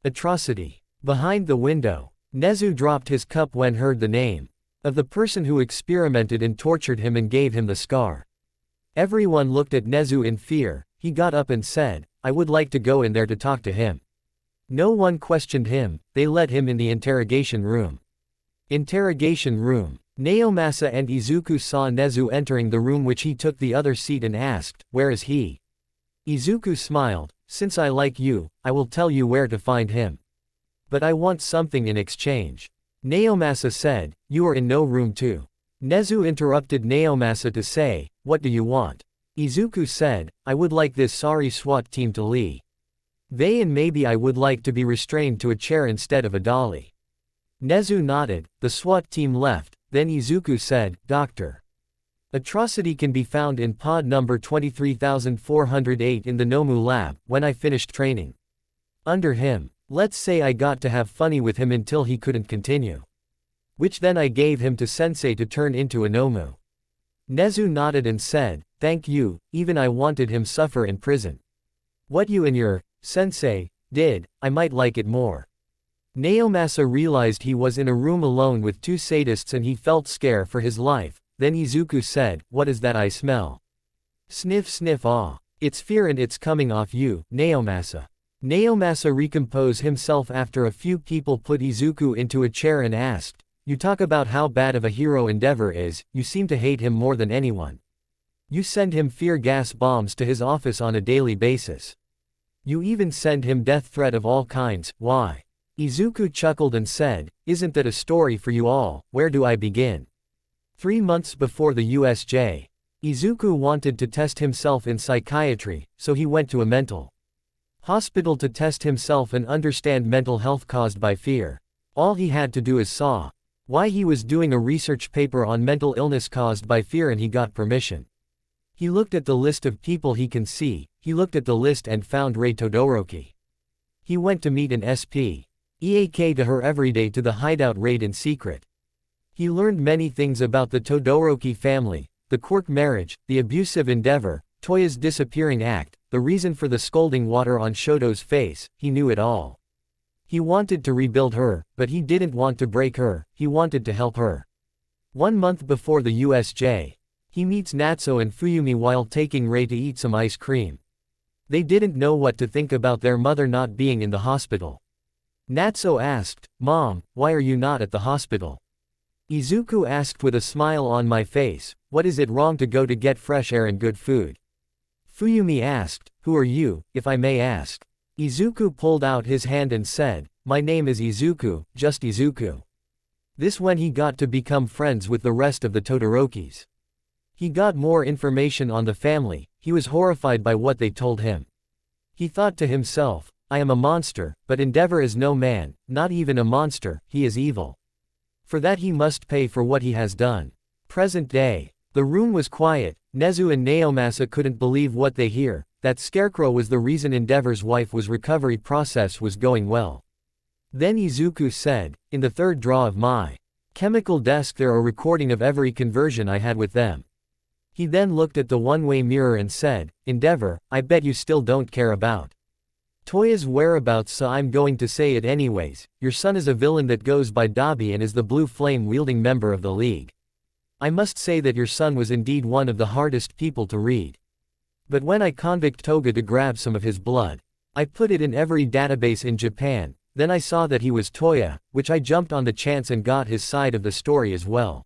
Atrocity. Behind the window, Nezu dropped his cup when heard the name of the person who experimented and tortured him and gave him the scar. Everyone looked at Nezu in fear. He got up and said, I would like to go in there to talk to him. No one questioned him, they led him in the interrogation room. Interrogation room. Naomasa and Izuku saw Nezu entering the room, which he took the other seat and asked, where is he? Izuku smiled, since I like you, I will tell you where to find him. But I want something in exchange. Naomasa said, you are in no room 2. Nezu interrupted Naomasa to say, what do you want? Izuku said, I would like this sorry SWAT team to leave. They and maybe I would like to be restrained to a chair instead of a dolly. Nezu nodded, the SWAT team left, then Izuku said, Dr. Atrocity can be found in pod number 23408 in the Nomu lab, when I finished training. Under him. Let's say I got to have funny with him until he couldn't continue. Which then I gave him to sensei to turn into a Nomu. Nezu nodded and said, thank you, even I wanted him suffer in prison. What you and your sensei did, I might like it more. Naomasa realized he was in a room alone with 2 sadists and he felt scare for his life. Then Izuku said, what is that I smell? Sniff sniff, ah. It's fear and it's coming off you, Naomasa. Naomasa recomposed himself after a few people put Izuku into a chair and asked, you talk about how bad of a hero Endeavor is, you seem to hate him more than anyone. You send him fear gas bombs to his office on a daily basis. You even send him death threat of all kinds, why? Izuku chuckled and said, isn't that a story for you all, where do I begin? 3 months before the USJ. Izuku wanted to test himself in psychiatry, so he went to a mental hospital to test himself and understand mental health caused by fear. All he had to do is saw why he was doing a research paper on mental illness caused by fear and he got permission. He looked at the list of people he can see, he looked at the list and found Rei Todoroki. He went to meet an SPEAK to her every day to the hideout raid in secret. He learned many things about the Todoroki family, the quirk marriage, the abusive Endeavor, Toya's disappearing act, the reason for the scalding water on Shoto's face, he knew it all. He wanted to rebuild her, but he didn't want to break her, he wanted to help her. 1 month before the USJ. He meets Natsuo and Fuyumi while taking Rei to eat some ice cream. They didn't know what to think about their mother not being in the hospital. Natsuo asked, Mom, why are you not at the hospital? Izuku asked with a smile on my face, what is it wrong to go to get fresh air and good food? Fuyumi asked, who are you, if I may ask? Izuku pulled out his hand and said, my name is Izuku, just Izuku. This when he got to become friends with the rest of the Todorokis. He got more information on the family, he was horrified by what they told him. He thought to himself, I am a monster, but Endeavor is no man, not even a monster, he is evil. For that he must pay for what he has done. Present day. The room was quiet, Nezu and Naomasa couldn't believe what they hear, that Scarecrow was the reason Endeavor's wife was recovery process was going well. Then Izuku said, in the 3rd drawer of my chemical desk there are recording of every conversion I had with them. He then looked at the one-way mirror and said, Endeavor, I bet you still don't care about Toya's whereabouts, so I'm going to say it anyways, your son is a villain that goes by Dabi and is the blue flame-wielding member of the League. I must say that your son was indeed one of the hardest people to read. But when I convict Toga to grab some of his blood, I put it in every database in Japan, then I saw that he was Toya, which I jumped on the chance and got his side of the story as well.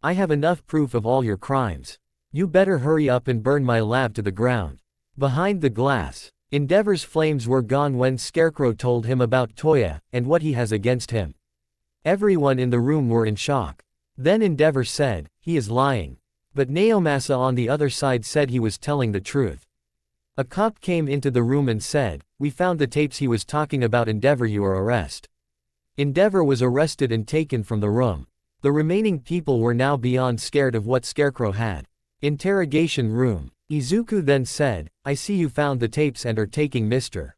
I have enough proof of all your crimes. You better hurry up and burn my lab to the ground. Behind the glass, Endeavor's flames were gone when Scarecrow told him about Toya, and what he has against him. Everyone in the room were in shock. Then Endeavor said, he is lying. But Naomasa on the other side said he was telling the truth. A cop came into the room and said, we found the tapes he was talking about. Endeavor, you are arrested. Endeavor was arrested and taken from the room. The remaining people were now beyond scared of what Scarecrow had. Interrogation room. Izuku then said, I see you found the tapes and are taking Mr.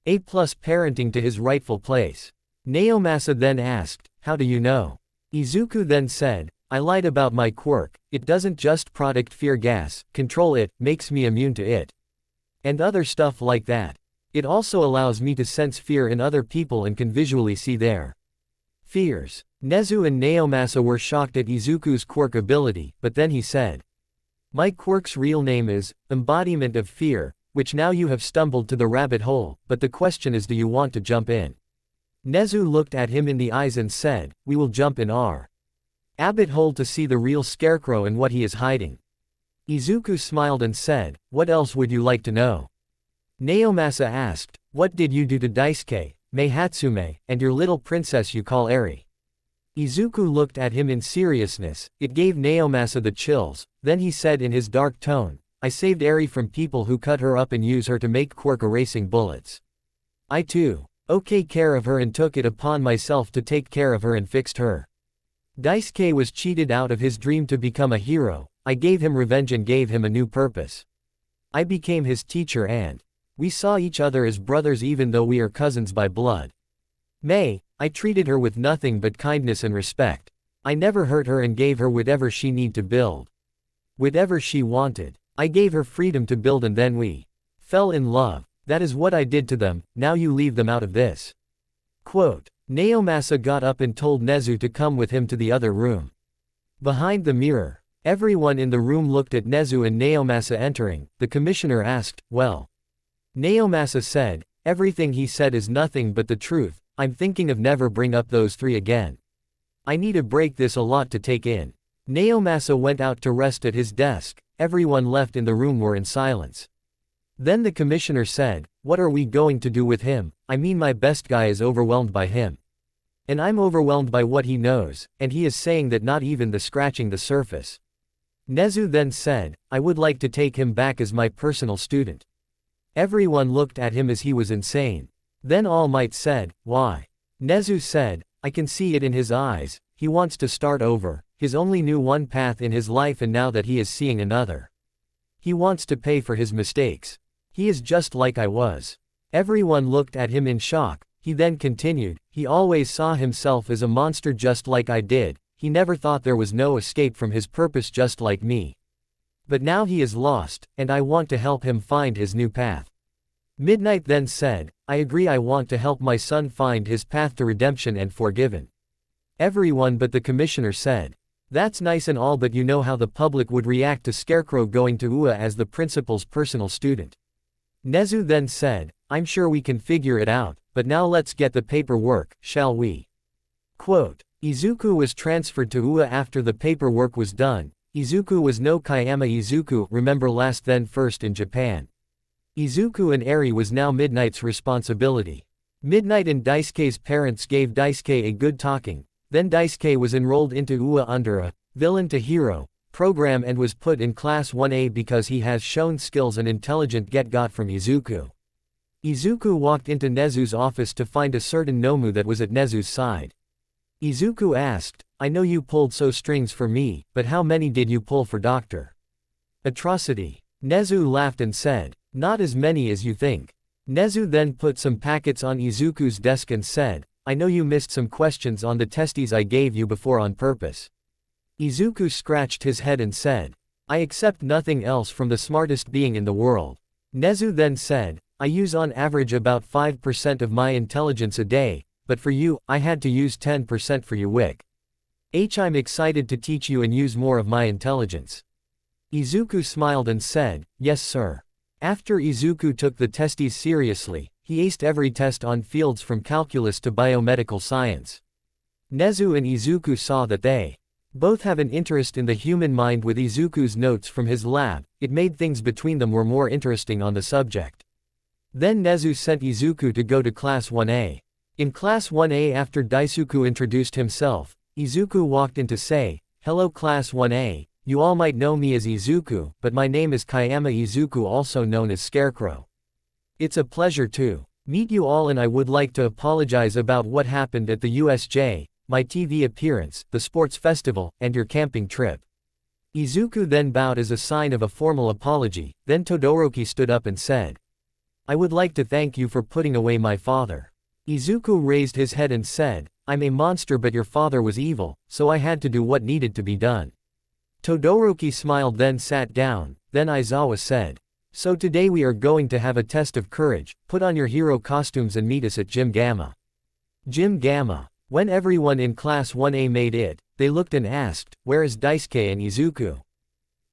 A+ parenting to his rightful place. Naomasa then asked, how do you know? Izuku then said, I lied about my quirk. It doesn't just product fear gas, control it, makes me immune to it. And other stuff like that. It also allows me to sense fear in other people and can visually see their fears. Nezu and Naomasa were shocked at Izuku's quirk ability, but then he said, my quirk's real name is embodiment of fear, which now you have stumbled to the rabbit hole, but the question is, do you want to jump in? Nezu looked at him in the eyes and said, we will jump in our rabbit hole to see the real Scarecrow and what he is hiding. Izuku smiled and said, what else would you like to know? Naomasa asked, what did you do to Daisuke, Mei Hatsume, and your little princess you call Eri? Izuku looked at him in seriousness. It gave Naomasa the chills. Then he said in his dark tone, I saved Eri from people who cut her up and use her to make quirk erasing bullets. I too took care of her and took it upon myself to take care of her and fixed her. Daisuke was cheated out of his dream to become a hero. I gave him revenge and gave him a new purpose. I became his teacher and we saw each other as brothers even though we are cousins by blood. Mei, I treated her with nothing but kindness and respect. I never hurt her and gave her whatever she needed to build. Whatever she wanted. I gave her freedom to build and then we fell in love. That is what I did to them. Now you leave them out of this. Quote. Naomasa got up and told Nezu to come with him to the other room. Behind the mirror, everyone in the room looked at Nezu and Naomasa entering. The commissioner asked, well. Naomasa said, everything he said is nothing but the truth. I'm thinking of never bring up those three again. I need a break, this a lot to take in. Naomasa went out to rest at his desk. Everyone left in the room were in silence. Then the commissioner said, what are we going to do with him? I mean, my best guy is overwhelmed by him. And I'm overwhelmed by what he knows, and he is saying that not even the scratching the surface. Nezu then said, I would like to take him back as my personal student. Everyone looked at him as he was insane. Then All Might said, why? Nezu said, I can see it in his eyes. He wants to start over. He's only knew one path in his life and now that he is seeing another. He wants to pay for his mistakes. He is just like I was. Everyone looked at him in shock. He then continued, he always saw himself as a monster just like I did. He never thought there was no escape from his purpose just like me. But now he is lost, and I want to help him find his new path. Midnight then said, I agree, I want to help my son find his path to redemption and forgiven. Everyone but the commissioner said, that's nice and all, but you know how the public would react to Scarecrow going to UA as the principal's personal student. Nezu then said, I'm sure we can figure it out, but now let's get the paperwork, shall we? Quote. Izuku was transferred to UA after the paperwork was done. Izuku was no Kayama Izuku, remember last then first in Japan. Izuku and Eri was now Midnight's responsibility. Midnight and Daisuke's parents gave Daisuke a good talking. Then Daisuke was enrolled into UA under a villain to hero program and was put in class 1A because he has shown skills and intelligent get-got from Izuku. Izuku walked into Nezu's office to find a certain Nomu that was at Nezu's side. Izuku asked, I know you pulled so strings for me, but how many did you pull for Dr. Atrocity? Nezu laughed and said, not as many as you think. Nezu then put some packets on Izuku's desk and said, I know you missed some questions on the testes I gave you before on purpose. Izuku scratched his head and said, I accept nothing else from the smartest being in the world. Nezu then said, I use on average about 5% of my intelligence a day, but for you, I had to use 10% for you Wick. I'm excited to teach you and use more of my intelligence. Izuku smiled and said, yes sir. After Izuku took the testes seriously, he aced every test on fields from calculus to biomedical science. Nezu and Izuku saw that they Both have an interest in the human mind. With Izuku's notes from his lab, it made things between them were more interesting on the subject. Then Nezu sent Izuku to go to Class 1A. In Class 1A, after Daisuke introduced himself, Izuku walked in to say, "Hello Class 1A, you all might know me as Izuku, but my name is Kayama Izuku, also known as Scarecrow. It's a pleasure to meet you all, and I would like to apologize about what happened at the USJ, my TV appearance, the sports festival, and your camping trip." Izuku then bowed as a sign of a formal apology. Then Todoroki stood up and said, "I would like to thank you for putting away my father." Izuku raised his head and said, "I'm a monster, but your father was evil, so I had to do what needed to be done." Todoroki smiled, then sat down. Then Aizawa said, "So today we are going to have a test of courage. Put on your hero costumes and meet us at Gym Gamma." Gym Gamma. When everyone in Class 1A made it, they looked and asked, "Where is Daisuke and Izuku?"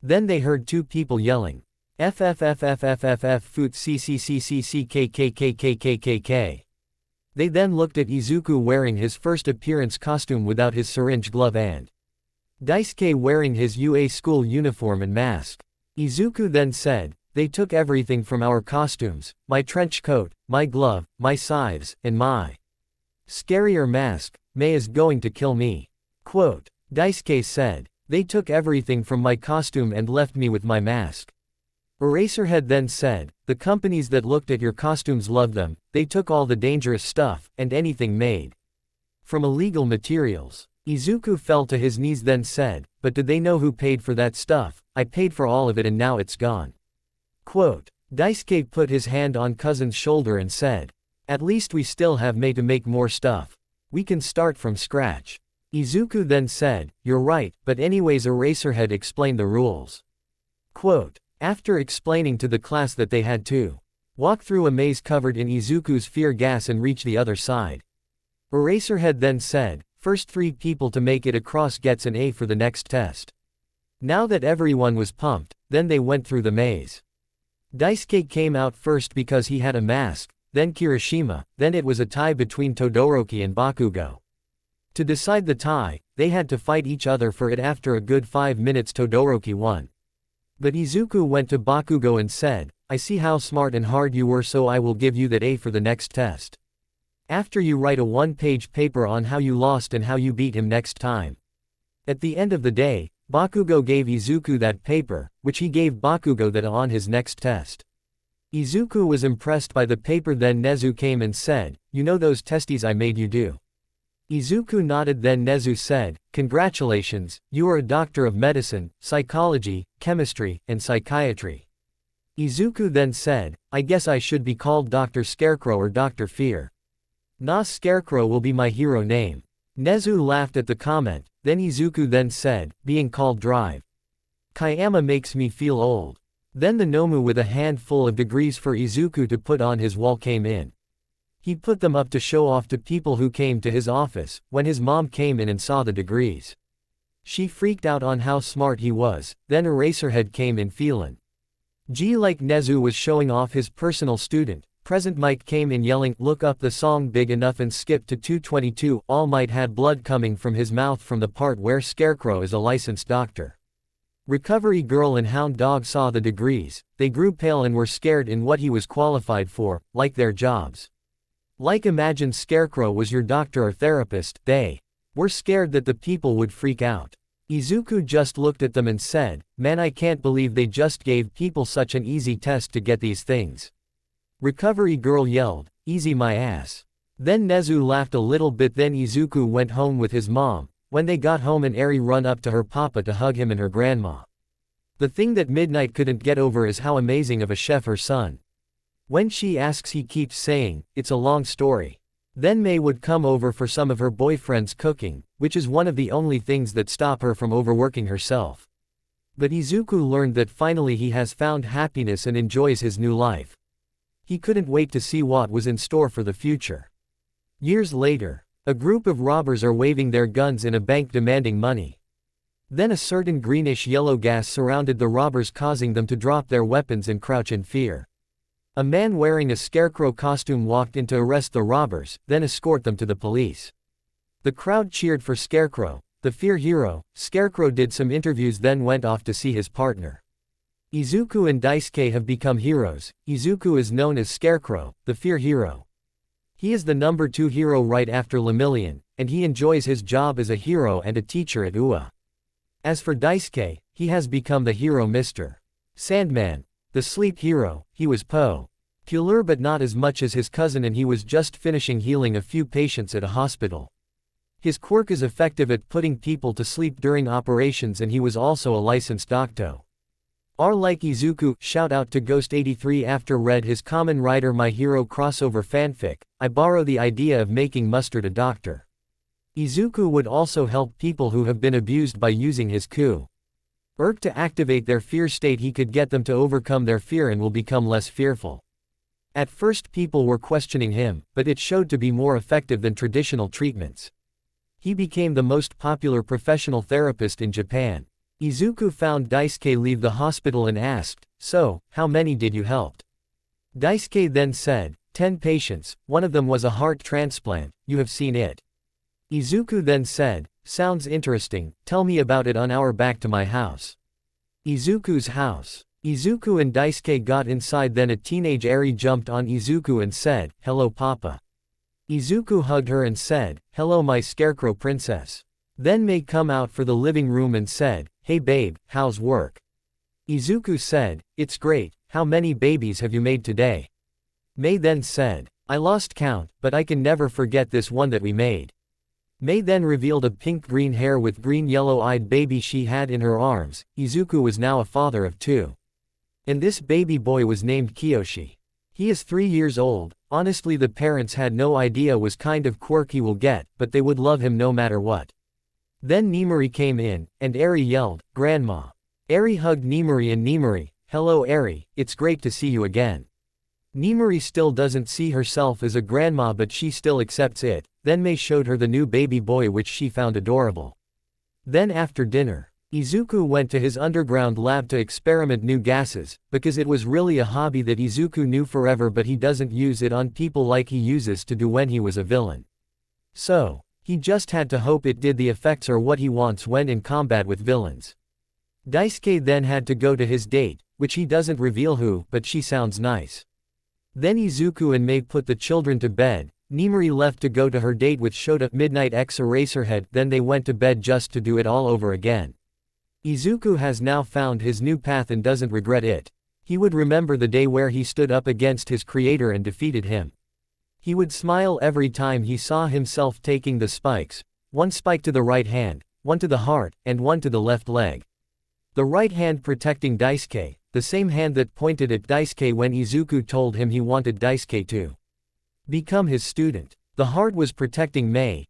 Then they heard two people yelling, "FFFFFFF foot CCCCCKKKKKKK." They then looked at Izuku wearing his first appearance costume without his syringe glove and Daisuke wearing his UA school uniform and mask. Izuku then said, "They took everything from our costumes, my trench coat, my glove, my scythes, and my scarier mask. Mei is going to kill me." Quote. Daisuke said, "They took everything from my costume and left me with my mask." Eraserhead then said, "The companies that looked at your costumes loved them. They took all the dangerous stuff, and anything made from illegal materials." Izuku fell to his knees then said, "But did they know who paid for that stuff? I paid for all of it and now it's gone." Quote. Daisuke put his hand on cousin's shoulder and said, "At least we still have Mei to make more stuff. We can start from scratch." Izuku then said, "You're right, but anyways." Eraserhead explained the rules. Quote. After explaining to the class that they had to walk through a maze covered in Izuku's fear gas and reach the other side, Eraserhead then said, "First 3 people to make it across gets an A for the next test." Now that everyone was pumped, then they went through the maze. Daisuke came out first because he had a mask, then Kirishima, then it was a tie between Todoroki and Bakugo. To decide the tie, they had to fight each other for it. After a good 5 minutes Todoroki won. But Izuku went to Bakugo and said, "I see how smart and hard you were, so I will give you that A for the next test. After you write a 1-page paper on how you lost and how you beat him next time." At the end of the day, Bakugo gave Izuku that paper, which he gave Bakugo that on his next test. Izuku was impressed by the paper. Then Nezu came and said, "You know those testies I made you do?" Izuku nodded. Then Nezu said, "Congratulations, you are a doctor of medicine, psychology, chemistry, and psychiatry." Izuku then said, "I guess I should be called Dr. Scarecrow or Dr. Fear. Nah, Scarecrow will be my hero name." Nezu laughed at the comment. Then Izuku then said, "Being called Drive Kayama makes me feel old." Then the Nomu with a handful of degrees for Izuku to put on his wall came in. He put them up to show off to people who came to his office. When his mom came in and saw the degrees, she freaked out on how smart he was. Then Eraserhead came in feelin' G like Nezu was showing off his personal student. Present Mike came in yelling, "Look up the song Big Enough," and skipped to 222. All Might had blood coming from his mouth from the part where Scarecrow is a licensed doctor. Recovery Girl and Hound Dog saw the degrees. They grew pale and were scared in what he was qualified for, like their jobs. Like imagine Scarecrow was your doctor or therapist. They were scared that the people would freak out. Izuku just looked at them and said, "Man, I can't believe they just gave people such an easy test to get these things." Recovery Girl yelled, "Easy my ass." Then Nezu laughed a little bit. Then Izuku went home with his mom. When they got home, an Eri run up to her papa to hug him and her grandma. The thing that Midnight couldn't get over is how amazing of a chef her son. When she asks, he keeps saying, "It's a long story." Then Mei would come over for some of her boyfriend's cooking, which is one of the only things that stop her from overworking herself. But Izuku learned that finally he has found happiness and enjoys his new life. He couldn't wait to see what was in store for the future. Years later, a group of robbers are waving their guns in a bank demanding money. Then a certain greenish-yellow gas surrounded the robbers, causing them to drop their weapons and crouch in fear. A man wearing a Scarecrow costume walked in to arrest the robbers, then escort them to the police. The crowd cheered for Scarecrow, the Fear Hero. Scarecrow did some interviews then went off to see his partner. Izuku and Daisuke have become heroes. Izuku is known as Scarecrow, the Fear Hero. He is the number 2 hero right after Lemillion, and he enjoys his job as a hero and a teacher at UA. As for Daisuke, he has become the hero Mr. Sandman, the sleep hero. He was popular but not as much as his cousin, and he was just finishing healing a few patients at a hospital. His quirk is effective at putting people to sleep during operations, and he was also a licensed doctor. Like Izuku. Shout out to Ghost83. After read his Kamen Rider My Hero crossover fanfic, I borrow the idea of making Mustard a doctor. Izuku would also help people who have been abused by using his quirk to activate their fear state. He could get them to overcome their fear and will become less fearful. At first people were questioning him, but it showed to be more effective than traditional treatments. He became the most popular professional therapist in Japan. Izuku found Daisuke leave the hospital and asked, "So, how many did you help?" Daisuke then said, 10 patients, one of them was a heart transplant. You have seen it. Izuku then said, "Sounds interesting, tell me about it." On our back to my house. Izuku's house. Izuku and Daisuke got inside, then a teenage Eri jumped on Izuku and said, "Hello Papa." Izuku hugged her and said, "Hello my Scarecrow princess." Then Mei come out for the living room and said, "Hey babe, how's work?" Izuku said, "It's great. How many babies have you made today?" Mei then said, "I lost count, but I can never forget this one that we made." Mei then revealed a pink-green hair with green yellow-eyed baby she had in her arms. Izuku was now a father of 2. And this baby boy was named Kiyoshi. He is 3 years old. Honestly, the parents had no idea was kind of quirk he will get, but they would love him no matter what. Then Nemuri came in, and Eri yelled, "Grandma." Eri hugged Nemuri and Nemuri, "Hello Eri, it's great to see you again." Nemuri still doesn't see herself as a grandma, but she still accepts it. Then Mei showed her the new baby boy, which she found adorable. Then after dinner, Izuku went to his underground lab to experiment new gases, because it was really a hobby that Izuku knew forever, but he doesn't use it on people like he uses to do when he was a villain. So, he just had to hope it did the effects or what he wants when in combat with villains. Daisuke then had to go to his date, which he doesn't reveal who, but she sounds nice. Then Izuku and Mei put the children to bed. Nemuri left to go to her date with Shota Midnight X Eraserhead, then they went to bed just to do it all over again. Izuku has now found his new path and doesn't regret it. He would remember the day where he stood up against his creator and defeated him. He would smile every time he saw himself taking the spikes, one spike to the right hand, one to the heart, and one to the left leg. The right hand protecting Daisuke, the same hand that pointed at Daisuke when Izuku told him he wanted Daisuke to become his student. The heart was protecting Mei,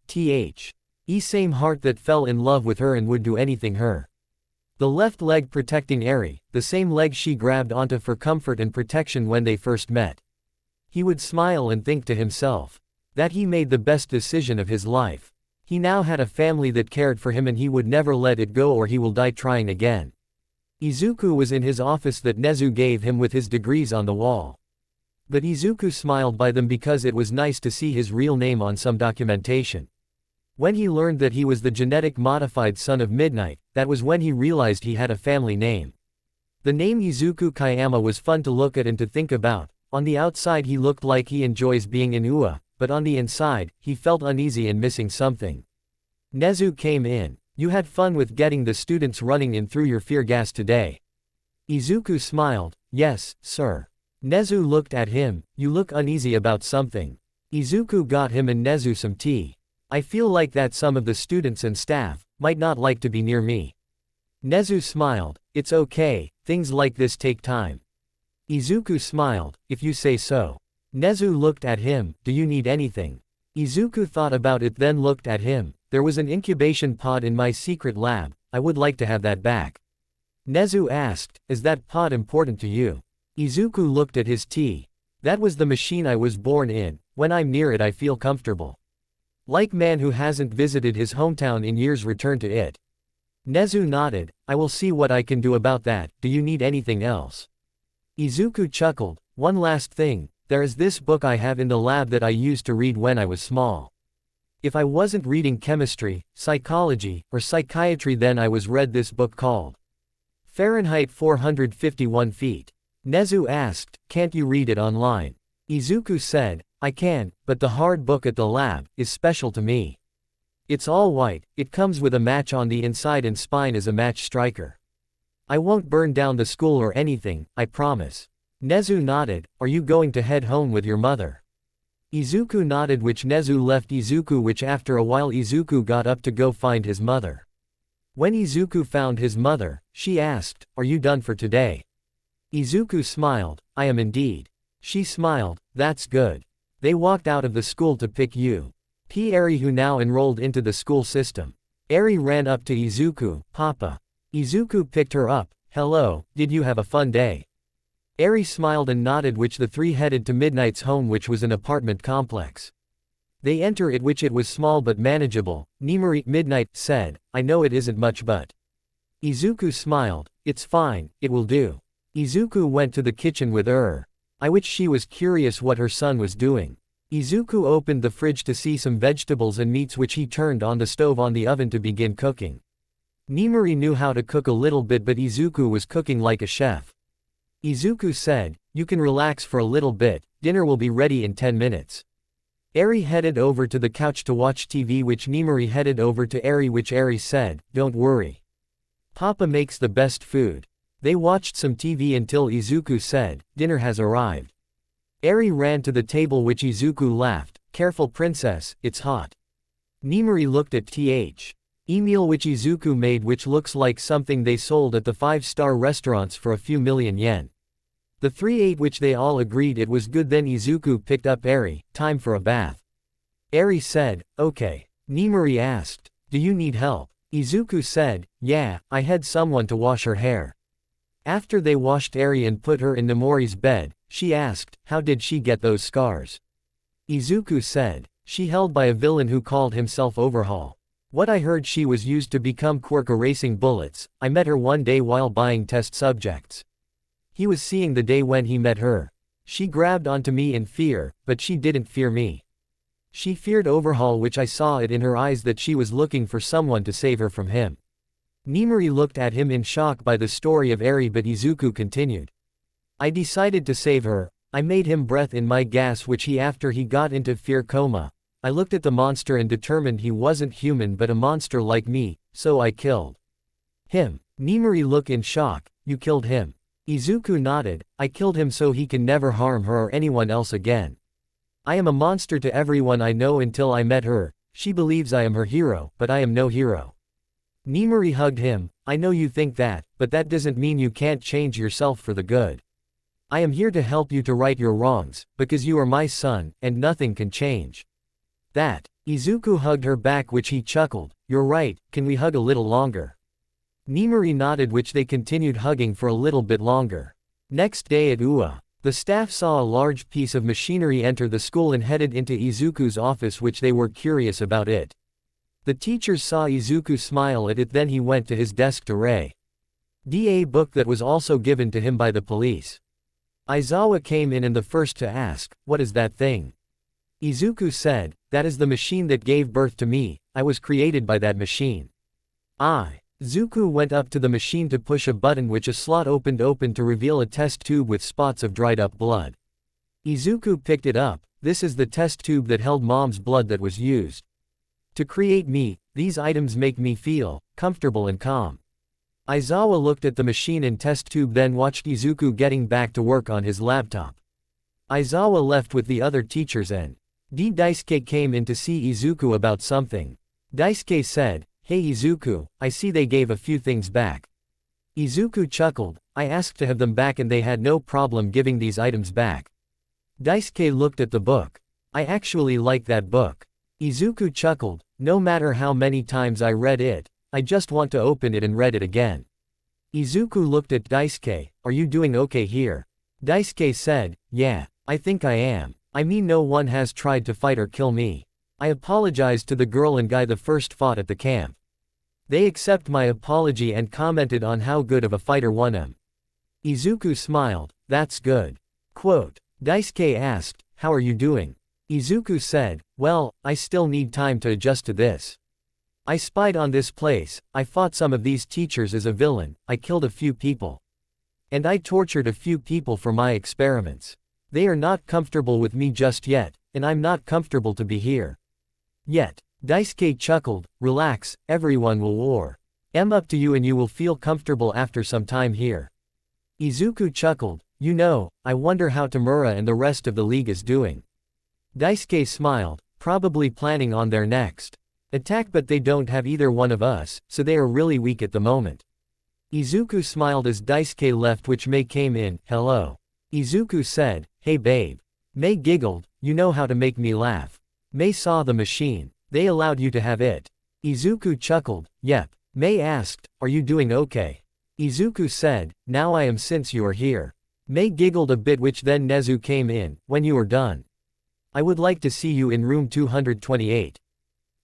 same heart that fell in love with her and would do anything her. The left leg protecting Eri, the same leg she grabbed onto for comfort and protection when they first met. He would smile and think to himself that he made the best decision of his life. He now had a family that cared for him and he would never let it go or he will die trying again. Izuku was in his office that Nezu gave him with his degrees on the wall. But Izuku smiled by them because it was nice to see his real name on some documentation. When he learned that he was the genetic modified son of Midnight, that was when he realized he had a family name. The name Izuku Kayama was fun to look at and to think about. On the outside he looked like he enjoys being in UA, but on the inside, he felt uneasy and missing something. Nezu came in. "You had fun with getting the students running in through your fear gas today." Izuku smiled, "Yes, sir." Nezu looked at him, "You look uneasy about something." Izuku got him and Nezu some tea. "I feel like that some of the students and staff might not like to be near me." Nezu smiled, "It's okay, things like this take time." Izuku smiled, "If you say so." Nezu looked at him, "Do you need anything?" Izuku thought about it then looked at him, "There was an incubation pod in my secret lab, I would like to have that back." Nezu asked, "Is that pod important to you?" Izuku looked at his tea. "That was the machine I was born in, when I'm near it I feel comfortable. Like man who hasn't visited his hometown in years return to it." Nezu nodded, "I will see what I can do about that, do you need anything else?" Izuku chuckled, "One last thing, there is this book I have in the lab that I used to read when I was small. If I wasn't reading chemistry, psychology, or psychiatry then I was read this book called Fahrenheit 451 feet. Nezu asked, can't you read it online? Izuku said, I can, but the hard book at the lab is special to me. It's all white, it comes with a match on the inside and spine as a match striker. I won't burn down the school or anything, I promise. Nezu nodded, are you going to head home with your mother? Izuku nodded, which Nezu left Izuku, which after a while Izuku got up to go find his mother. When Izuku found his mother, she asked, are you done for today? Izuku smiled, I am indeed. She smiled, that's good. They walked out of the school to pick Eri, who now enrolled into the school system. Eri ran up to Izuku, Papa. Izuku picked her up, hello, did you have a fun day? Eri smiled and nodded, which the three headed to Midnight's home, which was an apartment complex. They enter it, which it was small but manageable. Midnight said, I know it isn't much but. Izuku smiled, it's fine, it will do. Izuku went to the kitchen with which she was curious what her son was doing. Izuku opened the fridge to see some vegetables and meats, which he turned on the stove on the oven to begin cooking. Nimuri knew how to cook a little bit, but Izuku was cooking like a chef. Izuku said, you can relax for a little bit, dinner will be ready in 10 minutes. Eri headed over to the couch to watch TV, which Nimuri headed over to Eri, which Eri said, don't worry. Papa makes the best food. They watched some TV until Izuku said, dinner has arrived. Eri ran to the table, which Izuku laughed, careful princess, it's hot. Nimuri looked at meal which Izuku made, which looks like something they sold at the 5-star restaurants for a few million yen. The three ate, which they all agreed it was good. Then Izuku picked up Eri, time for a bath. Eri said, okay. Nimuri asked, do you need help? Izuku said, yeah, I had someone to wash her hair. After they washed Eri and put her in Nimuri's bed, she asked, how did she get those scars? Izuku said, she held by a villain who called himself Overhaul. What I heard, she was used to become quirk erasing bullets. I met her one day while buying test subjects. He was seeing the day when he met her. She grabbed onto me in fear, but she didn't fear me. She feared Overhaul, which I saw it in her eyes that she was looking for someone to save her from him. Nimuri looked at him in shock by the story of Eri, but Izuku continued. I decided to save her. I made him breathe in my gas, which after he got into fear coma. I looked at the monster and determined he wasn't human but a monster like me, so I killed him. Nimuri looked in shock, you killed him? Izuku nodded, I killed him so he can never harm her or anyone else again. I am a monster to everyone I know until I met her. She believes I am her hero, but I am no hero. Nimuri hugged him, I know you think that, but that doesn't mean you can't change yourself for the good. I am here to help you to right your wrongs, because you are my son, and nothing can change that. Izuku hugged her back, which he chuckled, you're right, can we hug a little longer? Nimuri nodded, which they continued hugging for a little bit longer. Next day at UA, the staff saw a large piece of machinery enter the school and headed into Izuku's office, which they were curious about it. The teachers saw Izuku smile at it, then he went to his desk to read a book that was also given to him by the police. Aizawa came in and the first to ask, what is that thing? Izuku said, that is the machine that gave birth to me, I was created by that machine. Izuku went up to the machine to push a button, which a slot opened to reveal a test tube with spots of dried up blood. Izuku picked it up, this is the test tube that held mom's blood that was used to create me. These items make me feel comfortable and calm. Aizawa looked at the machine and test tube, then watched Izuku getting back to work on his laptop. Aizawa left with the other teachers and Daisuke came in to see Izuku about something. Daisuke said, hey Izuku, I see they gave a few things back. Izuku chuckled, I asked to have them back and they had no problem giving these items back. Daisuke looked at the book. I actually like that book. Izuku chuckled, no matter how many times I read it, I just want to open it and read it again. Izuku looked at Daisuke, are you doing okay here? Daisuke said, yeah, I think I am. I mean, no one has tried to fight or kill me. I apologized to the girl and guy the first fought at the camp. They accept my apology and commented on how good of a fighter one am. Izuku smiled, that's good. Quote. Daisuke asked, how are you doing? Izuku said, well, I still need time to adjust to this. I spied on this place, I fought some of these teachers as a villain, I killed a few people. And I tortured a few people for my experiments. They are not comfortable with me just yet, and I'm not comfortable to be here. Yet. Daisuke chuckled, relax, everyone will war. Up to you and you will feel comfortable after some time here. Izuku chuckled, you know, I wonder how Tamura and the rest of the league is doing. Daisuke smiled, probably planning on their next attack, but they don't have either one of us, so they are really weak at the moment. Izuku smiled as Daisuke left, which Mei came in. Hello. Izuku said, hey babe. Mei giggled, you know how to make me laugh. Mei saw the machine. They allowed you to have it. Izuku chuckled, yep. Mei asked, are you doing okay? Izuku said, now I am since you are here. Mei giggled a bit, which then Nezu came in, when you are done. I would like to see you in room 228.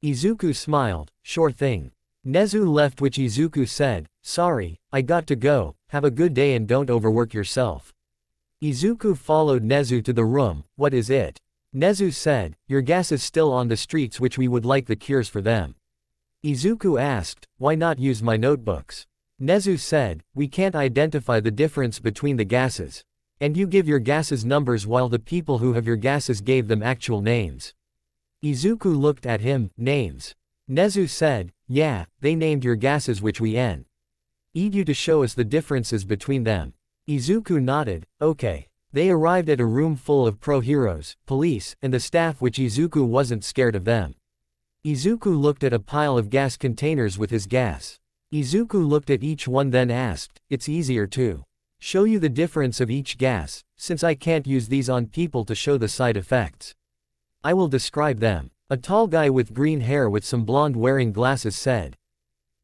Izuku smiled, sure thing. Nezu left, which Izuku said, sorry, I got to go, have a good day and don't overwork yourself. Izuku followed Nezu to the room. What is it? Nezu said, your gas is still on the streets, which we would like the cures for them. Izuku asked, why not use my notebooks? Nezu said, we can't identify the difference between the gases. And you give your gases numbers while the people who have your gases gave them actual names. Izuku looked at him, names. Nezu said, yeah, they named your gases, which we need you to show us the differences between them. Izuku nodded, okay. They arrived at a room full of pro-heroes, police, and the staff, which Izuku wasn't scared of them. Izuku looked at a pile of gas containers with his gas. Izuku looked at each one, then asked, it's easier to show you the difference of each gas, since I can't use these on people to show the side effects. I will describe them. A tall guy with green hair with some blonde wearing glasses said.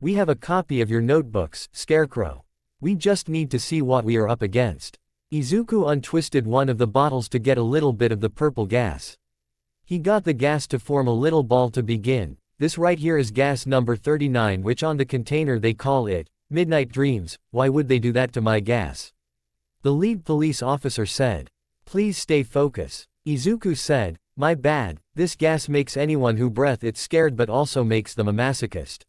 We have a copy of your notebooks, Scarecrow. We just need to see what we are up against. Izuku untwisted one of the bottles to get a little bit of the purple gas. He got the gas to form a little ball to begin. This right here is gas number 39, which on the container they call it Midnight Dreams. Why would they do that to my gas? The lead police officer said. Please stay focused. Izuku said, my bad, this gas makes anyone who breathes it scared but also makes them a masochist.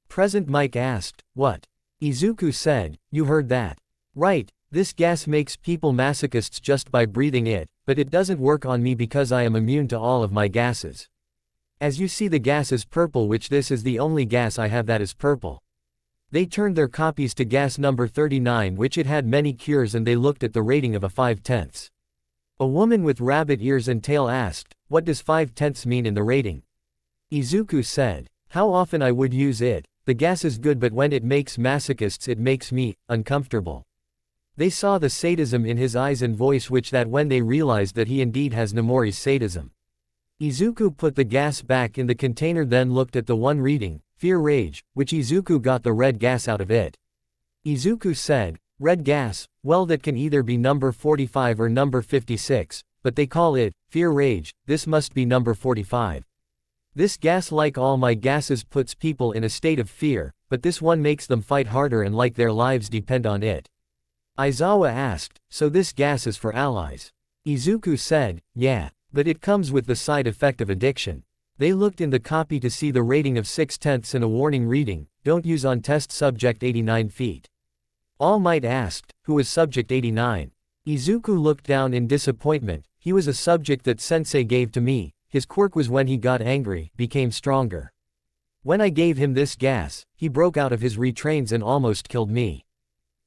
Present Mike asked, what? Izuku said, you heard that. Right, this gas makes people masochists just by breathing it, but it doesn't work on me because I am immune to all of my gases. As you see, the gas is purple, which this is the only gas I have that is purple. They turned their copies to gas number 39, which it had many cures, and they looked at the rating of a 5/10. A woman with rabbit ears and tail asked, what does 5/10 mean in the rating? Izuku said, how often I would use it, the gas is good, but when it makes masochists it makes me uncomfortable. They saw the sadism in his eyes and voice, which that when they realized that he indeed has Nomori's sadism. Izuku put the gas back in the container, then looked at the one reading, Fear Rage, which Izuku got the red gas out of it. Izuku said, red gas, well, that can either be number 45 or number 56, but they call it Fear Rage, this must be number 45. This gas, like all my gases, puts people in a state of fear, but this one makes them fight harder and like their lives depend on it. Aizawa asked, so this gas is for allies? Izuku said, yeah, but it comes with the side effect of addiction. They looked in the copy to see the rating of 6/10 and a warning reading, don't use on test subject 89 feet. All Might asked, who was subject 89? Izuku looked down in disappointment, he was a subject that sensei gave to me, his quirk was when he got angry, became stronger. When I gave him this gas, he broke out of his retrains and almost killed me.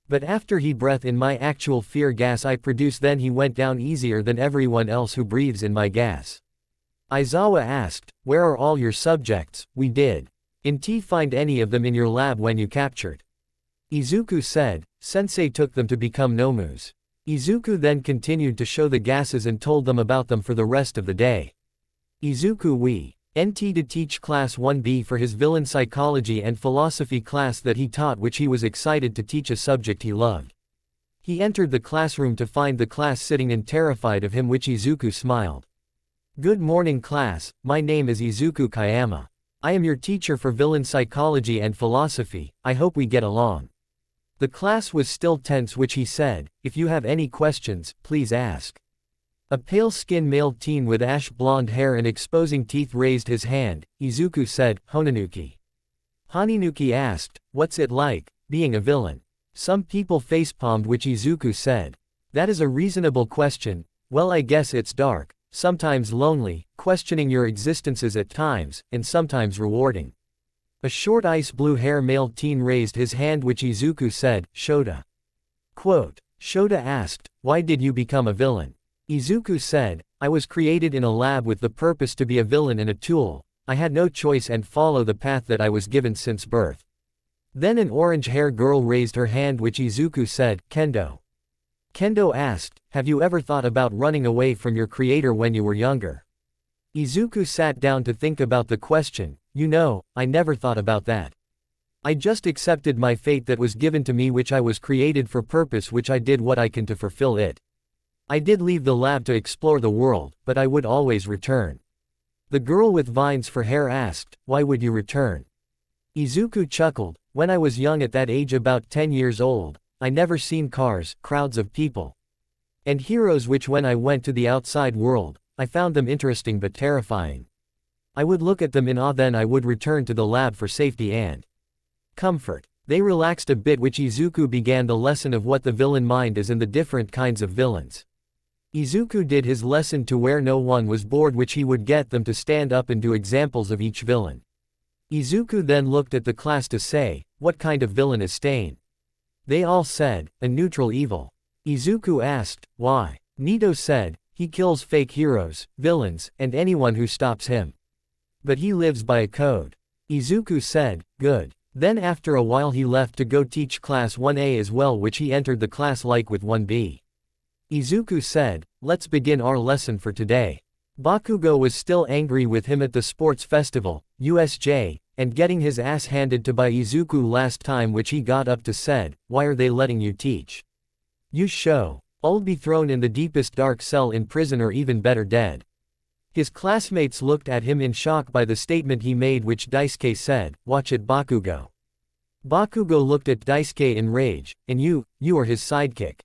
But after he breathed in my actual fear gas I produced, then he went down easier than everyone else who breathes in my gas. Aizawa asked, where are all your subjects? We did. Didn't find any of them in your lab when you captured. Izuku said, sensei took them to become Nomus. Izuku then continued to show the gases and told them about them for the rest of the day. Izuku went to teach class 1B for his villain psychology and philosophy class that he taught, which he was excited to teach a subject he loved. He entered the classroom to find the class sitting and terrified of him, which Izuku smiled. Good morning class, my name is Izuku Kayama. I am your teacher for villain psychology and philosophy, I hope we get along. The class was still tense, which he said, if you have any questions, please ask. A pale-skinned male teen with ash-blonde hair and exposing teeth raised his hand. Izuku said, Honanuki. Haninuki asked, what's it like, being a villain? Some people facepalmed, which Izuku said. That is a reasonable question. Well, I guess it's dark, sometimes lonely, questioning your existences at times, and sometimes rewarding. A short ice-blue hair male teen raised his hand, which Izuku said, Shota. Quote. Shota asked, why did you become a villain? Izuku said, I was created in a lab with the purpose to be a villain and a tool. I had no choice and follow the path that I was given since birth. Then an orange-haired girl raised her hand, which Izuku said, Kendo. Kendo asked, have you ever thought about running away from your creator when you were younger? Izuku sat down to think about the question. You know, I never thought about that. I just accepted my fate that was given to me, which I was created for purpose, which I did what I can to fulfill it. I did leave the lab to explore the world, but I would always return. The girl with vines for hair asked, why would you return? Izuku chuckled, when I was young, at that age about 10 years old, I never seen cars, crowds of people, and heroes, which when I went to the outside world, I found them interesting but terrifying. I would look at them in awe, then I would return to the lab for safety and comfort. They relaxed a bit, which Izuku began the lesson of what the villain mind is and the different kinds of villains. Izuku did his lesson to where no one was bored, which he would get them to stand up and do examples of each villain. Izuku then looked at the class to say, what kind of villain is Stain? They all said, a neutral evil. Izuku asked, why? Nito said, he kills fake heroes, villains, and anyone who stops him. But he lives by a code. Izuku said, good. Then after a while he left to go teach class 1A as well, which he entered the class like with 1B. Izuku said, let's begin our lesson for today. Bakugo was still angry with him at the sports festival, USJ, and getting his ass handed to by Izuku last time, which he got up to said, why are they letting you teach? You show. I'll be thrown in the deepest dark cell in prison, or even better, dead. His classmates looked at him in shock by the statement he made, which Daisuke said, watch it, Bakugo. Bakugo looked at Daisuke in rage, and you are his sidekick.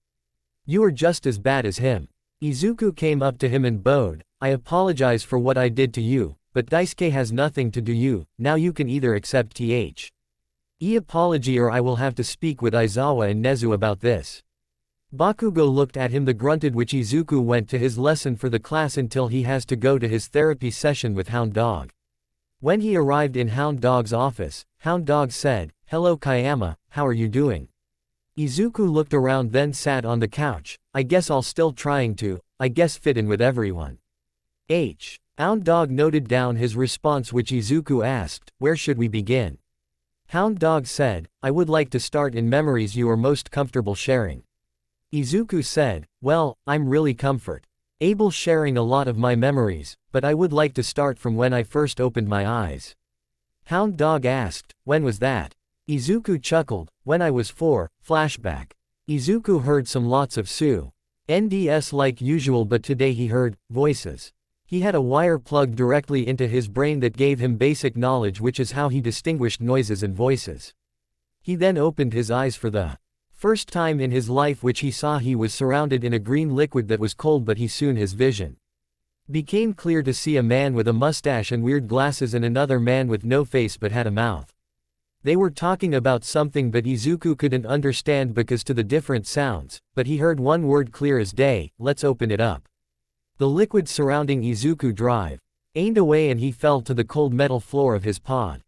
You are just as bad as him. Izuku came up to him and bowed, I apologize for what I did to you, but Daisuke has nothing to do you, now you can either accept apology or I will have to speak with Aizawa and Nezu about this. Bakugo looked at him, the grunted, which Izuku went to his lesson for the class until he has to go to his therapy session with Hound Dog. When he arrived in Hound Dog's office, Hound Dog said, hello Kayama, how are you doing? Izuku looked around, then sat on the couch, I guess I'll still trying to, fit in with everyone. Hound Dog noted down his response, which Izuku asked, where should we begin? Hound Dog said, I would like to start in memories you are most comfortable sharing. Izuku said, well, I'm really comfortable sharing a lot of my memories, but I would like to start from when I first opened my eyes. Hound Dog asked, when was that? Izuku chuckled, when I was 4, flashback. Izuku heard some lots of NDS like usual, but today he heard voices. He had a wire plugged directly into his brain that gave him basic knowledge, which is how he distinguished noises and voices. He then opened his eyes for the first time in his life, which he saw he was surrounded in a green liquid that was cold, but his vision became clear to see a man with a mustache and weird glasses and another man with no face but had a mouth. They were talking about something, but Izuku couldn't understand because to the different sounds, but he heard one word clear as day, let's open it up. The liquid surrounding Izuku drained away and he fell to the cold metal floor of his pod.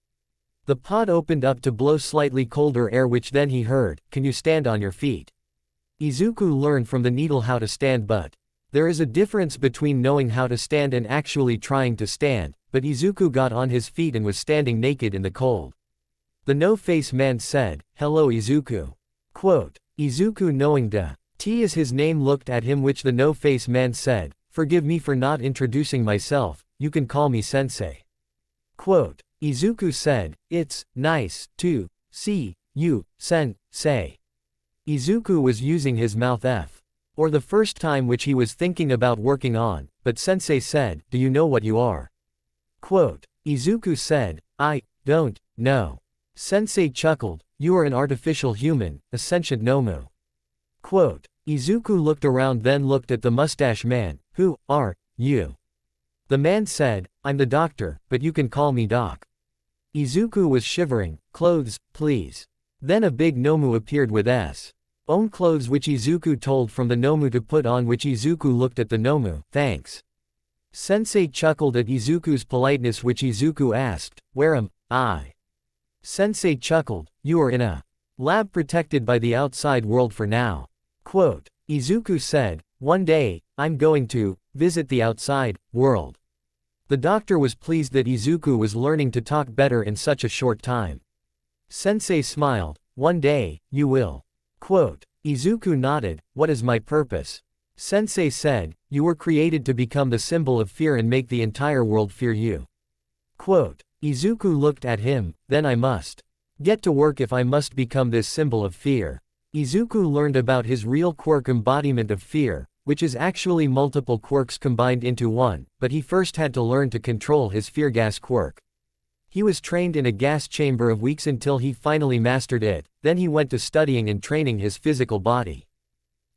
The pod opened up to blow slightly colder air, which then he heard, can you stand on your feet? Izuku learned from the needle how to stand, but there is a difference between knowing how to stand and actually trying to stand, but Izuku got on his feet and was standing naked in the cold. The no-face man said, hello Izuku. Quote, Izuku, knowing T is his name, looked at him, which the no-face man said, forgive me for not introducing myself, you can call me sensei. Quote, Izuku said, it's nice to see you, sensei. Izuku was using his mouth for the first time, which he was thinking about working on, but sensei said, do you know what you are? Quote, Izuku said, I don't know. Sensei chuckled, you are an artificial human, a sentient Nomu. Quote, Izuku looked around, then looked at the mustache man. Who are you? The man said, I'm the doctor, but you can call me Doc. Izuku was shivering. Clothes, please. Then a big Nomu appeared with own clothes which Izuku told from the Nomu to put on, which Izuku looked at the Nomu. Thanks. Sensei chuckled at Izuku's politeness, which Izuku asked, where am I? Sensei chuckled, you are in a lab protected by the outside world for now. Quote. Izuku said, one day, I'm going to visit the outside world. The doctor was pleased that Izuku was learning to talk better in such a short time. Sensei smiled, one day, you will. Quote. Izuku nodded, what is my purpose? Sensei said, you were created to become the symbol of fear and make the entire world fear you. Quote. Izuku looked at him, then I must get to work if I must become this symbol of fear. Izuku learned about his real quirk, embodiment of fear, which is actually multiple quirks combined into one, but he first had to learn to control his fear gas quirk. He was trained in a gas chamber of weeks until he finally mastered it, then he went to studying and training his physical body.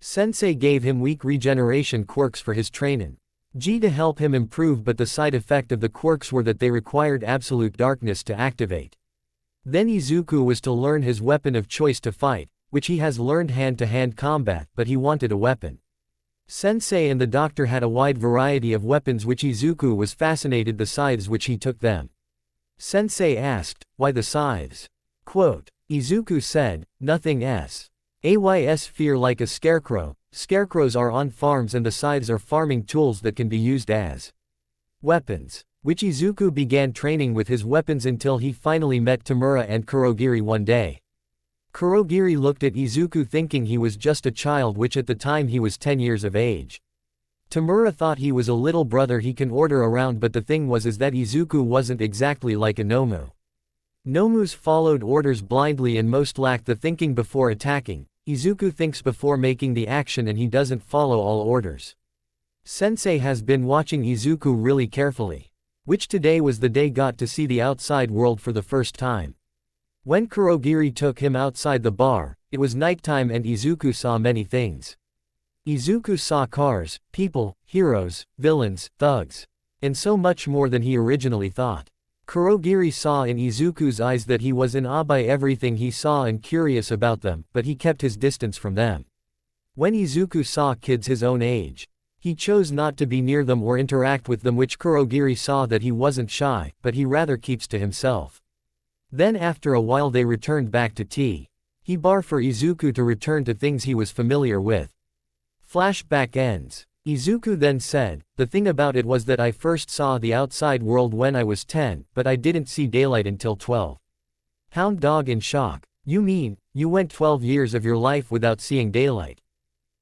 Sensei gave him weak regeneration quirks for his training to help him improve, but the side effect of the quirks were that they required absolute darkness to activate. Then Izuku was to learn his weapon of choice to fight, which he has learned hand-to-hand combat, but he wanted a weapon. Sensei and the doctor had a wide variety of weapons which Izuku was fascinated the scythes which he took them. Sensei asked, why the scythes? Quote. Izuku said, nothing ays fear like a scarecrow. Scarecrows are on farms and the scythes are farming tools that can be used as weapons. Which Izuku began training with his weapons until he finally met Tamura and Kurogiri one day. Kurogiri looked at Izuku thinking he was just a child, which at the time he was 10 years of age. Tamura thought he was a little brother he can order around, but the thing was is that Izuku wasn't exactly like a Nomu. Nomus followed orders blindly and most lacked the thinking before attacking. Izuku thinks before making the action and he doesn't follow all orders. Sensei has been watching Izuku really carefully. Which today was the day got to see the outside world for the first time. When Kurogiri took him outside the bar, it was nighttime and Izuku saw many things. Izuku saw cars, people, heroes, villains, thugs, and so much more than he originally thought. Kurogiri saw in Izuku's eyes that he was in awe by everything he saw and curious about them, but he kept his distance from them. When Izuku saw kids his own age, he chose not to be near them or interact with them, which Kurogiri saw that he wasn't shy, but he rather keeps to himself. Then after a while they returned back to tea. He bar for Izuku to return to things he was familiar with. Flashback ends. Izuku then said, the thing about it was that I first saw the outside world when I was 10, but I didn't see daylight until 12. Hound dog in shock. You mean, you went 12 years of your life without seeing daylight?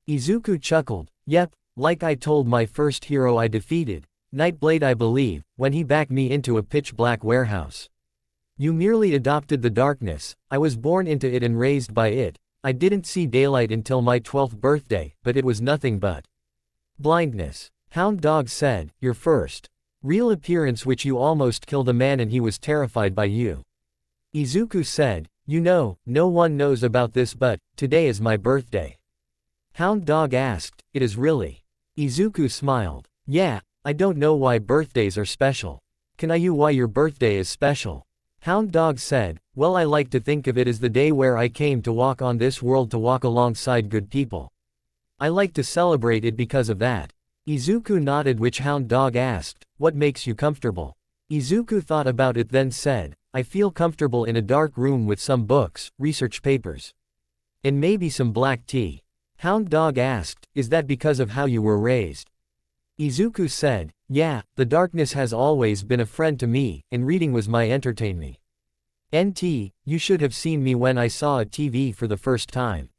Izuku chuckled, yep, like I told my first hero I defeated, Nightblade I believe, when he backed me into a pitch-black warehouse. You merely adopted the darkness, I was born into it and raised by it. I didn't see daylight until my 12th birthday, but it was nothing but blindness. Hound Dog said, your first real appearance, which you almost killed a man and he was terrified by you. Izuku said, you know, no one knows about this, but today is my birthday. Hound Dog asked, it is really? Izuku smiled, yeah, I don't know why birthdays are special. Can I you why your birthday is special? Hound Dog said, well, I like to think of it as the day where I came to walk on this world to walk alongside good people. I like to celebrate it because of that. Izuku nodded, which Hound Dog asked, what makes you comfortable? Izuku thought about it then said, I feel comfortable in a dark room with some books, research papers, and maybe some black tea. Hound Dog asked, is that because of how you were raised? Izuku said, yeah, the darkness has always been a friend to me, and reading was my entertainment. NT, you should have seen me when I saw a TV for the first time.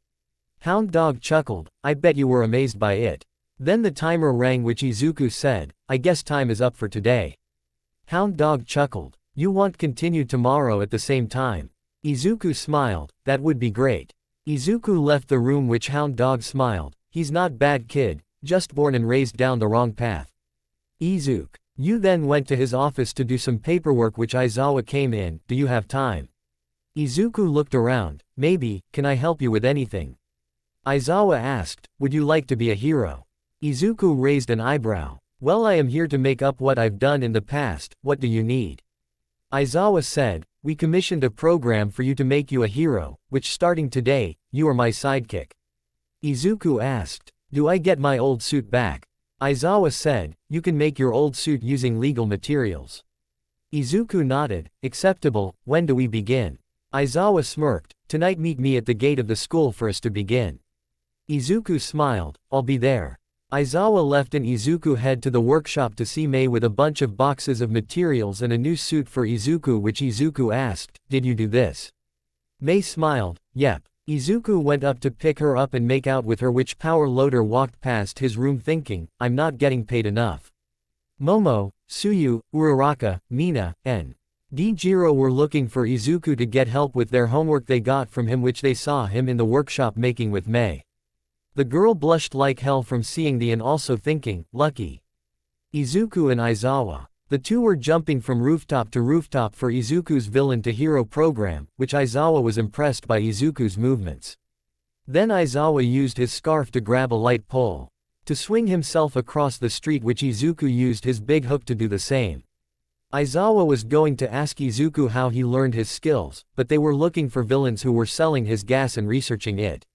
Hound Dog chuckled, I bet you were amazed by it. Then the timer rang, which Izuku said, I guess time is up for today. Hound Dog chuckled, you want continue tomorrow at the same time? Izuku smiled, that would be great. Izuku left the room, which Hound Dog smiled, he's not bad kid, just born and raised down the wrong path. Izuku, you then went to his office to do some paperwork, which Aizawa came in, do you have time? Izuku looked around, maybe, can I help you with anything? Aizawa asked, would you like to be a hero? Izuku raised an eyebrow. Well, I am here to make up what I've done in the past, what do you need? Aizawa said, we commissioned a program for you to make you a hero, which starting today, you are my sidekick. Izuku asked, do I get my old suit back? Aizawa said, you can make your old suit using legal materials. Izuku nodded, acceptable, when do we begin? Aizawa smirked, tonight meet me at the gate of the school for us to begin. Izuku smiled, I'll be there. Aizawa left and Izuku head to the workshop to see Mei with a bunch of boxes of materials and a new suit for Izuku, which Izuku asked, did you do this? Mei smiled, yep. Izuku went up to pick her up and make out with her, which power loader walked past his room thinking, I'm not getting paid enough. Momo, Tsuyu, Uraraka, Mina, and Jiro were looking for Izuku to get help with their homework they got from him, which they saw him in the workshop making with Mei. The girl blushed like hell from seeing the and also thinking, lucky. Izuku and Aizawa. The two were jumping from rooftop to rooftop for Izuku's villain to hero program, which Aizawa was impressed by Izuku's movements. Then Aizawa used his scarf to grab a light pole. To swing himself across the street, which Izuku used his big hook to do the same. Aizawa was going to ask Izuku how he learned his skills, but they were looking for villains who were selling his gas and researching it.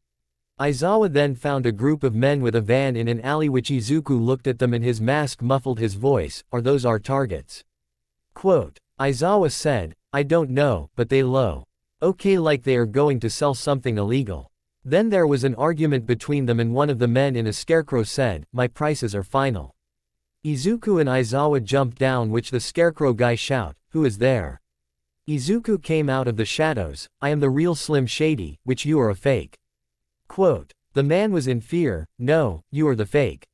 Aizawa then found a group of men with a van in an alley, which Izuku looked at them and his mask muffled his voice, are those our targets? Quote, Aizawa said, I don't know, but they low. Okay, like they are going to sell something illegal. Then there was an argument between them and one of the men in a scarecrow said, my prices are final. Izuku and Aizawa jumped down, which the scarecrow guy shout, who is there? Izuku came out of the shadows, I am the real Slim Shady, which you are a fake. Quote, the man was in fear, no, you are the fake.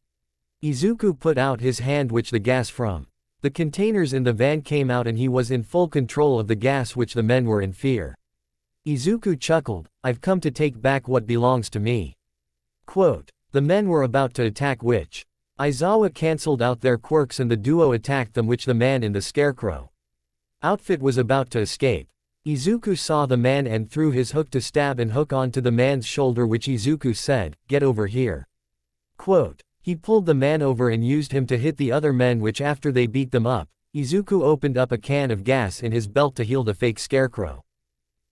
Izuku put out his hand, which the gas from the containers in the van came out, and he was in full control of the gas, which the men were in fear. Izuku chuckled, I've come to take back what belongs to me. Quote, the men were about to attack, which Aizawa cancelled out their quirks and the duo attacked them, which the man in the scarecrow outfit was about to escape. Izuku saw the man and threw his hook to stab and hook onto the man's shoulder, which Izuku said, get over here. Quote, he pulled the man over and used him to hit the other men, which after they beat them up, Izuku opened up a can of gas in his belt to heal the fake scarecrow.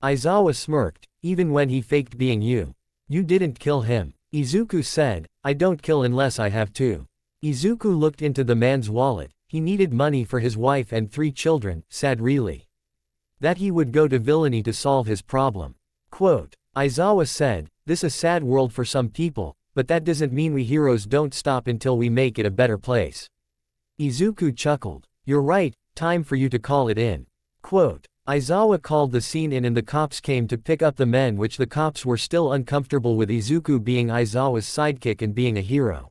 Aizawa smirked, even when he faked being you. You didn't kill him. Izuku said, I don't kill unless I have to. Izuku looked into the man's wallet, he needed money for his wife and 3 children, sad really. That he would go to villainy to solve his problem. Quote, Aizawa said, this a sad world for some people, but that doesn't mean we heroes don't stop until we make it a better place. Izuku chuckled, you're right, time for you to call it in. Quote, Aizawa called the scene in and the cops came to pick up the men, which the cops were still uncomfortable with Izuku being Aizawa's sidekick and being a hero.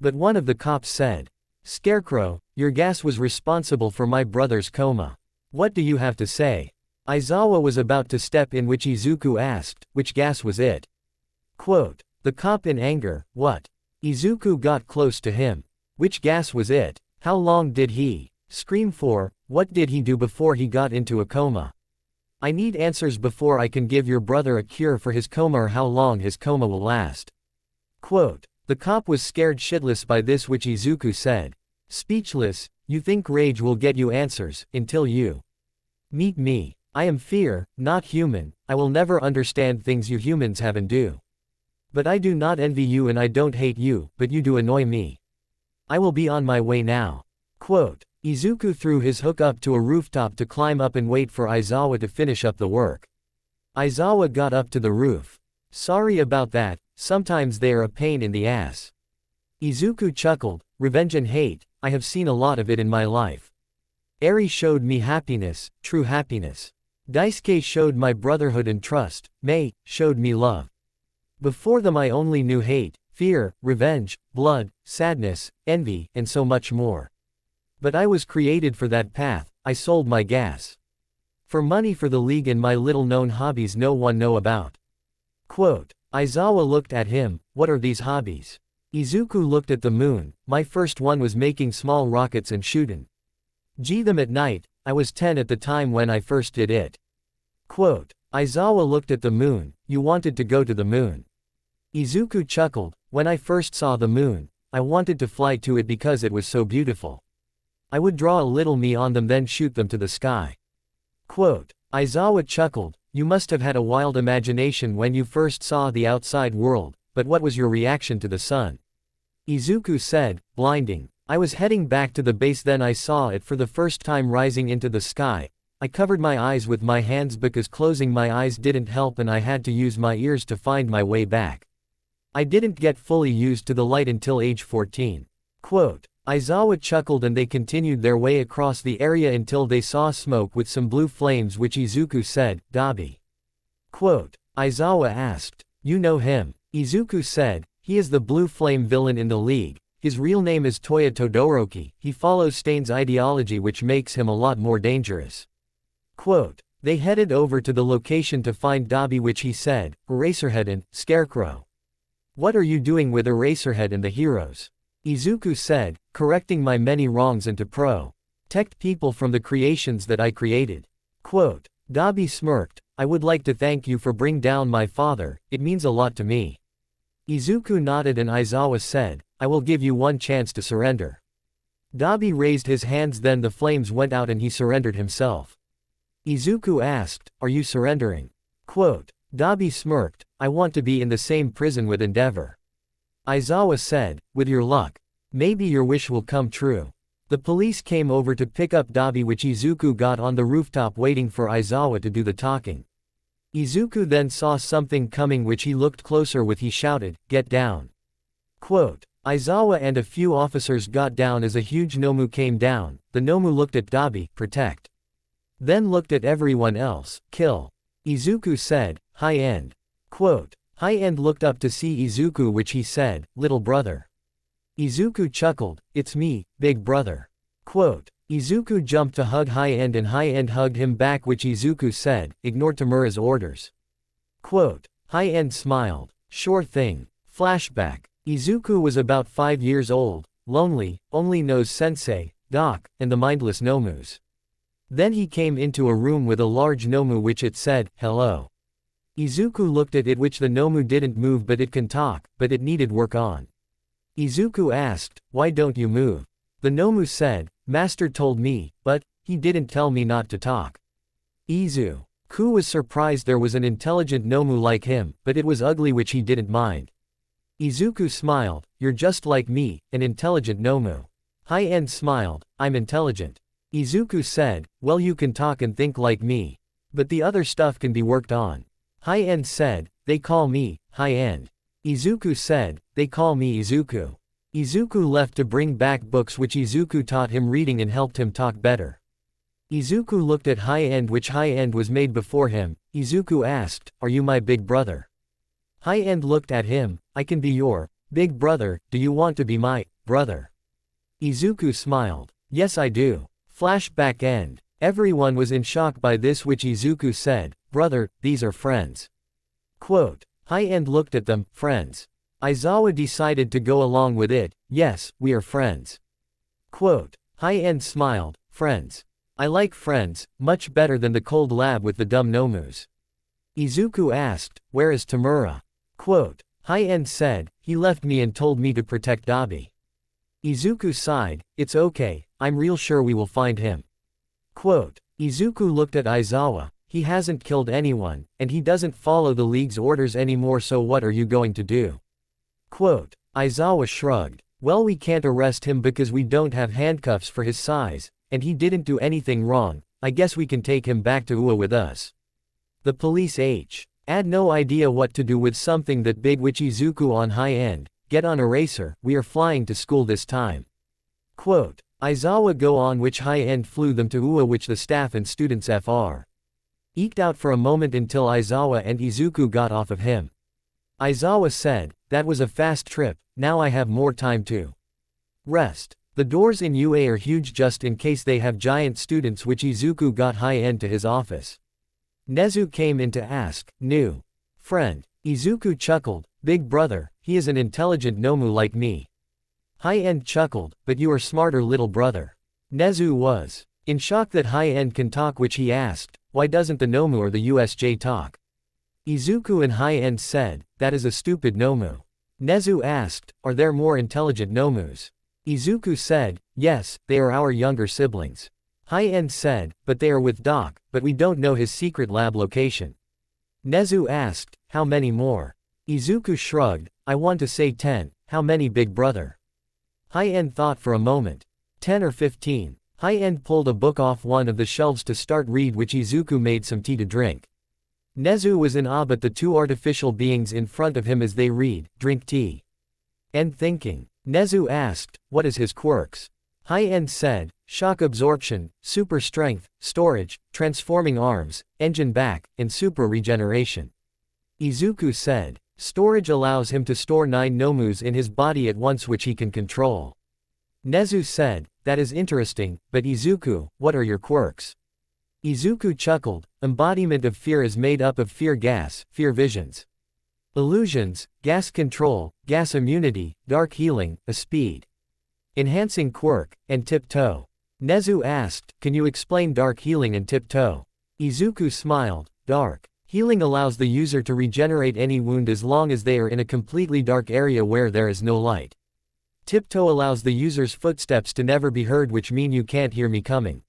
But one of the cops said, Scarecrow, your gas was responsible for my brother's coma. What do you have to say? Aizawa was about to step in, which Izuku asked, which gas was it? Quote, the cop in anger, what? Izuku got close to him. Which gas was it? How long did he scream for? What did he do before he got into a coma? I need answers before I can give your brother a cure for his coma or how long his coma will last. Quote, the cop was scared shitless by this, which Izuku said, speechless, you think rage will get you answers, until you meet me. I am fear, not human, I will never understand things you humans have and do. But I do not envy you and I don't hate you, but you do annoy me. I will be on my way now. Quote, Izuku threw his hook up to a rooftop to climb up and wait for Aizawa to finish up the work. Aizawa got up to the roof. Sorry about that, sometimes they are a pain in the ass. Izuku chuckled, revenge and hate, I have seen a lot of it in my life. Eri showed me happiness, true happiness. Daisuke showed my brotherhood and trust, Mei showed me love. Before them I only knew hate, fear, revenge, blood, sadness, envy, and so much more. But I was created for that path, I sold my gas. For money for the league and my little known hobbies no one know about. Quote, Aizawa looked at him, what are these hobbies? Izuku looked at the moon, my first one was making small rockets and shooting them at night, I was 10 at the time when I first did it. Quote, Aizawa looked at the moon, you wanted to go to the moon. Izuku chuckled, when I first saw the moon, I wanted to fly to it because it was so beautiful. I would draw a little me on them then shoot them to the sky. Quote. Aizawa chuckled, you must have had a wild imagination when you first saw the outside world, but what was your reaction to the sun? Izuku said, blinding. I was heading back to the base then I saw it for the first time rising into the sky. I covered my eyes with my hands because closing my eyes didn't help and I had to use my ears to find my way back. I didn't get fully used to the light until age 14. Quote. Aizawa chuckled and they continued their way across the area until they saw smoke with some blue flames which Izuku said, Dabi. Quote. Aizawa asked, you know him? Izuku said, he is the blue flame villain in the league. His real name is Toya Todoroki. He follows Stain's ideology which makes him a lot more dangerous. Quote. They headed over to the location to find Dabi which he said, Eraserhead and Scarecrow. What are you doing with Eraserhead and the heroes? Izuku said, correcting my many wrongs and to protect people from the creations that I created. Quote. Dabi smirked, I would like to thank you for bringing down my father, it means a lot to me. Izuku nodded and Aizawa said, I will give you one chance to surrender. Dabi raised his hands then the flames went out and he surrendered himself. Izuku asked, are you surrendering? Quote. Dabi smirked, I want to be in the same prison with Endeavor. Aizawa said, with your luck. Maybe your wish will come true. The police came over to pick up Dabi which Izuku got on the rooftop waiting for Aizawa to do the talking. Izuku then saw something coming which he looked closer with he shouted, get down. Quote. Aizawa and a few officers got down as a huge Nomu came down, the Nomu looked at Dabi, protect. Then looked at everyone else, kill. Izuku said, high end. Quote. High end looked up to see Izuku which he said, little brother. Izuku chuckled, it's me, big brother. Quote. Izuku jumped to hug High End and High End hugged him back which Izuku said, ignore Tamura's orders. Quote. High End smiled, sure thing. Flashback. Izuku was about 5 years old, lonely, only knows Sensei, Doc, and the mindless Nomus. Then he came into a room with a large Nomu which it said, hello. Izuku looked at it which the Nomu didn't move but it can talk, but it needed work on. Izuku asked, why don't you move? The Nomu said, Master told me, but he didn't tell me not to talk. Izuku was surprised there was an intelligent Nomu like him, but it was ugly which he didn't mind. Izuku smiled, you're just like me, an intelligent Nomu. High End smiled, I'm intelligent. Izuku said, well you can talk and think like me. But the other stuff can be worked on. High End said, they call me, High End. Izuku said, they call me Izuku. Izuku left to bring back books which Izuku taught him reading and helped him talk better. Izuku looked at High End which High End was made before him. Izuku asked, are you my big brother? High End looked at him, I can be your big brother, do you want to be my brother? Izuku smiled, yes I do. Flashback end. Everyone was in shock by this which Izuku said, brother, these are friends. Quote. High End looked at them, friends. Aizawa decided to go along with it, yes, we are friends. Quote. High End smiled, friends. I like friends, much better than the cold lab with the dumb Nomus. Izuku asked, where is Tamura? Quote. High End said, he left me and told me to protect Dabi. Izuku sighed, it's okay, I'm real sure we will find him. Quote. Izuku looked at Aizawa, he hasn't killed anyone, and he doesn't follow the League's orders anymore so what are you going to do? Quote. Aizawa shrugged, well we can't arrest him because we don't have handcuffs for his size, and he didn't do anything wrong, I guess we can take him back to UA with us. The police had no idea what to do with something that big which Izuku on High End, get on Eraser, we are flying to school this time. Quote. Aizawa go on which High End flew them to UA which the staff and students fr. Eked out for a moment until Aizawa and Izuku got off of him. Aizawa said, that was a fast trip, now I have more time to rest. The doors in UA are huge just in case they have giant students which Izuku got High End to his office. Nezu came in to ask, new friend. Izuku chuckled, big brother, he is an intelligent Nomu like me. High End chuckled, but you are smarter little brother. Nezu was in shock that High End can talk which he asked, why doesn't the Nomu or the USJ talk? Izuku and High-End said, that is a stupid Nomu. Nezu asked, are there more intelligent Nomus? Izuku said, yes, they are our younger siblings. High-End said, but they are with Doc, but we don't know his secret lab location. Nezu asked, how many more? Izuku shrugged, I want to say 10, how many big brother? High-End thought for a moment. 10 or 15. High-End pulled a book off one of the shelves to start read, which Izuku made some tea to drink. Nezu was in awe at the two artificial beings in front of him as they drink tea. And thinking. Nezu asked, what is his quirks? High-End said, shock absorption, super strength, storage, transforming arms, engine back, and super regeneration. Izuku said, storage allows him to store 9 Nomus in his body at once which he can control. Nezu said, that is interesting, but Izuku, what are your quirks? Izuku chuckled, embodiment of fear is made up of fear gas, fear visions. Illusions, gas control, gas immunity, dark healing, a speed enhancing quirk, and tiptoe. Nezu asked, can you explain dark healing and tiptoe? Izuku smiled, dark healing allows the user to regenerate any wound as long as they are in a completely dark area where there is no light. Tiptoe allows the user's footsteps to never be heard, which mean you can't hear me coming.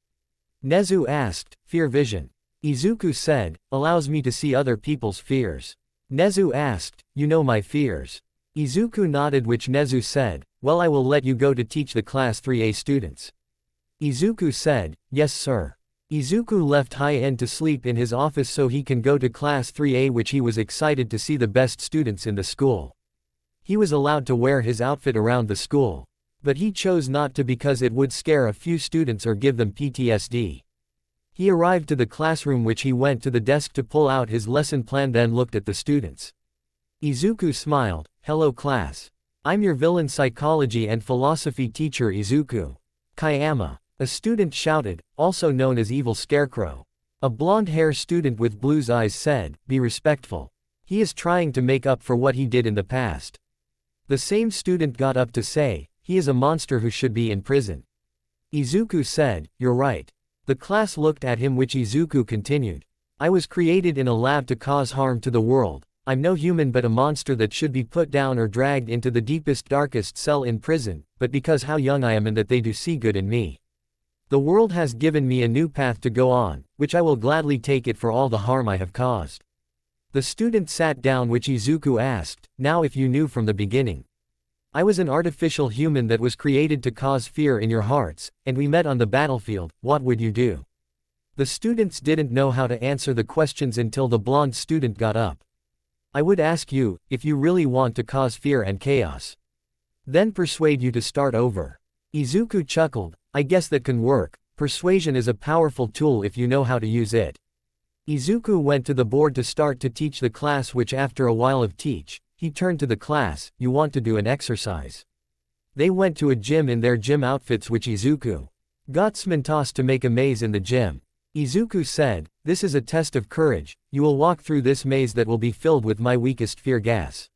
Nezu asked, fear vision. Izuku said, allows me to see other people's fears. Nezu asked, you know my fears? Izuku nodded, which Nezu said, well, I will let you go to teach the class 3A students. Izuku said, yes sir. Izuku left High-End to sleep in his office so he can go to class 3A, which he was excited to see the best students in the school. He was allowed to wear his outfit around the school. But he chose not to because it would scare a few students or give them PTSD. He arrived to the classroom, which he went to the desk to pull out his lesson plan, then looked at the students. Izuku smiled, hello class. I'm your villain psychology and philosophy teacher Izuku Kayama. A student shouted, also known as Evil Scarecrow. A blonde-haired student with blue eyes said, be respectful. He is trying to make up for what he did in the past. The same student got up to say, he is a monster who should be in prison. Izuku said, you're right. The class looked at him, which Izuku continued. I was created in a lab to cause harm to the world. I'm no human but a monster that should be put down or dragged into the deepest darkest cell in prison, but because how young I am and that they do see good in me. The world has given me a new path to go on, which I will gladly take it for all the harm I have caused. The student sat down, which Izuku asked, now if you knew from the beginning. I was an artificial human that was created to cause fear in your hearts, and we met on the battlefield, what would you do? The students didn't know how to answer the questions until the blonde student got up. I would ask you, if you really want to cause fear and chaos. Then persuade you to start over. Izuku chuckled, I guess that can work. Persuasion is a powerful tool if you know how to use it. Izuku went to the board to start to teach the class, which after a while of teach, he turned to the class, you want to do an exercise. They went to a gym in their gym outfits, which Izuku got Smintos to make a maze in the gym. Izuku said, this is a test of courage, you will walk through this maze that will be filled with my weakest fear gas.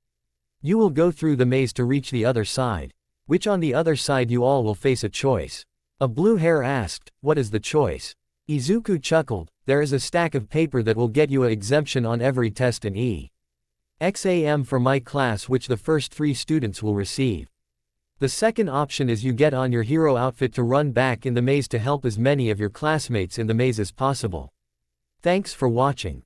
You will go through the maze to reach the other side. Which on the other side you all will face a choice. A blue hair asked, what is the choice? Izuku chuckled, there is a stack of paper that will get you an exemption on every test in exam for my class, which the first 3 students will receive. The second option is you get on your hero outfit to run back in the maze to help as many of your classmates in the maze as possible. Thanks for watching.